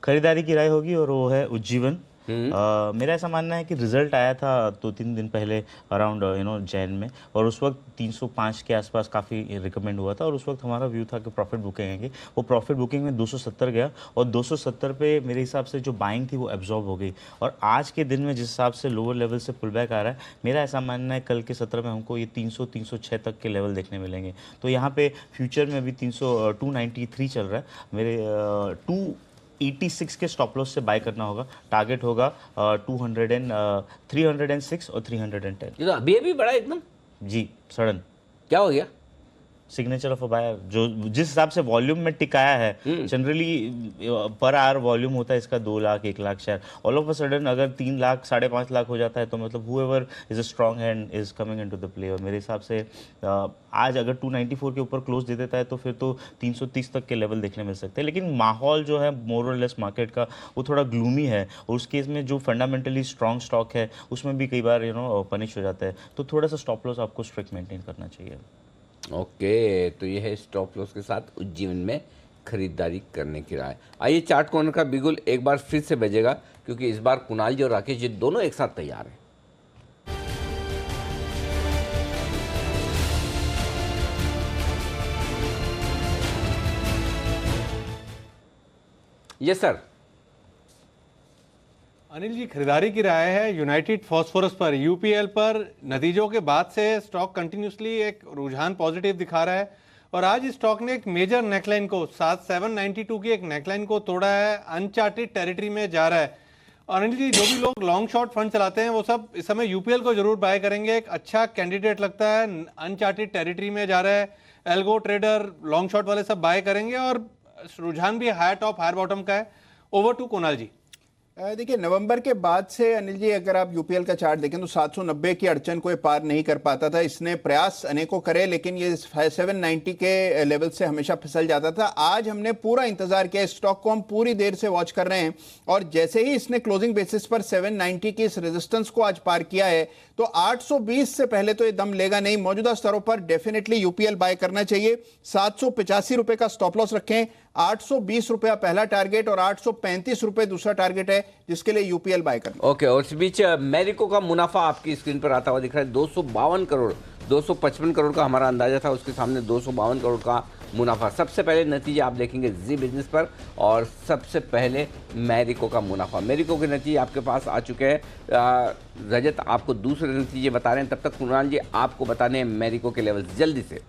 खरीदारी की राय होगी, और वो है उज्जीवन। मेरा ऐसा मानना है कि रिजल्ट आया था 2-3 दिन पहले अराउंड जैन में, और उस वक्त 305 के आसपास काफ़ी रिकमेंड हुआ था, और उस वक्त हमारा व्यू था कि प्रॉफिट बुकिंग आएंगे। वो प्रॉफिट बुकिंग में 270 गया, और 270 पे मेरे हिसाब से जो बाइंग थी वो एब्जॉर्ब हो गई। और आज के दिन में जिस हिसाब से लोअर लेवल से पुल बैक आ रहा है, मेरा ऐसा मानना है कल के सत्र में हमको ये 300-306 तक के लेवल देखने मिलेंगे। तो यहाँ पे फ्यूचर में अभी 293 चल रहा है, मेरे 286 के स्टॉप लॉस से बाय करना होगा। टारगेट होगा 306 और 310। ये तो अभी बड़ा एकदम जी सडन क्या हो गया? सिग्नेचर ऑफ अ बायर, जो जिस हिसाब से वॉल्यूम में टिकाया है, जनरली पर आवर वॉल्यूम होता है इसका 2 lakh 1 lakh share. All of a sudden अगर 3 लाख 5.5 लाख हो जाता है, तो मतलब whoever is a strong hand is coming into the play. और मेरे हिसाब से आज अगर 294 के ऊपर क्लोज दे देता है तो फिर तो 330 तक के लेवल देखने मिल सकते हैं। लेकिन माहौल जो है मोर और लेस मार्केट का वो थोड़ा ग्लूमी है, और उस केस में जो फंडामेंटली स्ट्रॉन्ग स्टॉक है उसमें भी कई बार पनिश हो जाता है। तो थोड़ा सा स्टॉप लॉस आपको स्ट्रिक्ट मेंटेन करना चाहिए। ओके, तो ये है स्टॉप लॉस के साथ उज्जीवन में खरीदारी करने की राय। आइए चार्ट कॉर्नर का बिगुल एक बार फिर से बजेगा, क्योंकि इस बार कुणाल जी और राकेश जी दोनों एक साथ तैयार हैं। Yes sir. अनिल जी खरीदारी की राय है यूनाइटेड फॉस्फोरस पर, यूपीएल पर। नतीजों के बाद से स्टॉक कंटिन्यूसली एक रुझान पॉजिटिव दिखा रहा है, और आज इस स्टॉक ने एक मेजर नेकलाइन को 792 की एक नेकलाइन को तोड़ा है, अनचार्टेड टेरिटरी में जा रहा है। और अनिल जी जो भी लोग लॉन्ग शॉर्ट फंड चलाते हैं वो सब इस समय यूपीएल को जरूर बाय करेंगे, एक अच्छा कैंडिडेट लगता है, अनचार्टेड टेरिटरी में जा रहा है। एल्गो ट्रेडर लॉन्ग शॉर्ट वाले सब बाय करेंगे, और रुझान भी हायर टॉप हायर बॉटम का है। ओवर टू कुणाल जी। देखिए नवंबर के बाद से अनिल जी अगर आप यूपीएल का चार्ट देखें तो 790 की अड़चन को पार नहीं कर पाता था। इसने प्रयास अनेकों करे, लेकिन ये 790 के लेवल से हमेशा फिसल जाता था। आज हमने पूरा इंतजार किया, इस स्टॉक को हम पूरी देर से वॉच कर रहे हैं, और जैसे ही इसने क्लोजिंग बेसिस पर 790 की इस रेजिस्टेंस को आज पार किया है, तो 820 से पहले तो ये दम लेगा नहीं। मौजूदा स्तरों पर डेफिनेटली यूपीएल बाय करना चाहिए। 785 रुपए का स्टॉप लॉस रखें, 820 रुपया पहला टारगेट और 835 रुपए दूसरा टारगेट है, जिसके लिए यूपीएल बाय करना। ओके, और इस बीच मैरिको का मुनाफा आपकी स्क्रीन पर आता हुआ दिख रहा है 252 करोड़। 255 करोड़ का हमारा अंदाजा था, उसके सामने 252 करोड़ का मुनाफा। सबसे पहले नतीजे आप देखेंगे जी बिजनेस पर, और सबसे पहले मैरिको का मुनाफा। मैरिको के नतीजे आपके पास आ चुके हैं। रजत आपको दूसरे नतीजे बता रहे हैं, तब तक कुणाल जी आपको बताने हैं मैरिको के लेवल जल्दी से।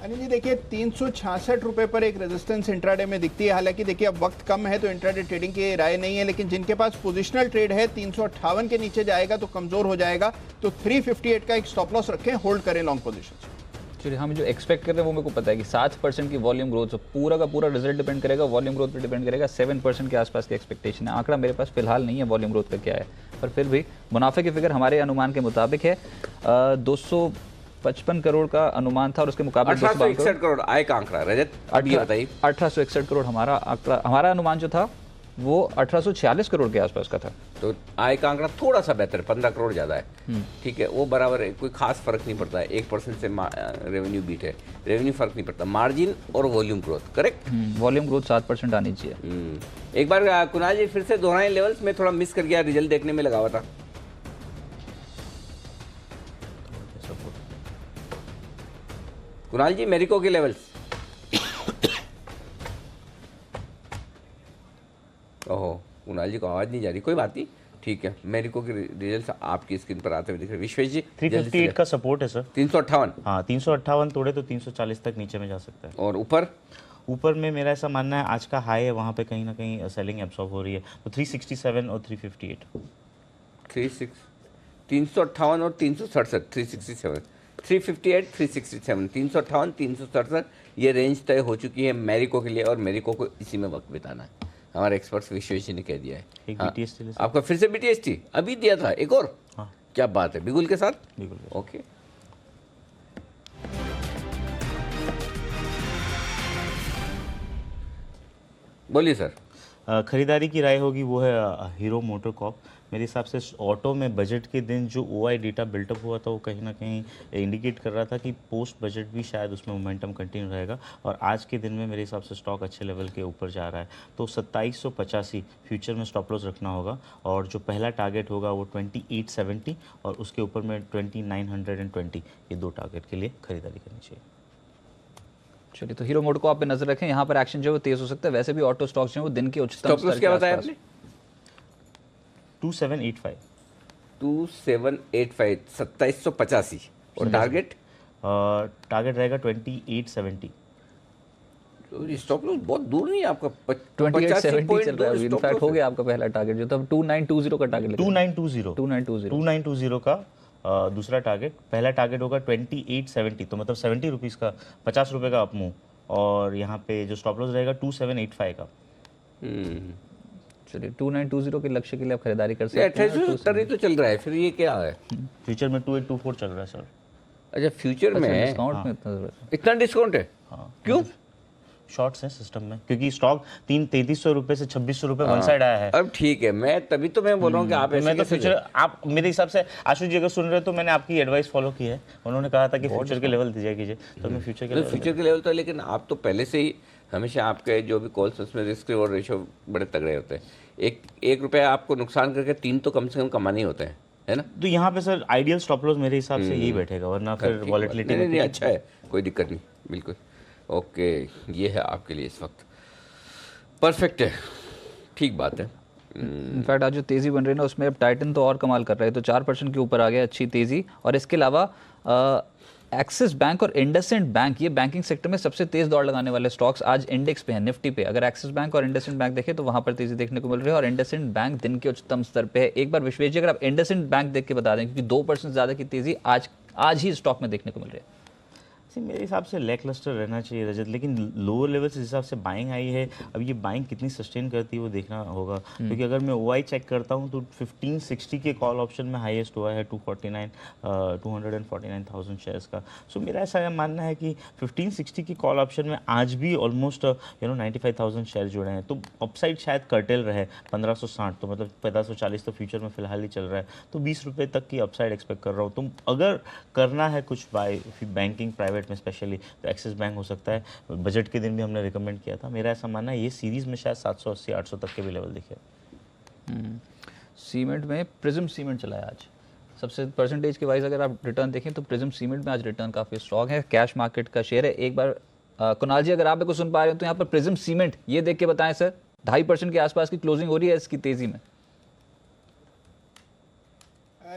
अनिल जी देखिए 366 रुपए पर एक रेजिस्टेंस इंट्राडे में दिखती है। हालांकि देखिए अब वक्त कम है तो इंट्राडे ट्रेडिंग की राय नहीं है, लेकिन जिनके पास पोजिशनल ट्रेड है 358 के नीचे जाएगा तो कमजोर हो जाएगा। तो 358 का एक स्टॉप लॉस रखें, होल्ड करें लॉन्ग पोजीशन। चलिए, हम जो एक्सपेक्ट कर रहे हैं वो मेरे को पता है कि 7% की वॉल्यूम ग्रोथ, तो पूरा का पूरा रिजल्ट डिपेंड करेगा वॉल्यूम ग्रोथ पे डिपेंड करेगा। 7% के आसपास की एक्सपेक्टेशन है। आंकड़ा मेरे पास फिलहाल नहीं है वॉल्यूम ग्रोथ का क्या है, पर फिर भी मुनाफे की फिगर हमारे अनुमान के मुताबिक है 255 करोड़ का अनुमान था और उसके मुकाबले 1861 करोड़ आय का आंकड़ा। रजत, अब ये बताइए। 1861 करोड़ हमारा आंकड़ा, हमारा अनुमान जो था वो 1846 करोड़ के आसपास का था। तो आय का आंकड़ा थोड़ा सा बेहतर, 15 करोड़ ज़्यादा है। ठीक है, वो बराबर है, कोई खास फर्क नहीं पड़ता है। 1% से रेवेन्यू बीट है, रेवेन्यू फर्क नहीं पड़ता। मार्जिन और volume growth correct. Volume growth 7% आनी चाहिए। एक बार कुणाल जी फिर से दोहराएं लेवल्स में, थोड़ा मिस कर गया, रिजल्ट देखने में लगा हुआ था। कुणाल जी, मेरिको के लेवल्स। ओहो, कुणाल जी को आवाज नहीं जा रही, कोई बात नहीं, ठीक है। मेरिको के रिजल्ट्स आपकी स्क्रीन पर आते हुए दिख रहे हैं। विश्वेश जी, 358 का सपोर्ट है सर। 358। हाँ, 358 तोड़े तो 340 तक नीचे में जा सकता है। और ऊपर में मेरा ऐसा मानना है आज का हाई है, वहाँ पे कहीं ना कहीं सेलिंग एब्सॉर्ब हो रही है, तो 367 और 358। 358 और 367, 367, 358, 367, 358, 367, ये रेंज तय हो चुकी है मेरिको के लिए, और मेरिको को इसी में वक्त बिताना है। हमारे एक्सपर्ट्स विश्वेश जी ने कह दिया है। एक BTST आपका फिर से BTST अभी दिया था एक और। हाँ, क्या बात है, बिगुल के साथ। बिल्कुल ओके। बोलिए सर। खरीदारी की राय होगी वो है हीरो मोटर कॉर्प। मेरे हिसाब से ऑटो में बजट के दिन जो OI डेटा बिल्टअप हुआ था वो कहीं ना कहीं इंडिकेट कर रहा था कि पोस्ट बजट भी शायद उसमें मोमेंटम कंटिन्यू रहेगा, और आज के दिन में मेरे हिसाब से स्टॉक अच्छे लेवल के ऊपर जा रहा है। तो 2785 फ्यूचर में स्टॉप लॉस रखना होगा, और जो पहला टारगेट होगा वो 2870 और उसके ऊपर में 2920, ये दो टारगेट के लिए खरीदारी करनी चाहिए। चलिए, तो हीरो मोड को आप पे नजर रखें, यहाँ पर एक्शन जो है वो तेज हो सकता है। वैसे भी ऑटो स्टॉक्स जो है वो दिन के उच्चतम स्तर क्या बताया आपने? 2785 2785 और टारगेट रहेगा 2870। स्टॉप लॉस बहुत दूर नहीं है आपका, 2870 चल रहा है। इनफैक्ट हो गया आपका पहला टारगेट जो था 2920 का टारगेट। 2920 का दूसरा टारगेट। पहला टारगेट होगा 2870, तो मतलब 70 रुपीज़ का, 50 रुपये का अप मूव, और यहाँ पे जो स्टॉप लॉस रहेगा 2785 का। चलिए, 2920 के लक्ष्य के लिए आप खरीदारी कर सकते हैं। 2870 तो चल रहा है, फिर ये क्या है? फ्यूचर में 2824 चल रहा है सर। अच्छा, फ्यूचर में डिस्काउंट में इतना डिस्काउंट है? हाँ, क्यों? शॉर्ट्स हैं सिस्टम में, क्योंकि स्टॉक 3300 रुपये से 2600 रुपये वन साइड आया है। अब ठीक है, मैं तभी तो मैं बोल रहा हूँ कि आप मैं तो फ्यूचर, आप मेरे हिसाब से आशु जी अगर सुन रहे हो तो मैंने आपकी एडवाइस फॉलो की है। उन्होंने कहा था कि फ्यूचर के लेवल दीजिए कीजिए, तो मैं फ्यूचर के लेवल तो, लेकिन आप तो पहले से ही हमेशा आपके जो भी कॉल्स उसमें रिस्क और रेशो बड़े तगड़े होते हैं। एक रुपया आपको नुकसान करके 3 तो कम से कम कमाने ही होते हैं, है ना? तो यहाँ पे सर आइडियल स्टॉप लॉस मेरे हिसाब से यही बैठेगा, वरना फिर वॉलेटिलिटी नहीं, अच्छा है, कोई दिक्कत नहीं, बिल्कुल ओके। ये है आपके लिए इस वक्त परफेक्ट है, ठीक बात है। इनफैक्ट आज जो तेज़ी बन रही है ना उसमें अब टाइटन तो और कमाल कर रहा है, तो 4% के ऊपर आ गया, अच्छी तेज़ी। और इसके अलावा एक्सिस बैंक और इंडसइंड बैंक, ये बैंकिंग सेक्टर में सबसे तेज दौड़ लगाने वाले स्टॉक्स आज इंडेक्स पे हैं, निफ्टी पे। अगर एक्सिस बैंक और इंडसइंड बैंक देखें तो वहां पर तेजी देखने को मिल रही है, और इंडसइंड बैंक दिन के उच्चतम स्तर पे है। एक बार विश्वेश जी अगर आप इंडसइंड बैंक देख के बता दें, क्योंकि 2% ज़्यादा की तेजी आज ही स्टॉक में देखने को मिल रही है। मेरे हिसाब से लैकलस्टर रहना चाहिए रजत, लेकिन लोअर लेवल से हिसाब से बाइंग आई है। अब ये बाइंग कितनी सस्टेन करती है वो देखना होगा, क्योंकि अगर मैं OI चेक करता हूँ तो 1560 के कॉल ऑप्शन में हाईएस्ट हुआ है 249,000 शेयर्स का। सो मेरा ऐसा मानना है कि 1560 की कॉल ऑप्शन में आज भी ऑलमोस्ट 95,000 शेयर जुड़े हैं, तो अपसाइड शायद कर्टेल रहे 1560, तो मतलब 1540 तो फ्यूचर में फिलहाल ही चल रहा है, तो 20 रुपये तक की अपसाइड एक्सपेक्ट कर रहा हूँ। तो अगर करना है कुछ बाय बैंकिंग प्राइवेट में स्पेशली, तो एक्सिस बैंक हो सकता है। बजट के दिन भी हमने रिकमेंड किया था। मेरा ऐसा मानना है ये सीरीज में शायद 780-800 तक के भी लेवल दिखे। सीमेंट में प्रिज्म सीमेंट चला है आज सबसे परसेंटेज के वाइज। अगर आप रिटर्न देखें तो प्रिज्म सीमेंट में आज रिटर्न काफ़ी स्ट्रॉन्ग है, कैश मार्केट का शेयर है। एक बार कुणाल जी अगर आप को सुन पा रहे हो तो यहाँ पर प्रिज्म सीमेंट ये देख के बताएं सर, 2.5% के आसपास की क्लोजिंग हो रही है इसकी तेजी में।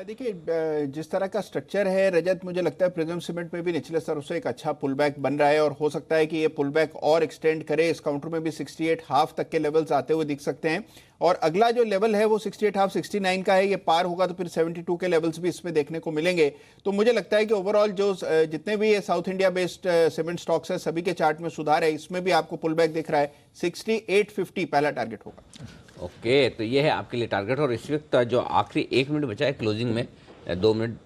देखिए जिस तरह का स्ट्रक्चर है रजत, मुझे लगता है प्रिज्म सीमेंट में भी निचले स्तरों से एक अच्छा पुल बैक बन रहा है और हो सकता है कि ये पुल बैक और एक्सटेंड करे। इस काउंटर में भी 68 हाफ तक के लेवल्स आते हुए दिख सकते हैं और अगला जो लेवल है वो 68 हाफ 69 का है। ये पार होगा तो फिर 72 के लेवल्स भी इसमें देखने को मिलेंगे। तो मुझे लगता है कि ओवरऑल जो जितने भी ये south India based cement stocks है सभी के चार्ट में सुधार है। इसमें भी आपको पुल बैक दिख रहा है। 6850 पहला टारगेट होगा। ओके, तो ये है आपके लिए टारगेट। और इस वक्त जो आखिरी 1 मिनट बचा है क्लोजिंग में, 2 मिनट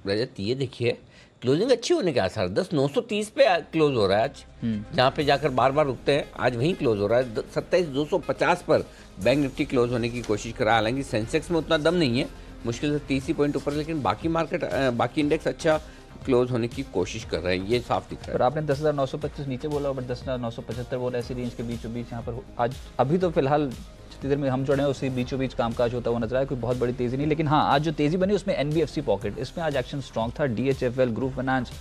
रजत, ये देखिए क्लोजिंग अच्छी होने के आसार। 10,930 पे क्लोज हो रहा है आज, जहाँ पे जाकर बार बार रुकते हैं आज वहीं क्लोज हो रहा है। 27,250 पर बैंक निफ्टी क्लोज होने की कोशिश कर रहा है। हालांकि सेंसेक्स में उतना दम नहीं है, मुश्किल से 30 पॉइंट ऊपर, लेकिन बाकी मार्केट बाकी इंडेक्स अच्छा क्लोज होने की कोशिश कर रहे हैं, ये साफ दिख रहा है। पर आपने 10,925 नीचे बोला और 10,975 बोला, ऐसी रेंज के बीचों बीच यहाँ पर आज अभी तो फिलहाल जितनी देर में हम जुड़े हैं उसी बीचों बीच कामकाज होता हुआ नजर आया। कोई बहुत बड़ी तेजी नहीं, लेकिन हाँ आज जो तेजी बनी उसमें एनबीएफसी पॉकेट, इसमें आज एक्शन स्ट्रॉन्ग था। डीएचएफएल, ग्रुप फाइनेंस,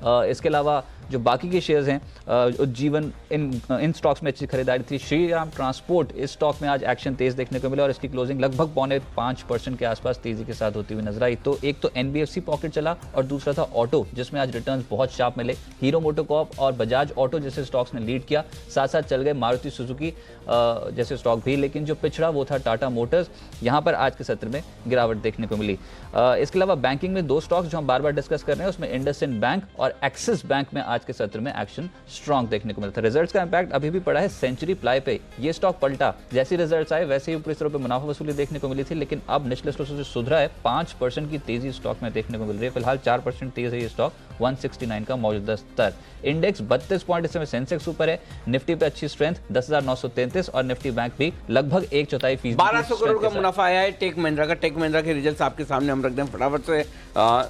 इसके अलावा जो बाकी के शेयर्स हैं उज्जीवन, इन स्टॉक्स में अच्छी खरीदारी थी। श्रीराम ट्रांसपोर्ट, इस स्टॉक में आज एक्शन तेज देखने को मिला और इसकी क्लोजिंग लगभग 4.25% के आसपास तेजी के साथ होती हुई नजर आई। तो एक तो एनबीएफसी पॉकेट चला और दूसरा था ऑटो, जिसमें आज रिटर्न्स बहुत शार्प मिले। हीरो मोटोकॉर्प और बजाज ऑटो जैसे स्टॉक्स ने लीड किया, साथ साथ चल गए मारुति सुजुकी जैसे स्टॉक भी, लेकिन जो पिछड़ा वो था टाटा मोटर्स। यहाँ पर आज के सत्र में गिरावट देखने को मिली। इसके अलावा बैंकिंग में 2 स्टॉक्स जो हम बार बार डिस्कस कर रहे हैं, उसमें इंडसइंड बैंक और एक्सिस बैंक में आज के सत्र में एक्शन स्ट्रॉन्ग देखने को मिलता है। रिजल्ट्स का इंपैक्ट अभी भी पड़ा है सेंचुरी प्लाई पे। ये स्टॉक पलटा, जैसे रिजल्ट्स आए वैसे ही ऊपरी स्तरों पे मुनाफा वसूली देखने को मिली थी, लेकिन अब निचले स्तरों से सुधरा है। 5% की तेजी स्टॉक में देखने को मिल रही है। फिलहाल 4% तेज है ये स्टॉक, 169 का मौजूदा स्तर। इंडेक्स 32 पॉइंट इस समय सेंसेक्स ऊपर है। निफ्टी पे अच्छी स्ट्रेंथ 10,933 और निफ्टी बैंक भी लगभग 1/4 फीसदी 1200 करोड़ का मुनाफा आया है टेक महिंद्रा का। टेक महिंद्रा के रिजल्ट्स आपके सामने हम रख दें फटाफट से।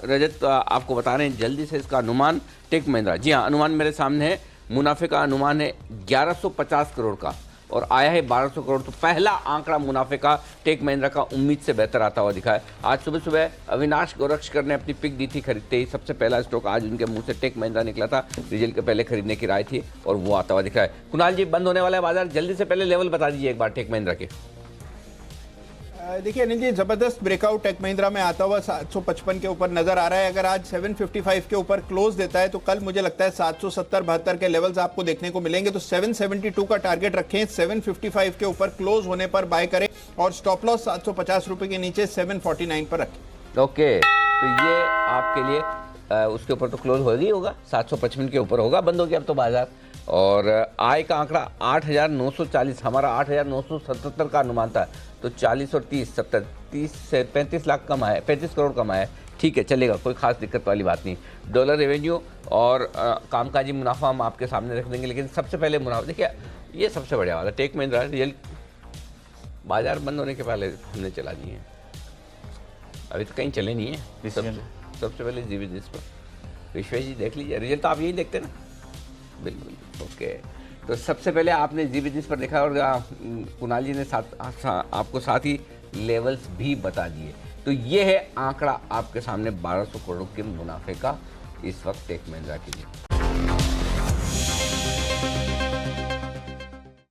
रजत आपको बता रहे हैं जल्दी से इसका अनुमान। टेक महिंद्रा, जी हाँ, अनुमान मेरे सामने है। मुनाफे का अनुमान है 1150 करोड़ का और आया है 1200 करोड़। तो पहला आंकड़ा मुनाफे का टेक महिंद्रा का उम्मीद से बेहतर आता हुआ दिखा है। आज सुबह सुबह अविनाश गोरक्षकर ने अपनी पिक दी थी खरीदते ही, सबसे पहला स्टॉक आज उनके मुंह से टेक महिंद्रा निकला था। रिजल्ट के पहले खरीदने की राय थी और वो आता हुआ दिख रहा है। कुणाल जी, बंद होने वाला है बाजार, जल्दी से पहले लेवल बता दीजिए एक बार टेक महिंद्रा के। देखिए अनिल जी, जबरदस्त ब्रेकआउट टेक महिंद्रा में आता हुआ 755 के ऊपर नजर आ रहा है। अगर आज 755 के ऊपर क्लोज देता है तो कल मुझे लगता है 770-72 के लेवल्स आपको देखने को मिलेंगे। तो 772 का टारगेट रखें, 755 के ऊपर क्लोज होने पर बाय करें और स्टॉप लॉस 750 रुपए के नीचे 749 पर रखें। ओके, तो ये आपके लिए उसके ऊपर तो क्लोज हो ही होगा, 755 के ऊपर होगा, बंद हो गया अब तो बाजार। और आय का आंकड़ा 8,940, हमारा 8,977 का अनुमान था, तो 40 और 30 70 30 से 35 लाख कम आया, 35 करोड़ कम आया। ठीक है, चलेगा, कोई खास दिक्कत वाली बात नहीं। डॉलर रेवेन्यू और कामकाजी मुनाफा हम आपके सामने रख देंगे, लेकिन सबसे पहले मुनाफा देखिए, ये सबसे बढ़िया वाला टेक महिंद्रा रिजल्ट बाजार बंद होने के पहले हमने चला दिए हैं, अभी तो कहीं चले नहीं है। सबसे पहले जी बिजनेस पर विश्वेश जी देख लीजिए, रिजल्ट तो आप यही देखते ना। बिल्कुल, ओके। तो सबसे पहले आपने जी बिजनेस पर देखा और कुणाल जी ने आपको साथ ही लेवल्स भी बता दिए। तो ये है आंकड़ा आपके सामने 1200 करोड़ के मुनाफे का इस वक्त टेक महिंद्रा के लिए।